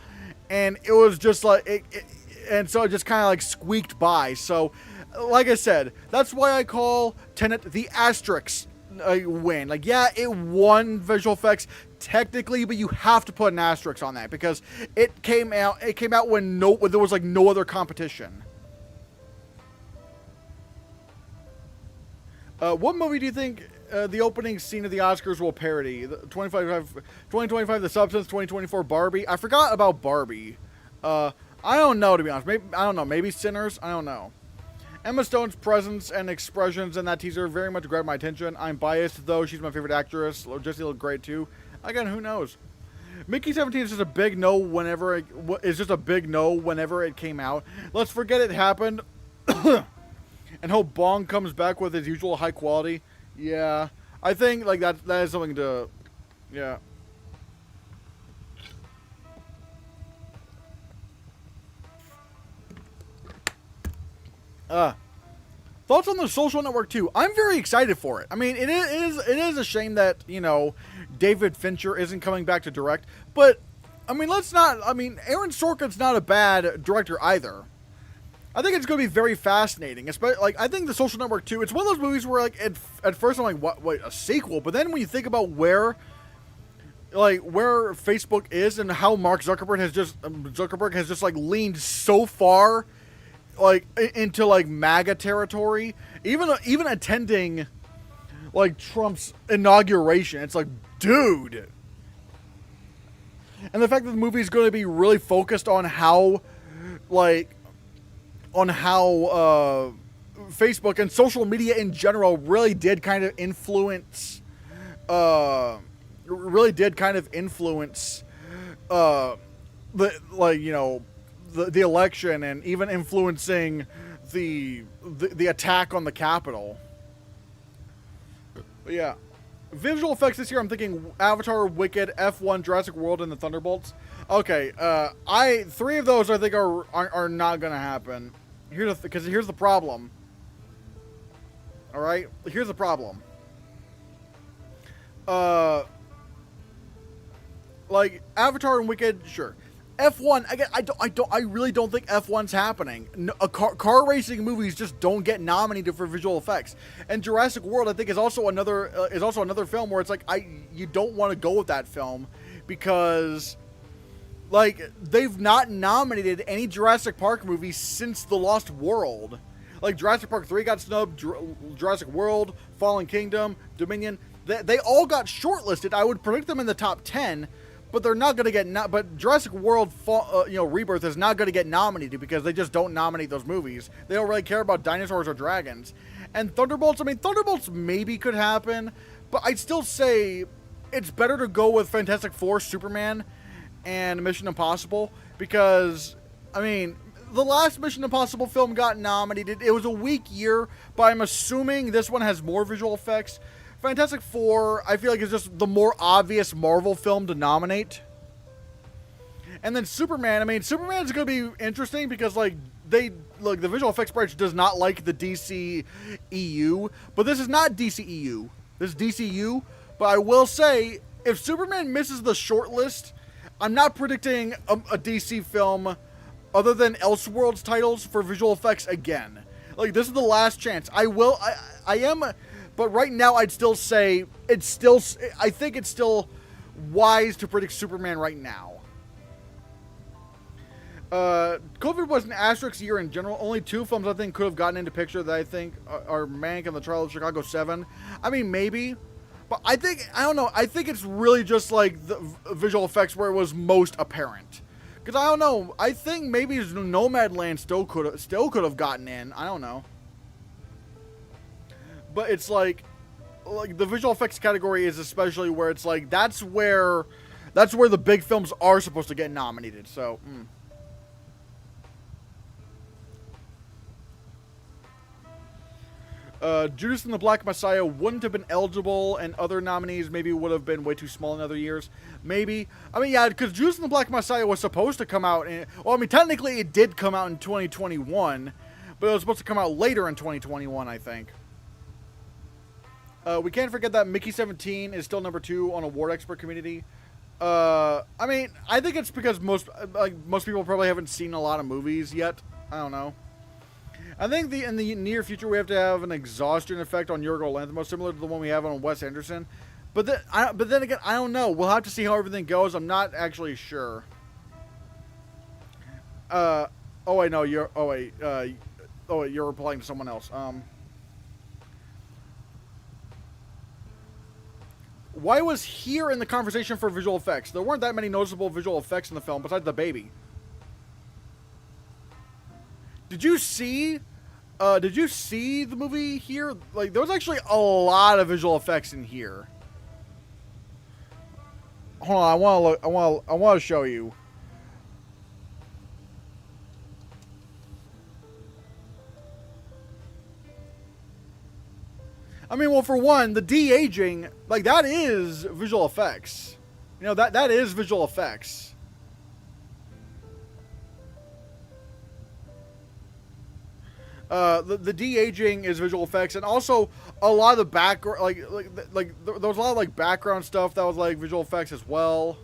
and it was just like and so it just kind of like squeaked by. So, like I said, that's why I call Tenet the asterisk win. Like, yeah, it won visual effects technically, but you have to put an asterisk on that because it came out when there was like no other competition. What movie do you think the opening scene of the Oscars will parody? 2025 The Substance, 2024 Barbie. I forgot about Barbie. I don't know, to be honest. I don't know. Maybe Sinners. I don't know. Emma Stone's presence and expressions in that teaser very much grabbed my attention. I'm biased, though. She's my favorite actress. Jessie looked great, too. Again, who knows? Mickey 17 is just a big no whenever it came out. Let's forget it happened and hope Bong comes back with his usual high quality. Yeah. I think like that is something to yeah. Thoughts on The Social Network 2? I'm very excited for it. I mean, it is a shame that, you know, David Fincher isn't coming back to direct, but I mean, Aaron Sorkin's not a bad director either. I think it's going to be very fascinating. Especially, like, I think The Social Network 2, it's one of those movies where, like, at first I'm like, what, a sequel? But then when you think about where Facebook is and how Mark Zuckerberg has just like leaned so far like into like MAGA territory, even attending like Trump's inauguration, it's like, dude. And the fact that the movie is going to be really focused on how Facebook and social media in general really did kind of influence the election and even influencing the attack on the Capitol. But yeah. Visual effects this year, I'm thinking Avatar, Wicked, F1, Jurassic World, and the Thunderbolts. Okay, three of those I think are not gonna happen. Here's the problem. All right, here's the problem. Like Avatar and Wicked, sure. F1, again, I really don't think F1's happening. No, car racing movies just don't get nominated for visual effects. And Jurassic World, I think, is also another film where it's like you don't want to go with that film because, like, they've not nominated any Jurassic Park movies since The Lost World. Like Jurassic Park 3 got snubbed, Jurassic World, Fallen Kingdom, Dominion. They all got shortlisted. I would predict them in the top 10. But they're not going to get but Jurassic World Rebirth is not going to get nominated because they just don't nominate those movies. They don't really care about dinosaurs or dragons. And Thunderbolts, Thunderbolts maybe could happen, but I'd still say it's better to go with Fantastic Four, Superman, and Mission Impossible because, the last Mission Impossible film got nominated. It was a weak year, but I'm assuming this one has more visual effects. Fantastic Four, I feel like, is just the more obvious Marvel film to nominate. And then Superman, Superman's going to be interesting because, the visual effects branch does not like the DC EU. But this is not DC EU. This is DCU. But I will say, if Superman misses the shortlist, I'm not predicting a DC film other than Elseworlds titles for visual effects again. Like, this is the last chance. I am, but right now I'd still say I think it's still wise to predict Superman right now. COVID was an asterisk year in general. Only 2 films I think could have gotten into picture that I think are Mank and the Trial of Chicago 7. I mean, maybe. But I don't know. I think it's really just like the visual effects where it was most apparent. Because I don't know. I think maybe Nomadland still could have gotten in. I don't know. But it's like the visual effects category is especially where it's like that's where the big films are supposed to get nominated. So. Judas and the Black Messiah wouldn't have been eligible, and other nominees maybe would have been way too small in other years. Maybe. I mean, yeah, because Judas and the Black Messiah was supposed to come out well, I mean, technically it did come out in 2021, but it was supposed to come out later in 2021, I think. We can't forget that Mickey 17 is still number 2 on award expert community. I mean, I think it's because most people probably haven't seen a lot of movies yet. I don't know. I think in the near future we have to have an exhaustion effect on Yorgos Lanthimos, similar to the one we have on Wes Anderson. But then again, I don't know. We'll have to see how everything goes. I'm not actually sure. Oh wait, no, you're replying to someone else. Why was here in the conversation for visual effects? There weren't that many noticeable visual effects in the film besides the baby. Did you see the movie here? Like, there was actually a lot of visual effects in here. Hold on, I want to show you. I mean, well, for one, the de-aging, like, that is visual effects. You know, that is visual effects. The de-aging is visual effects, and also a lot of the background, like there was a lot of like background stuff that was like visual effects as well.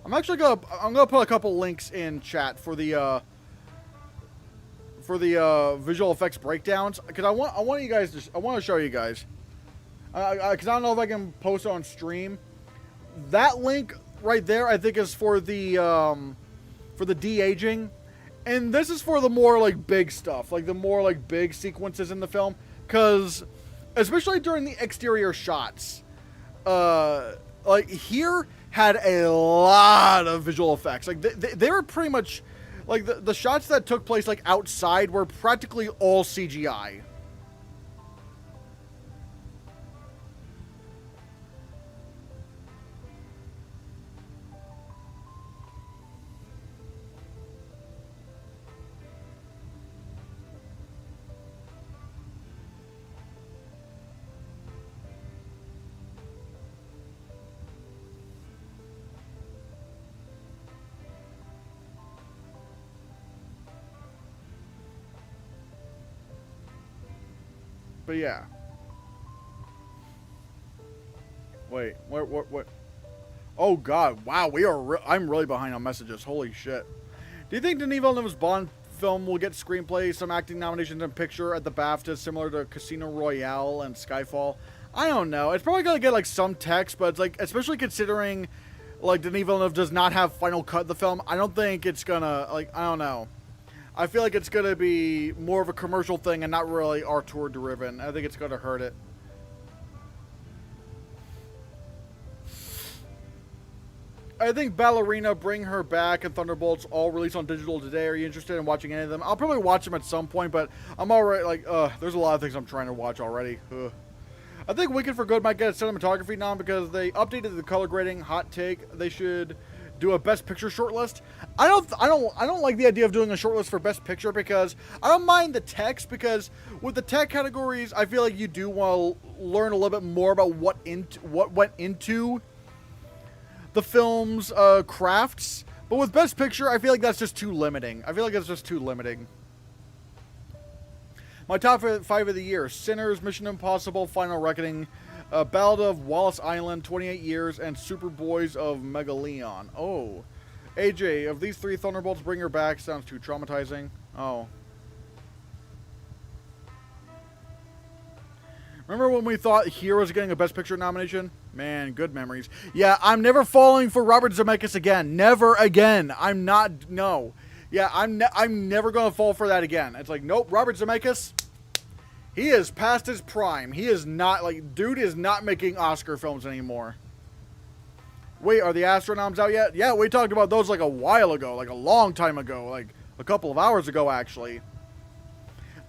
I'm gonna put a couple links in chat for the visual effects breakdowns, because I want to show you guys, because I don't know if I can post it on stream. That link right there, I think, is for the de-aging. And this is for the more, like, big stuff. Like, the more, like, big sequences in the film. Because, especially during the exterior shots, like, here had a lot of visual effects. Like, they were pretty much, like, the shots that took place, like, outside were practically all CGI. But yeah. Wait, what? Oh God! Wow, I'm really behind on messages. Holy shit! Do you think Denis Villeneuve's Bond film will get screenplay, some acting nominations, and picture at the BAFTA, similar to Casino Royale and Skyfall? I don't know. It's probably gonna get like some text, but it's like, especially considering like Denis Villeneuve does not have final cut of the film. I don't think it's gonna, like, I don't know. I feel like it's going to be more of a commercial thing and not really auteur driven. I think it's going to hurt it. I think Ballerina, Bring Her Back, and Thunderbolts all released on digital today. Are you interested in watching any of them? I'll probably watch them at some point, but I'm already, like, there's a lot of things I'm trying to watch already. Ugh. I think Wicked for Good might get a cinematography nom because they updated the color grading. Hot take. They should do a Best Picture shortlist. I don't like the idea of doing a shortlist for Best Picture, because I don't mind the text, because with the tech categories, I feel like you do want to learn a little bit more about what went into the film's crafts. But with Best Picture, I feel like that's just too limiting. My top 5 of the year: Sinners, Mission Impossible, Final Reckoning, Ballad of Wallace Island, 28 Years, and Superboys of Megaleon. Oh. AJ, of these 3 Thunderbolts, Bring Her Back sounds too traumatizing. Oh. Remember when we thought Here was getting a Best Picture nomination? Man, good memories. Yeah, I'm never falling for Robert Zemeckis again. Never again. I'm not, no. Yeah, I'm never going to fall for that again. It's like, nope, Robert Zemeckis, he is past his prime. He is not, like, dude is not making Oscar films anymore. Wait, are the Astronoms out yet? Yeah, we talked about those like a while ago, like a long time ago, like a couple of hours ago, actually.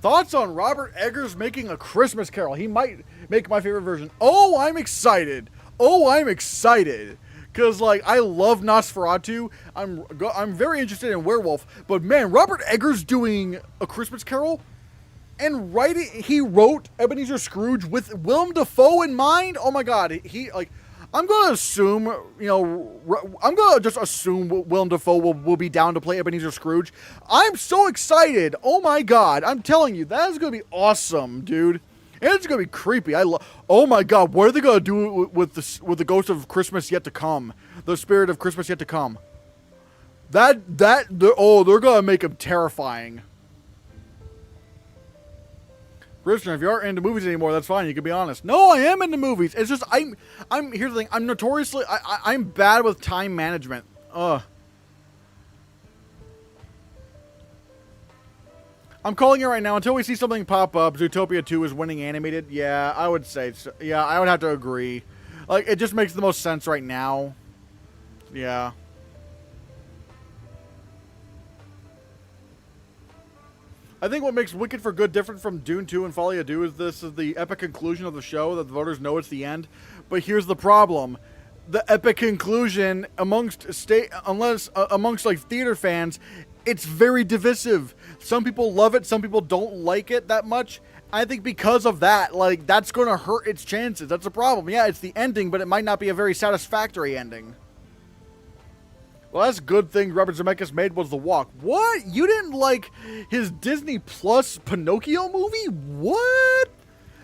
Thoughts on Robert Eggers making A Christmas Carol? He might make my favorite version. Oh, I'm excited. Oh, I'm excited. Because, like, I love Nosferatu. I'm very interested in Werewolf. But, man, Robert Eggers doing A Christmas Carol and he wrote Ebenezer Scrooge with Willem Dafoe in mind. Oh, my God. I'm going to assume, I'm going to just assume Willem Dafoe will be down to play Ebenezer Scrooge. I'm so excited. Oh my God. I'm telling you, that is going to be awesome, dude. And it's going to be creepy. Oh my God. What are they going to do with the ghost of Christmas yet to come? The spirit of Christmas yet to come. They're going to make him terrifying. Christian, if you aren't into movies anymore, that's fine. You can be honest. No, I am into movies. It's just here's the thing. I'm notoriously I'm bad with time management. I'm calling it right now. Until we see something pop up, Zootopia 2 is winning animated. Yeah, I would say so. Yeah, I would have to agree. Like, it just makes the most sense right now. Yeah. I think what makes Wicked for Good different from Dune 2 and Folly of Dune is this is the epic conclusion of the show that the voters know it's the end. But here's the problem. The epic conclusion amongst like theater fans, it's very divisive. Some people love it, some people don't like it that much. I think because of that, like, that's going to hurt its chances. That's a problem. Yeah, it's the ending, but it might not be a very satisfactory ending. Well, that's a good thing Robert Zemeckis made was The Walk. What? You didn't like his Disney Plus Pinocchio movie? What?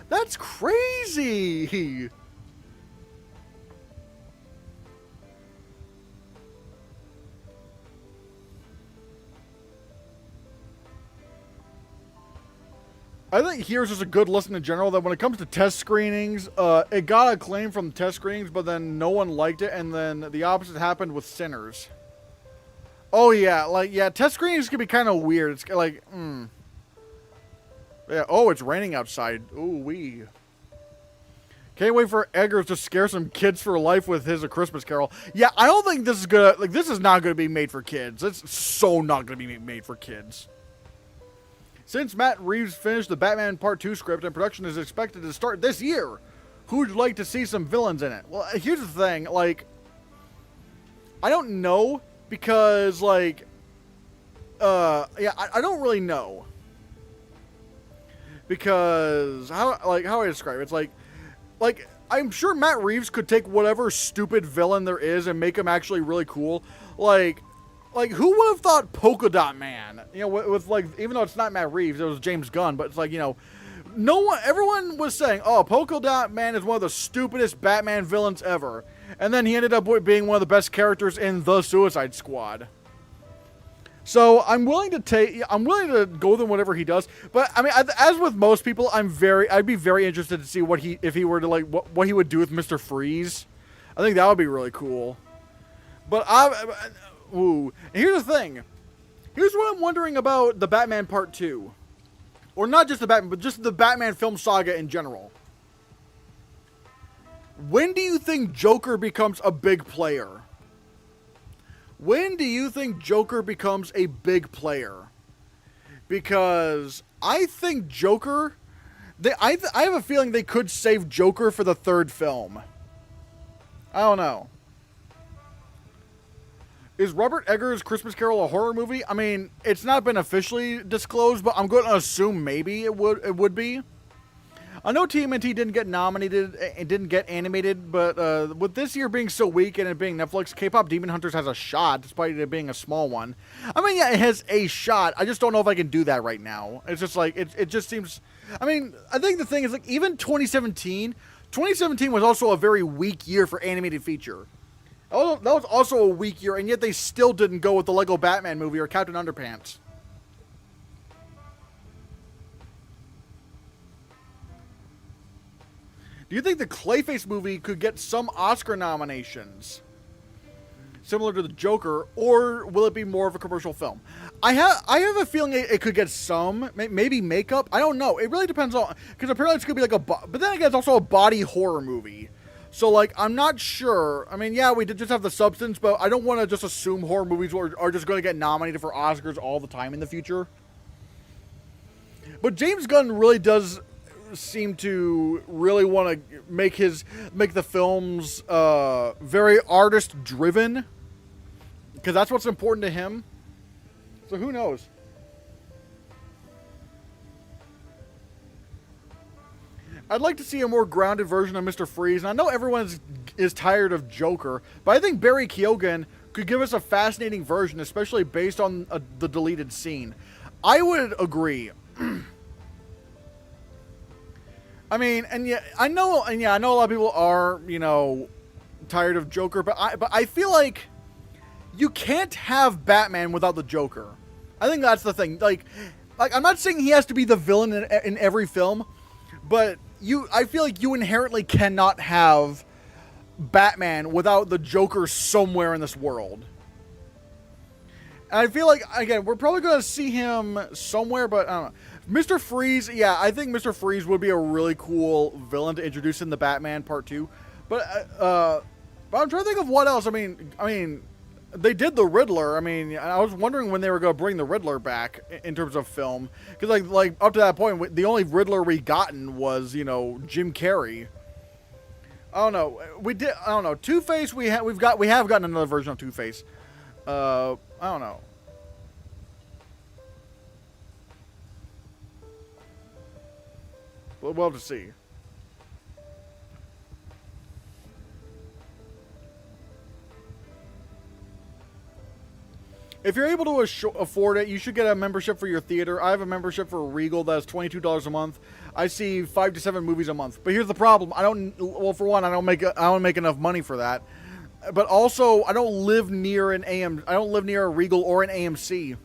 That's crazy. I think Here's just a good listen in general, that when it comes to test screenings, it got acclaim from the test screenings, but then no one liked it, and then the opposite happened with Sinners. Oh, yeah, test screenings can be kind of weird. It's like, Yeah, oh, it's raining outside. Ooh, wee. Can't wait for Eggers to scare some kids for life with his A Christmas Carol. Yeah, I don't think this is gonna, like, this is not gonna be made for kids. It's so not gonna be made for kids. Since Matt Reeves finished the Batman Part 2 script and production is expected to start this year, who'd like to see some villains in it? Well, here's the thing, like, I don't know. Because, like, I don't really know. Because, how I describe it? It's like, I'm sure Matt Reeves could take whatever stupid villain there is and make him actually really cool. Like, who would have thought Polka Dot Man? You know, with like, even though it's not Matt Reeves, it was James Gunn, but it's like, everyone was saying, oh, Polka Dot Man is one of the stupidest Batman villains ever. And then he ended up being one of the best characters in The Suicide Squad. So I'm willing to go with him whatever he does. But I mean, as with most people, I'd be very interested to see if he were to like what he would do with Mr. Freeze. I think that would be really cool. But here's the thing. Here's what I'm wondering about the Batman Part 2. Or not just the Batman, but just the Batman film saga in general. When do you think Joker becomes a big player? When do you think Joker becomes a big player? Because I think Joker... I have a feeling they could save Joker for the third film. I don't know. Is Robert Eggers' Christmas Carol a horror movie? I mean, it's not been officially disclosed, but I'm going to assume maybe it would be. I know TMNT didn't get nominated and didn't get animated, but with this year being so weak and it being Netflix, K-Pop Demon Hunters has a shot, despite it being a small one. I mean, yeah, it has a shot. I just don't know if I can do that right now. It's just like, it just seems... I mean, I think the thing is, like, even 2017 was also a very weak year for animated feature. That was also a weak year, and yet they still didn't go with the Lego Batman movie or Captain Underpants. Do you think the Clayface movie could get some Oscar nominations, similar to the Joker, or will it be more of a commercial film? I have a feeling it could get some, maybe makeup. I don't know. It really depends on, because apparently it's gonna be like but then again, it's also a body horror movie. So, like, I'm not sure. I mean, yeah, we did just have the substance, but I don't want to just assume horror movies are just going to get nominated for Oscars all the time in the future. But James Gunn really does seem to really want to make the films very artist-driven, because that's what's important to him. So who knows? I'd like to see a more grounded version of Mr. Freeze, and I know everyone is tired of Joker, but I think Barry Keoghan could give us a fascinating version, especially based on the deleted scene. I would agree. I mean, and yeah, I know a lot of people are, tired of Joker, but I feel like you can't have Batman without the Joker. I think that's the thing. Like I'm not saying he has to be the villain in every film, but I feel like you inherently cannot have Batman without the Joker somewhere in this world. And I feel like, again, we're probably going to see him somewhere, but I don't know. Mr. Freeze, yeah, I think Mr. Freeze would be a really cool villain to introduce in the Batman Part 2. But I'm trying to think of what else. I mean, they did the Riddler. I mean, I was wondering when they were going to bring the Riddler back in terms of film. Because, like up to that point, the only Riddler we gotten was, Jim Carrey. I don't know. I don't know. Two-Face, we have gotten another version of Two-Face. I don't know. We'll have to see. If you're able to afford it, you should get a membership for your theater. I have a membership for Regal that's $22 a month. I see 5 to 7 movies a month. But here's the problem: for one, I don't make enough money for that. But also, I don't live near a Regal or an AMC.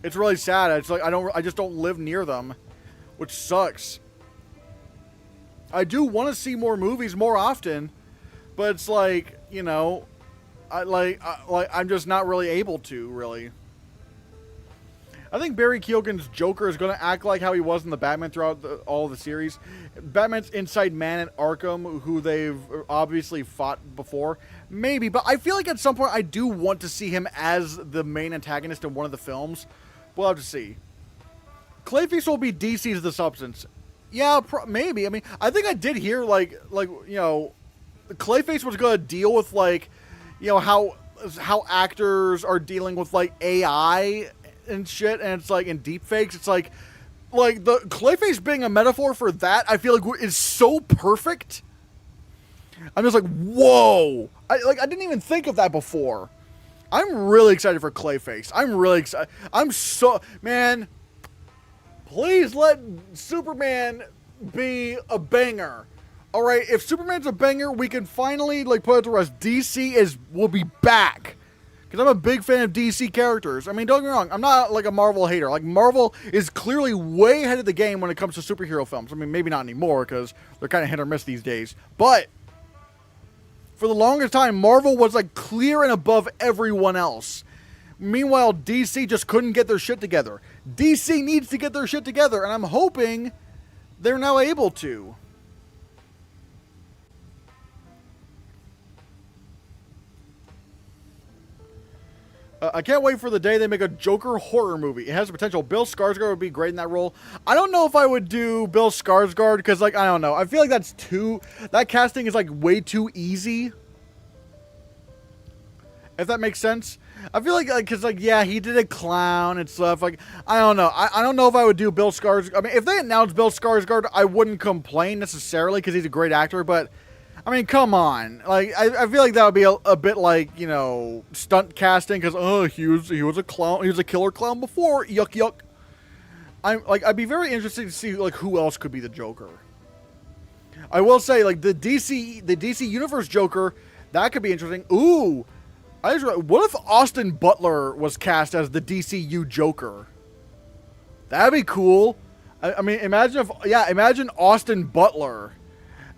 It's really sad. It's like I just don't live near them, which sucks. I do want to see more movies more often, but it's like, I'm just not really able to, really. I think Barry Keoghan's Joker is going to act like how he was in the Batman throughout all of the series. Batman's inside man at Arkham, who they've obviously fought before. Maybe, but I feel like at some point I do want to see him as the main antagonist in one of the films. We'll have to see. Clayface will be DC's The Substance. Yeah, maybe. I mean, I think I did hear, Clayface was going to deal with, how actors are dealing with, AI and shit, and it's, in deepfakes. It's, the Clayface being a metaphor for that, I feel like is so perfect. I'm just like, whoa! I didn't even think of that before. I'm really excited for Clayface. I'm really excited. Man, please let Superman be a banger. All right, if Superman's a banger, we can finally put it to rest. DC will be back, because I'm a big fan of DC characters. I mean, don't get me wrong, I'm not a Marvel hater. Marvel is clearly way ahead of the game when it comes to superhero films. I mean, maybe not anymore because they're kind of hit or miss these days. But for the longest time, Marvel was clear and above everyone else. Meanwhile, DC just couldn't get their shit together. DC needs to get their shit together, and I'm hoping they're now able to. I can't wait for the day they make a Joker horror movie. It has the potential. Bill Skarsgård would be great in that role. I don't know if I would do Bill Skarsgård because, I don't know. I feel like that casting is, way too easy. If that makes sense. I feel like, because, yeah, he did a clown and stuff. I don't know. I don't know if I would do Bill Skarsgård. I mean, if they announced Bill Skarsgård, I wouldn't complain necessarily because he's a great actor, but I mean, come on. I feel like that would be a bit stunt casting because, he was a clown. He was a killer clown before. Yuck, yuck. I'd be very interested to see, who else could be the Joker. I will say, the DC Universe Joker, That could be interesting. Ooh, what if Austin Butler was cast as the DCU Joker? That'd be cool. I mean, imagine Austin Butler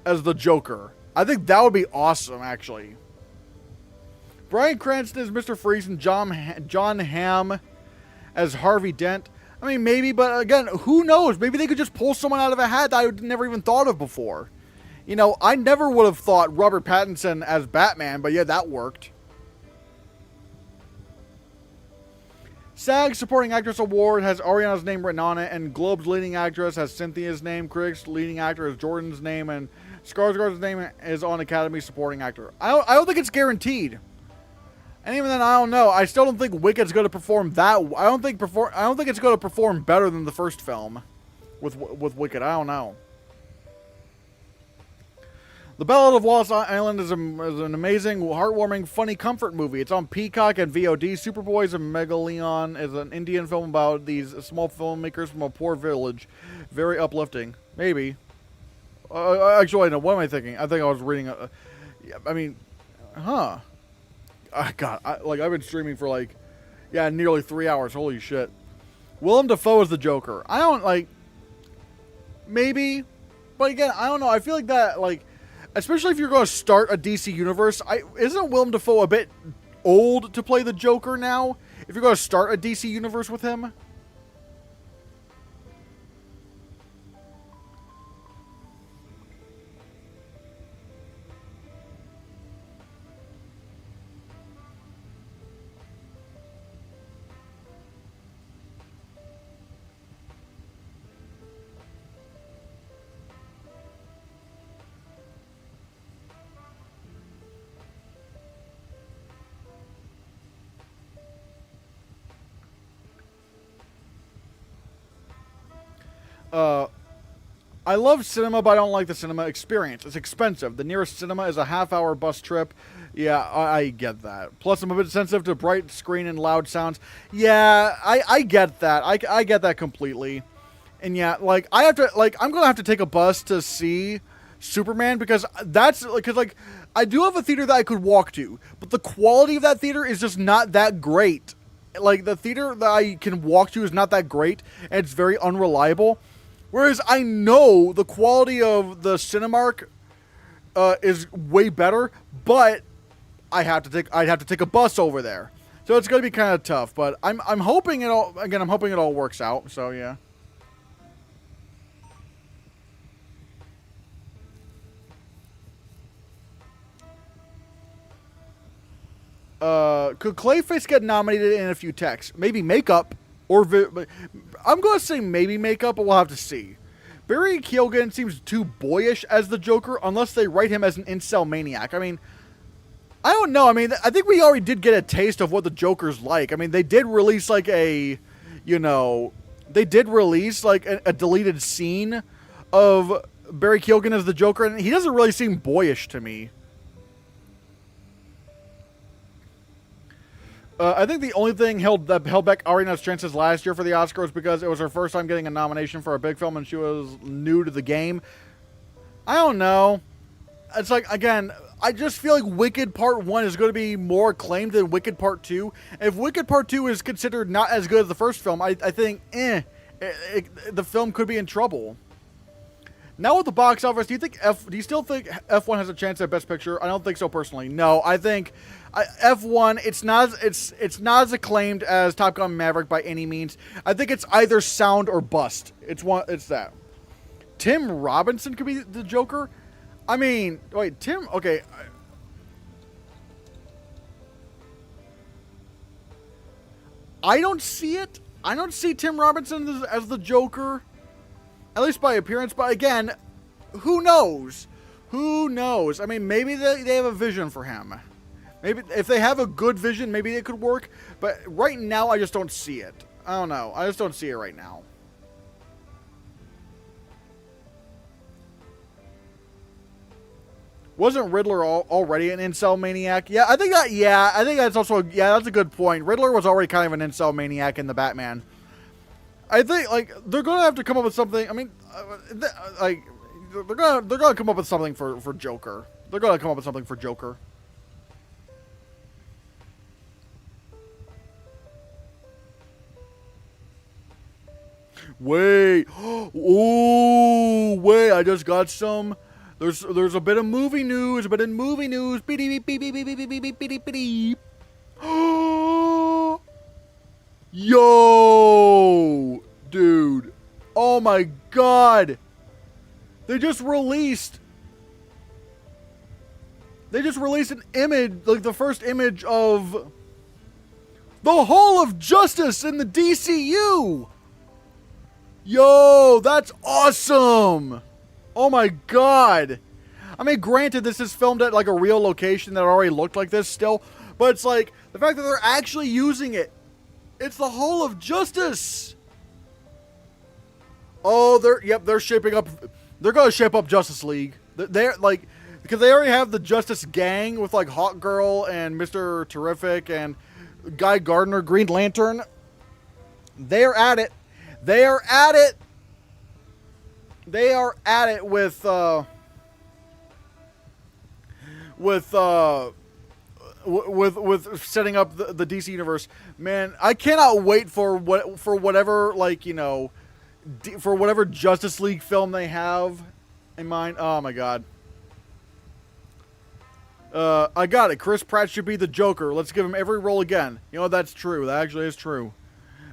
as the Joker. I think that would be awesome, actually. Bryan Cranston as Mr. Freeze and John Hamm as Harvey Dent. I mean, maybe, but again, who knows? Maybe they could just pull someone out of a hat that I never even thought of before. You know, I never would have thought Robert Pattinson as Batman, but yeah, that worked. SAG Supporting Actress Award has Ariana's name written on it, and Globe's leading actress has Cynthia's name, Critics leading actor has Jordan's name, and Skarsgård's name is on Academy Supporting Actor. I don't think it's guaranteed. And even then, I don't know. I still don't think Wicked's going to perform that. I don't think it's going to perform better than the first film with Wicked. I don't know. The Ballad of Wallace Island is an amazing, heartwarming, funny comfort movie. It's on Peacock and VOD. Superboys and Megaleon is an Indian film about these small filmmakers from a poor village. Very uplifting. Maybe. Actually, no. What am I thinking? I think I was reading. God, I've been streaming for nearly 3 hours. Holy shit. Willem Dafoe is the Joker. I don't maybe, but again, I don't know. I feel like that, especially if you're going to start a DC universe, isn't Willem Dafoe a bit old to play the Joker now? If you're going to start a DC universe with him? I love cinema, but I don't like the cinema experience. It's expensive. The nearest cinema is a half-hour bus trip. Yeah, I get that. Plus, I'm a bit sensitive to bright screen and loud sounds. Yeah, I get that. I get that completely. And yeah, I'm gonna have to take a bus to see Superman because I do have a theater that I could walk to, but the quality of that theater is just not that great. The theater that I can walk to is not that great, and it's very unreliable. Whereas I know the quality of the Cinemark is way better, but I'd have to take a bus over there, so it's gonna be kind of tough. But I'm hoping it all works out. So yeah. Could Clayface get nominated in a few texts? Maybe makeup. I'm going to say maybe makeup, but we'll have to see. Barry Keoghan seems too boyish as the Joker, unless they write him as an incel maniac. I mean, I don't know. I mean, I think we already did get a taste of what the Joker's like. I mean, they did release a deleted scene of Barry Keoghan as the Joker, and he doesn't really seem boyish to me. I think the only thing held back Ariana's chances last year for the Oscar was because it was her first time getting a nomination for a big film and she was new to the game. I don't know. It's again, I just feel like Wicked Part 1 is going to be more acclaimed than Wicked Part 2. If Wicked Part 2 is considered not as good as the first film, I think, the film could be in trouble. Now with the box office, do you still think F1 has a chance at Best Picture? I don't think so personally. No, I think F1, it's not as acclaimed as Top Gun Maverick by any means. I think it's either sound or bust. It's that. Tim Robinson could be the Joker. I mean, wait, Tim. Okay. I don't see it. I don't see Tim Robinson as the Joker. At least by appearance, but again, who knows? Who knows? I mean, maybe they have a vision for him. Maybe if they have a good vision, maybe it could work. But right now, I just don't see it. I don't know. I just don't see it right now. Wasn't Riddler already an incel maniac? Yeah, I think that's also, that's a good point. Riddler was already kind of an incel maniac in the Batman. I think they're gonna have to come up with something. I mean, they're gonna come up with something for Joker. They're gonna come up with something for Joker. Wait. Oh, wait. I just got some. There's a bit of movie news. Beep, beep, beep, beep, beep, beep, beep, beep, beep, beep. Yo, dude. Oh my god. They just released an image, like the first image of the Hall of Justice in the DCU. Yo, that's awesome. Oh my god. I mean, granted, this is filmed at like a real location that already looked like this still, but it's like the fact that they're actually using it. It's the Hall of Justice. Oh, they're shaping up. They're going to shape up Justice League. They're like, because they already have the Justice Gang with like Hawkgirl and Mr. Terrific and Guy Gardner, Green Lantern. They're at it. They are at it. They are at it with setting up the DC universe. Man, I cannot wait for whatever, like, you know, for whatever Justice League film they have in mind. Oh my god. I got it. Chris Pratt should be the Joker. Let's give him every role again. You know, that's true. That actually is true.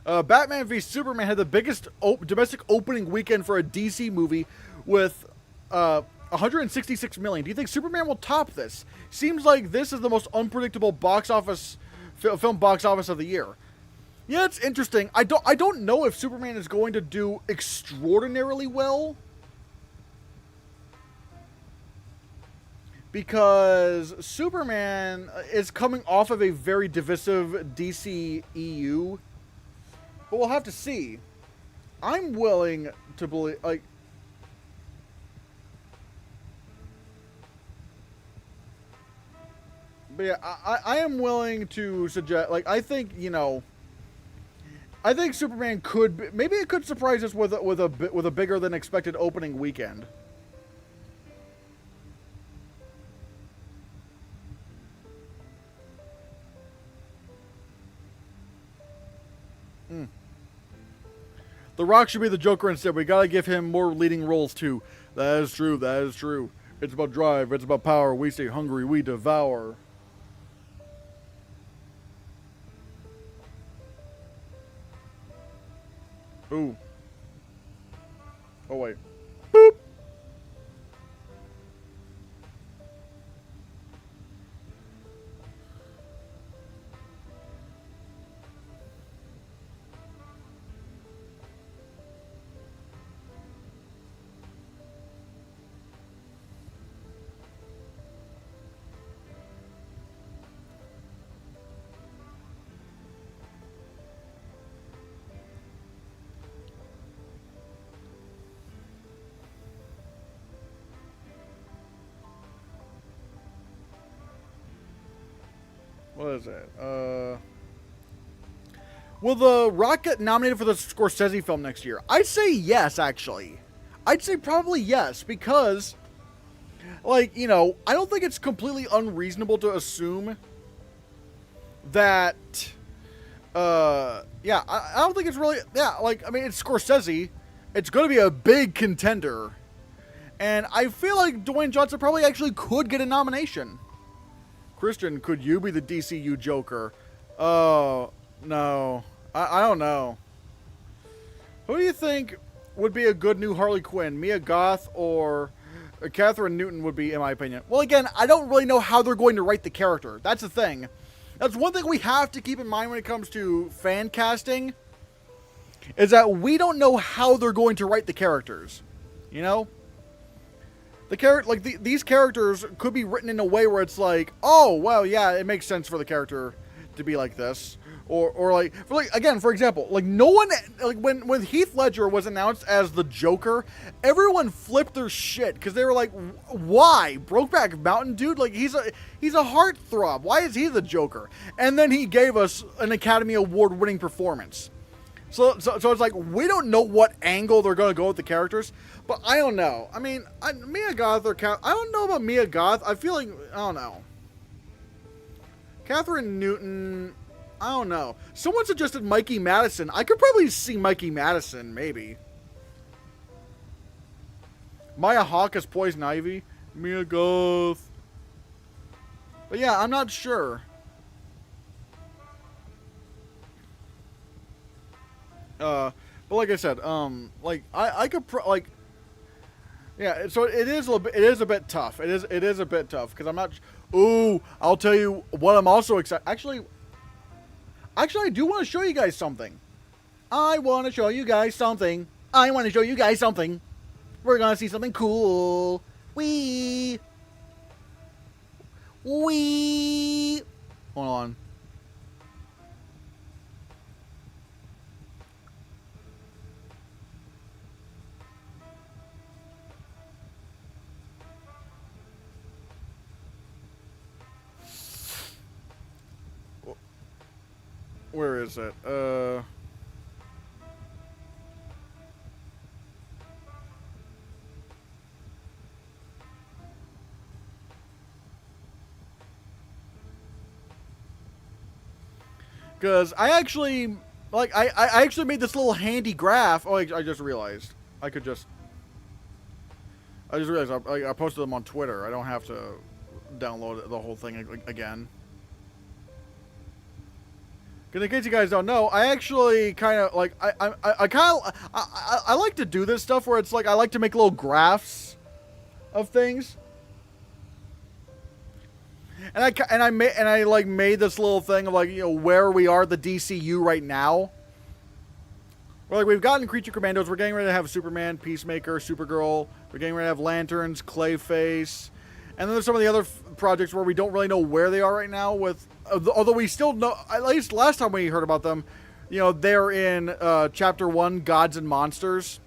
Batman v Superman had the biggest domestic opening weekend for a DC movie with 166 million. Do you think Superman will top this? Seems like this is the most unpredictable film box office of the year. Yeah, it's interesting. I don't know if Superman is going to do extraordinarily well, because Superman is coming off of a very divisive DC EU. But we'll have to see. I'm willing to believe, like, but yeah, I am willing to suggest, like, I think, you know, I think Superman could, maybe it could surprise us with a bigger than expected opening weekend. The Rock should be the Joker instead. We gotta give him more leading roles too. That is true. That is true. It's about drive. It's about power. We stay hungry. We devour. Ooh. Oh wait. Boop. What is it? Will The Rock get nominated for the Scorsese film next year? I'd say yes, actually. I'd say probably yes, because, like, you know, I don't think it's completely unreasonable to assume that, yeah, I don't think it's really, yeah, like, I mean, it's Scorsese. It's going to be a big contender. And I feel like Dwayne Johnson probably actually could get a nomination. Christian, could you be the DCU Joker? Oh, no. I don't know. Who do you think would be a good new Harley Quinn? Mia Goth or Catherine Newton would be, in my opinion. Well, again, I don't really know how they're going to write the character. That's the thing. That's one thing we have to keep in mind when it comes to fan casting, is that we don't know how they're going to write the characters. You know? These characters could be written in a way where it's like, oh, well, yeah, it makes sense for the character to be like this. Or again, for example, like, no one, like, when Heath Ledger was announced as the Joker, everyone flipped their shit, because they were like, why? Brokeback Mountain dude? Like, he's a heartthrob. Why is he the Joker? And then he gave us an Academy Award winning performance. So it's like, we don't know what angle they're going to go with the characters, but I don't know. I mean, Mia Goth I don't know about Mia Goth. I feel like, I don't know. Catherine Newton, I don't know. Someone suggested Mikey Madison. I could probably see Mikey Madison, maybe. Maya Hawke as Poison Ivy. Mia Goth. But yeah, I'm not sure. But like I said, like I could like, yeah. So it is a little bit. It is a bit tough. It is a bit tough because I'm not. Ooh, I'll tell you what. I'm also excited. Actually, I do want to show you guys something. I want to show you guys something. I want to show you guys something. We're gonna see something cool. Wee. Hold on. Where is it? Because I actually, like, I actually made this little handy graph. Oh, I just realized. I just realized I posted them on Twitter. I don't have to download the whole thing again. Because in case you guys don't know, I actually kind of, like, I like to do this stuff where it's like, I like to make little graphs of things. And I made this little thing of, like, you know, where we are the DCU right now. Where, like, we've gotten Creature Commandos. We're getting ready to have Superman, Peacemaker, Supergirl. We're getting ready to have Lanterns, Clayface. And then there's some of the other projects where we don't really know where they are right now. With although we still know, at least last time we heard about them, you know, they're in Chapter 1, Gods and Monsters.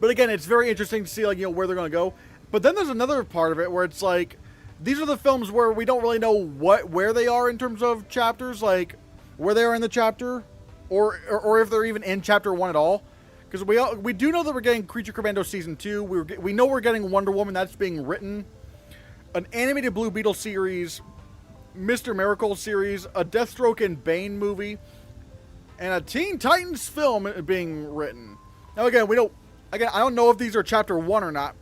But again, it's very interesting to see, like, you know, where they're going to go. But then there's another part of it where it's like, these are the films where we don't really know where they are in terms of chapters, like where they are in the chapter, or if they're even in Chapter 1 at all. Because we do know that we're getting Creature Commando Season 2. We know we're getting Wonder Woman. That's being written. An animated Blue Beetle series. Mr. Miracle series. A Deathstroke and Bane movie. And a Teen Titans film being written. Now again, I don't know if these are Chapter 1 or not.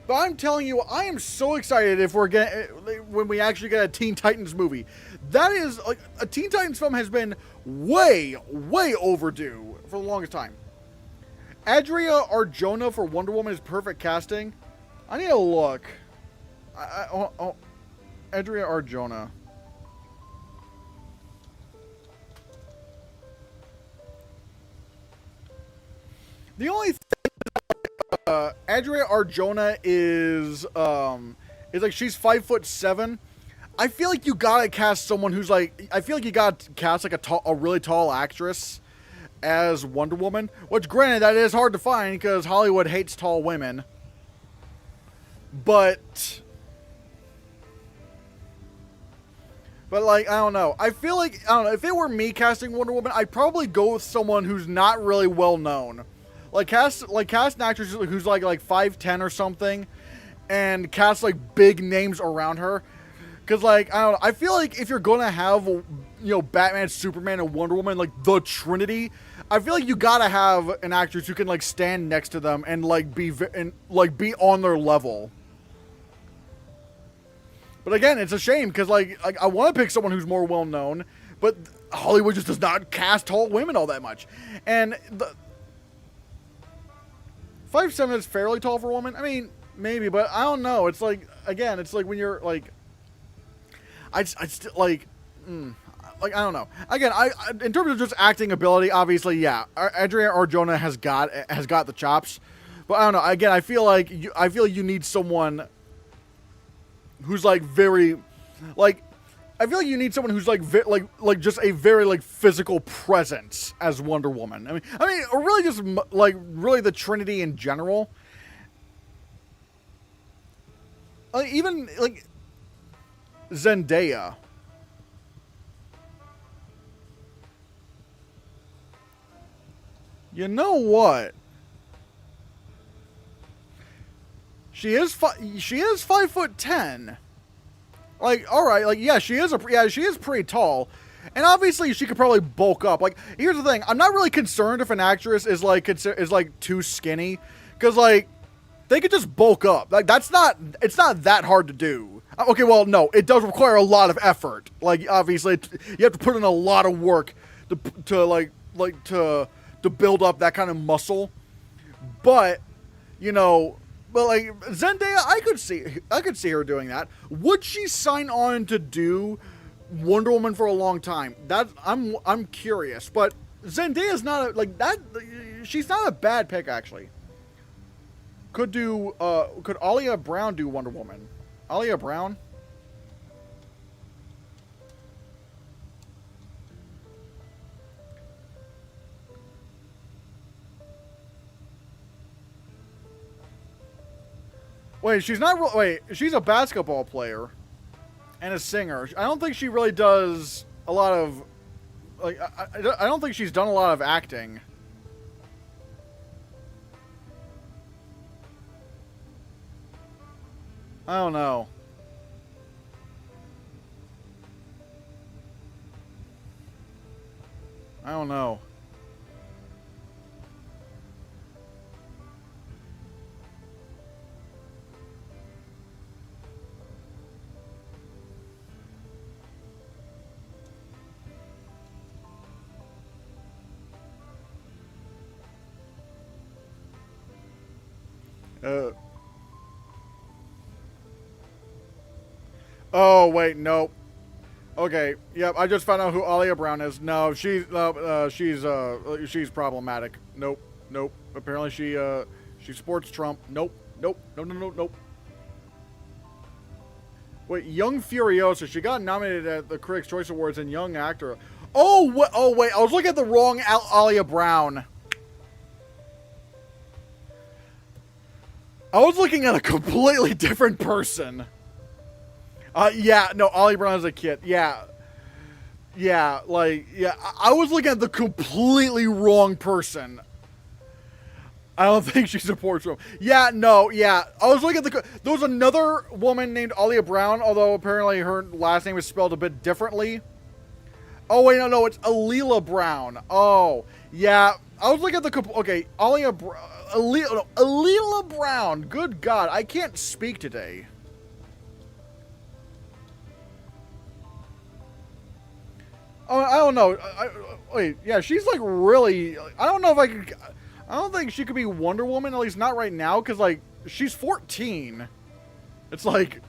But I'm telling you, I am so excited when we actually get a Teen Titans movie. That is, like, a Teen Titans film has been way, way overdue for the longest time. Adria Arjona for Wonder Woman is perfect casting. I need to look. Adria Arjona. The only thing Adria Arjona is like, she's 5'7". I feel like you gotta cast someone who's like, I feel like you gotta cast like a really tall actress as Wonder Woman. Which, granted, that is hard to find because Hollywood hates tall women. But like, I don't know. I feel like, I don't know, if it were me casting Wonder Woman, I'd probably go with someone who's not really well known. Like cast an actress who's like 5'10" or something, and cast like big names around her. Cause, like, I don't know, I feel like if you're gonna have, you know, Batman, Superman, and Wonder Woman, like the Trinity, I feel like you gotta have an actress who can, like, stand next to them and like be on their level. But again, it's a shame because like I want to pick someone who's more well known, but Hollywood just does not cast tall women all that much. And the 5'7" is fairly tall for a woman. I mean, maybe, but I don't know. It's like, again, it's like when you're like, I still like, I don't know. Again, I in terms of just acting ability, obviously, yeah, Adria Arjona has got the chops. But I don't know. Again, I feel like you need someone who's like very, like, I feel like you need someone who's like just a very like physical presence as Wonder Woman. I mean, or really just like really the Trinity in general. Even like Zendaya. You know what? She is 5'10". Like, all right, like, yeah, she is pretty tall, and obviously she could probably bulk up. Like, here's the thing: I'm not really concerned if an actress is like too skinny, because like they could just bulk up. Like, it's not that hard to do. Okay, well, no, it does require a lot of effort. Like, obviously, you have to put in a lot of work to build up that kind of muscle. But, you know, but like Zendaya, I could see her doing that. Would she sign on to do Wonder Woman for a long time? That I'm curious. But Zendaya's not like that. She's not a bad pick, actually. Could Alia Brown do Wonder Woman? Alia Brown? Wait, she's not. Wait, she's a basketball player and a singer. I don't think she really does a lot of. Like, I don't think she's done a lot of acting. I don't know. I don't know. Oh wait, nope. Okay, yep. I just found out who Alia Brown is. No, she's problematic. Nope, nope. Apparently she supports Trump. Nope, nope, no, no, no, nope. Wait, Young Furiosa. She got nominated at the Critics' Choice Awards in Young Actor. Oh wait, I was looking at the wrong Alia Brown. I was looking at a completely different person. Yeah, no, Ollie Brown is a kid. Yeah. Yeah, like, yeah, I was looking at the completely wrong person. I don't think she supports Trump. Yeah, no, yeah. I was looking at there was another woman named Alia Brown, although apparently her last name is spelled a bit differently. Oh, wait, no, it's Alila Brown. Oh, yeah. I was looking at okay, Alila Brown. Good God, I can't speak today. Oh, I don't know. Wait, yeah, she's like really. I don't know if I could. I don't think she could be Wonder Woman, at least not right now, because like she's 14. It's like,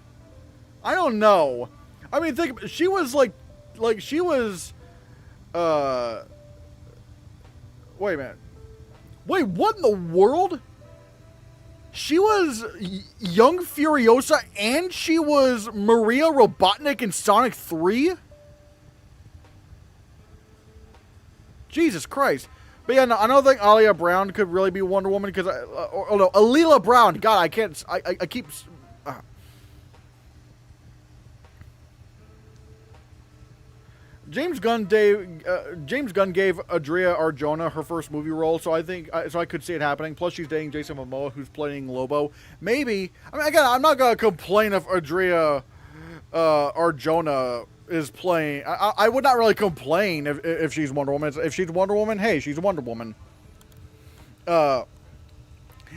I don't know. I mean, she was like she was. Wait a minute. Wait, what in the world? She was Young Furiosa, and she was Maria Robotnik in Sonic 3. Jesus Christ. But yeah, no, I don't think Alia Brown could really be Wonder Woman because oh no, Alila Brown. God, I can't. I keep. James Gunn gave Adria Arjona her first movie role, so I think I could see it happening. Plus, she's dating Jason Momoa, who's playing Lobo. Maybe. I mean, again, I'm not gonna complain if Adria Arjona is playing. I would not really complain if she's Wonder Woman. If she's Wonder Woman, hey, she's Wonder Woman.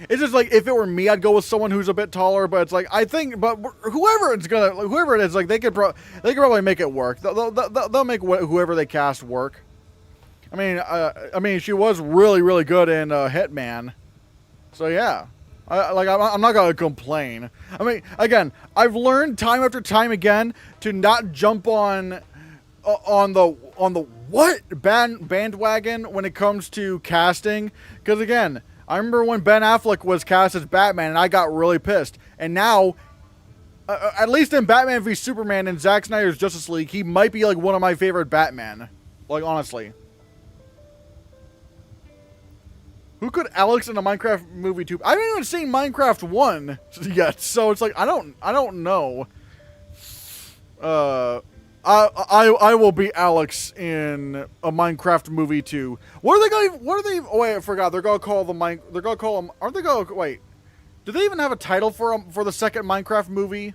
It's just like if it were me, I'd go with someone who's a bit taller. But it's like but whoever it is, like they could probably make it work. They'll make whoever they cast work. I mean, she was really, really good in Hitman. So yeah. I'm not gonna complain. I mean, again, I've learned time after time again to not jump on the bandwagon when it comes to casting. Because again, I remember when Ben Affleck was cast as Batman, and I got really pissed. And now, at least in Batman v Superman and Zack Snyder's Justice League, he might be like one of my favorite Batman. Like honestly. Who could Alex in a Minecraft movie too? I haven't even seen Minecraft 1 yet, so it's like I don't know. I will be Alex in a Minecraft movie too. What are they? Oh wait, I forgot. They're gonna call them. Aren't they gonna wait? Do they even have a title for the second Minecraft movie?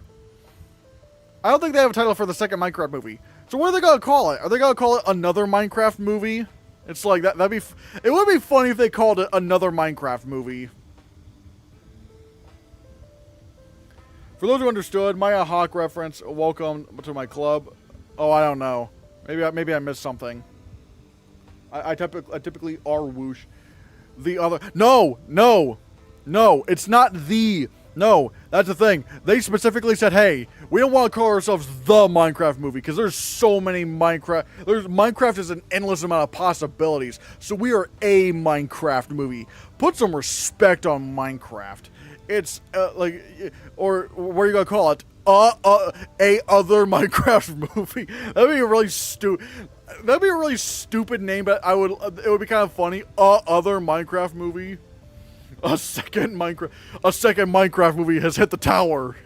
I don't think they have a title for the second Minecraft movie. So what are they gonna call it? Are they gonna call it another Minecraft movie? It's like that. It would be funny if they called it another Minecraft movie. For those who understood, Maya Hawk reference. Welcome to my club. Oh, I don't know. Maybe I missed something. I typically are whoosh. The other. No. It's not the. No, that's the thing. They specifically said, hey, we don't want to call ourselves the Minecraft movie because there's so many Minecraft. Minecraft is an endless amount of possibilities. So we are a Minecraft movie. Put some respect on Minecraft. It's like, or what are you gonna call it? A other Minecraft movie. That'd be a really stupid name, but it would be kind of funny. Other Minecraft movie. A second Minecraft movie has hit the tower.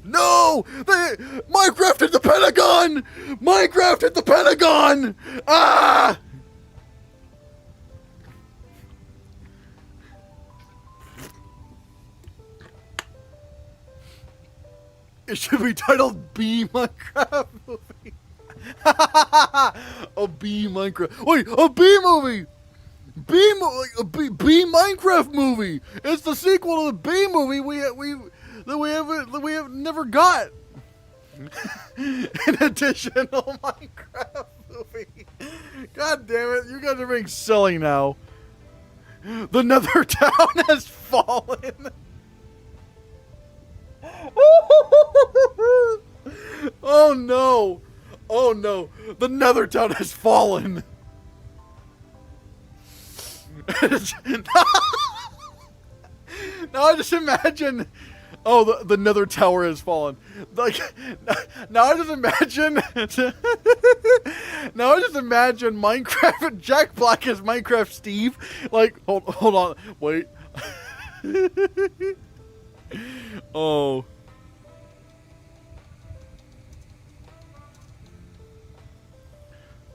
No! Minecraft hit the Pentagon! Minecraft hit the Pentagon! Ah! It should be titled B Minecraft movie. A B Minecraft. Wait, a B movie! B Minecraft movie. It's the sequel to the B movie we have never got. An additional Minecraft movie. God damn it! You guys are being silly now. The Nether Town has fallen. Oh no! Oh no! The Nether Town has fallen. Now I just imagine. Oh, the Nether Tower has fallen. Like, now I just imagine. Now I just imagine Minecraft. Jack Black as Minecraft Steve. Like, hold on, wait. Oh.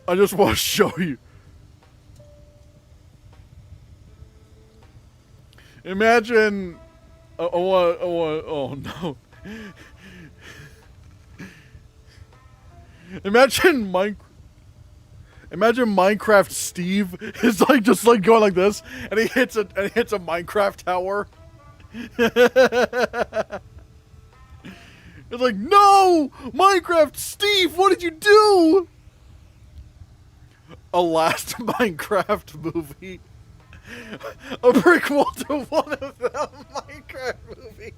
I just want to show you. Imagine. Oh no. Imagine Minecraft Steve is like just like going like this, and he hits a Minecraft tower. It's like, no, Minecraft Steve, what did you do? A last Minecraft movie. A prequel to one of the Minecraft movies.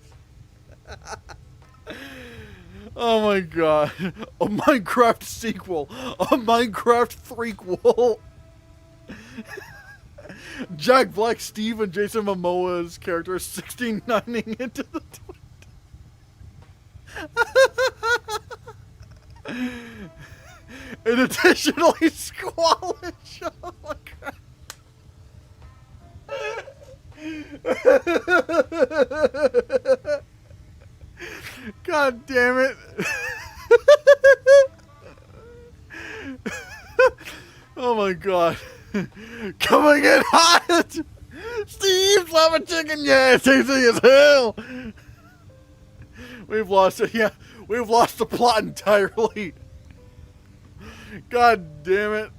Oh my god. A Minecraft sequel. A Minecraft threequel. Jack Black, Steve, and Jason Momoa's characters 69ing into the twin. And additionally squalish. Oh my god. God damn it. Oh my god. Coming in hot. Steve's Lava Chicken, yeah, tasty as hell. We've lost it, yeah. We've lost the plot entirely. God damn it.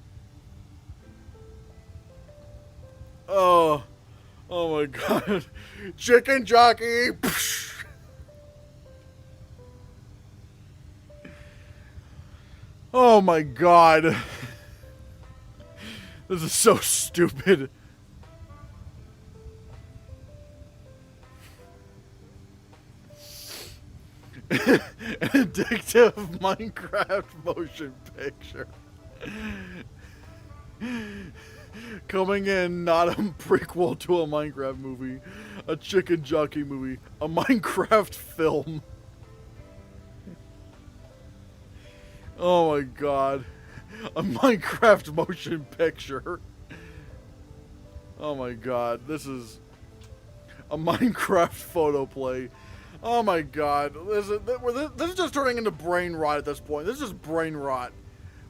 Oh. Oh my god. Chicken jockey. Oh my god. This is so stupid. An addictive Minecraft motion picture. Coming in, not a prequel to a Minecraft movie, a chicken jockey movie, a Minecraft film. Oh my god. A Minecraft motion picture. Oh my god. This is a Minecraft photo play. Oh my god. This is just turning into brain rot at this point. This is brain rot.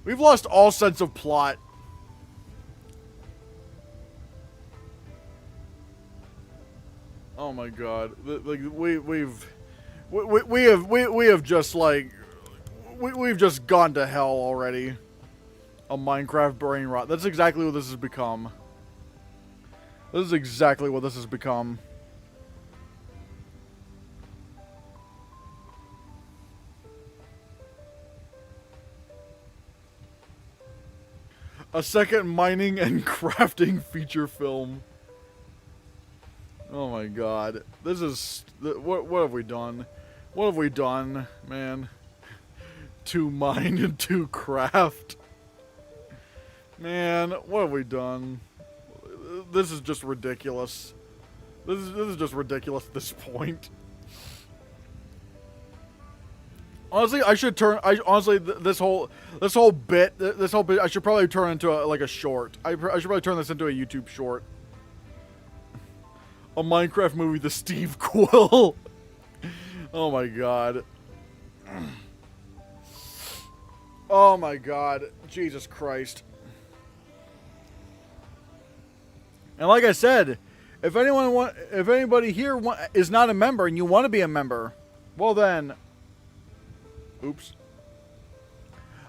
We've lost all sense of plot. Oh my god. Like we have just like We've just gone to hell already. A Minecraft brain rot. That's exactly what this has become. This is exactly what this has become. A second mining and crafting feature film. Oh my god. This is... What have we done? What have we done, man? To mine and to craft. Man, what have we done? This is just ridiculous. This is just ridiculous at this point. Honestly, I should turn. Honestly, this whole bit, I should probably turn into like a short. I should probably turn this into a YouTube short. A Minecraft movie, the Steve Quill. Oh my god. Oh my god, Jesus Christ. And like I said, if anybody here is not a member and you want to be a member, well then, oops.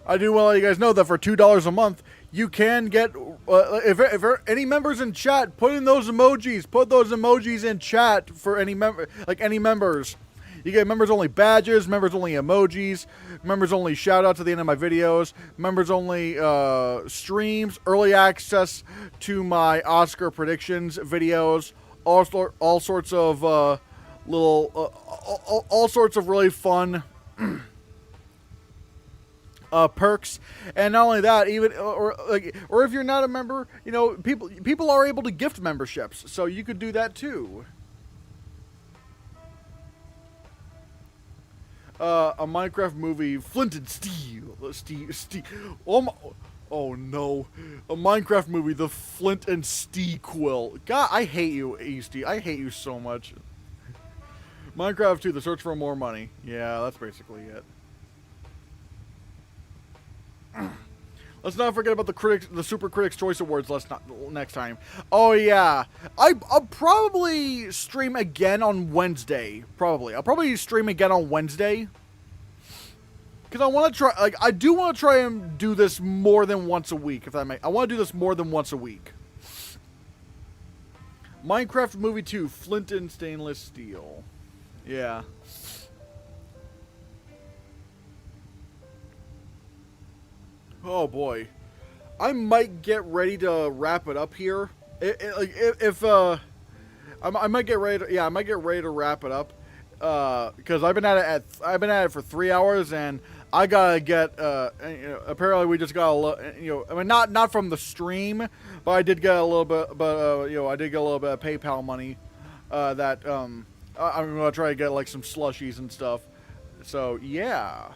I do want to let you guys know that for $2 a month, you can get, if any members in chat, put in those emojis. Put those emojis in chat for any member, like any members. You get members only badges, members only emojis, members only shout outs at the end of my videos, members only streams, early access to my Oscar predictions videos, all sorts of all sorts of really fun perks. And not only that, even or if you're not a member, you know, people are able to gift memberships, so you could do that too. A Minecraft movie, Flint and Steel. Oh no. A Minecraft movie, the Flint and Steel Quill. God, I hate you, Easty. I hate you so much. Minecraft 2, The Search for More Money. Yeah, that's basically it. Let's not forget about the Super Critics Choice Awards next time. Oh yeah, I'll probably stream again on Wednesday. I'll probably stream again on Wednesday. Because I want to try, like, I do want to try and do this more than once a week. I want to do this more than once a week. Minecraft Movie 2, Flint and Stainless Steel. Yeah. Oh boy, I might get ready to wrap it up here. I might get ready. I might get ready to wrap it up because I've been at it for 3 hours and I gotta get. Apparently we just got a little. I mean not from the stream, but I did get a little bit. But I did get a little bit of PayPal money that I'm gonna try to get like some slushies and stuff. So yeah.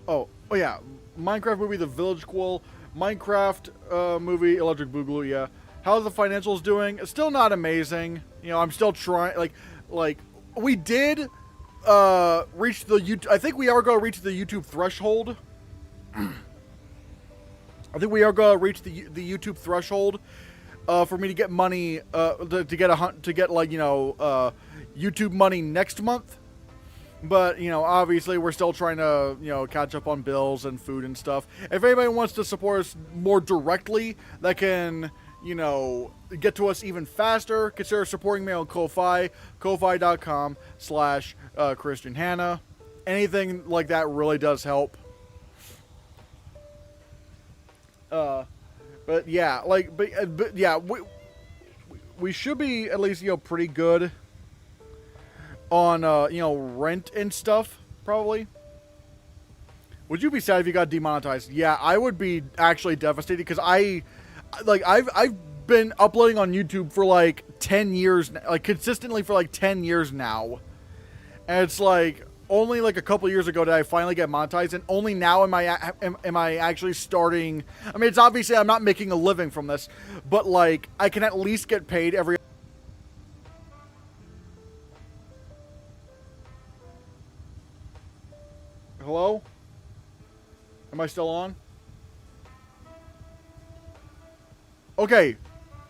Oh yeah, Minecraft movie, The Village Quill, Minecraft movie, Electric Boogaloo, yeah. How's the financials doing? It's still not amazing. You know, I'm still trying, like, we did, reach the YouTube, I think we are going to reach the YouTube threshold. I think we are going to reach the YouTube threshold, for me to get money, to get like, YouTube money next month. But, obviously we're still trying to, catch up on bills and food and stuff. If anybody wants to support us more directly, that can, get to us even faster, consider supporting me on Ko-Fi, ko-fi.com/Christian Hannah. Anything like that really does help. But yeah, but yeah, we should be at least, pretty good on, rent and stuff, probably. Would you be sad if you got demonetized? Yeah, I would be actually devastated, because I've been uploading on YouTube for, 10 years, consistently for, 10 years now. And it's, only, a couple years ago did I finally get monetized, and only now am I actually starting. I mean, it's obviously I'm not making a living from this, but, I can at least get paid every... Hello? Am I still on? Okay.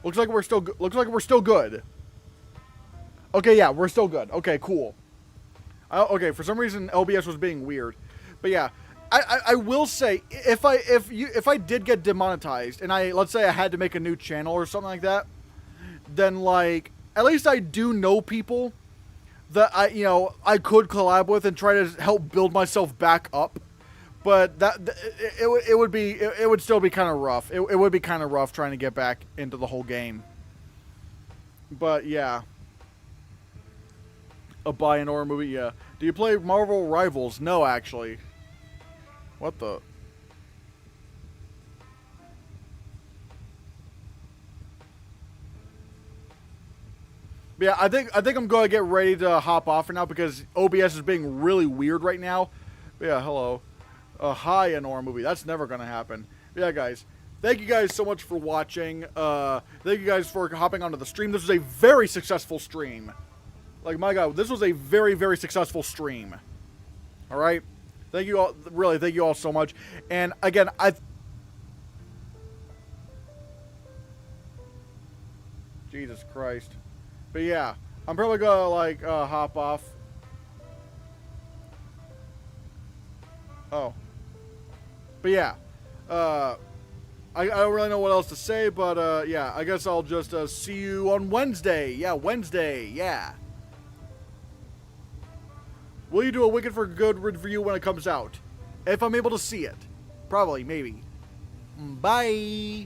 Looks like we're still good. Okay, yeah, we're still good. Okay, cool. Okay, for some reason OBS was being weird, but yeah, I will say if I did get demonetized and let's say I had to make a new channel or something like that, then like at least I do know people that I could collab with and try to help build myself back up. But it would still be kind of rough. It would be kind of rough trying to get back into the whole game. But yeah. A buy an horror movie, yeah. Do you play Marvel Rivals? No, actually. What the? But yeah, I think I'm going to get ready to hop off for now because OBS is being really weird right now. But yeah, hello. Hi, an horror movie. That's never going to happen. But yeah, guys. Thank you guys so much for watching. Thank you guys for hopping onto the stream. This was a very successful stream. Like, my God, this was a very, very successful stream. Alright? Thank you all, really, thank you all so much. And, again, Jesus Christ. But, yeah, I'm probably gonna, like, hop off. Oh. But, yeah. I don't really know what else to say, but, yeah, I guess I'll just, see you on Wednesday. Yeah, Wednesday, yeah. Will you do a Wicked for Good review when it comes out? If I'm able to see it. Probably, maybe. Bye.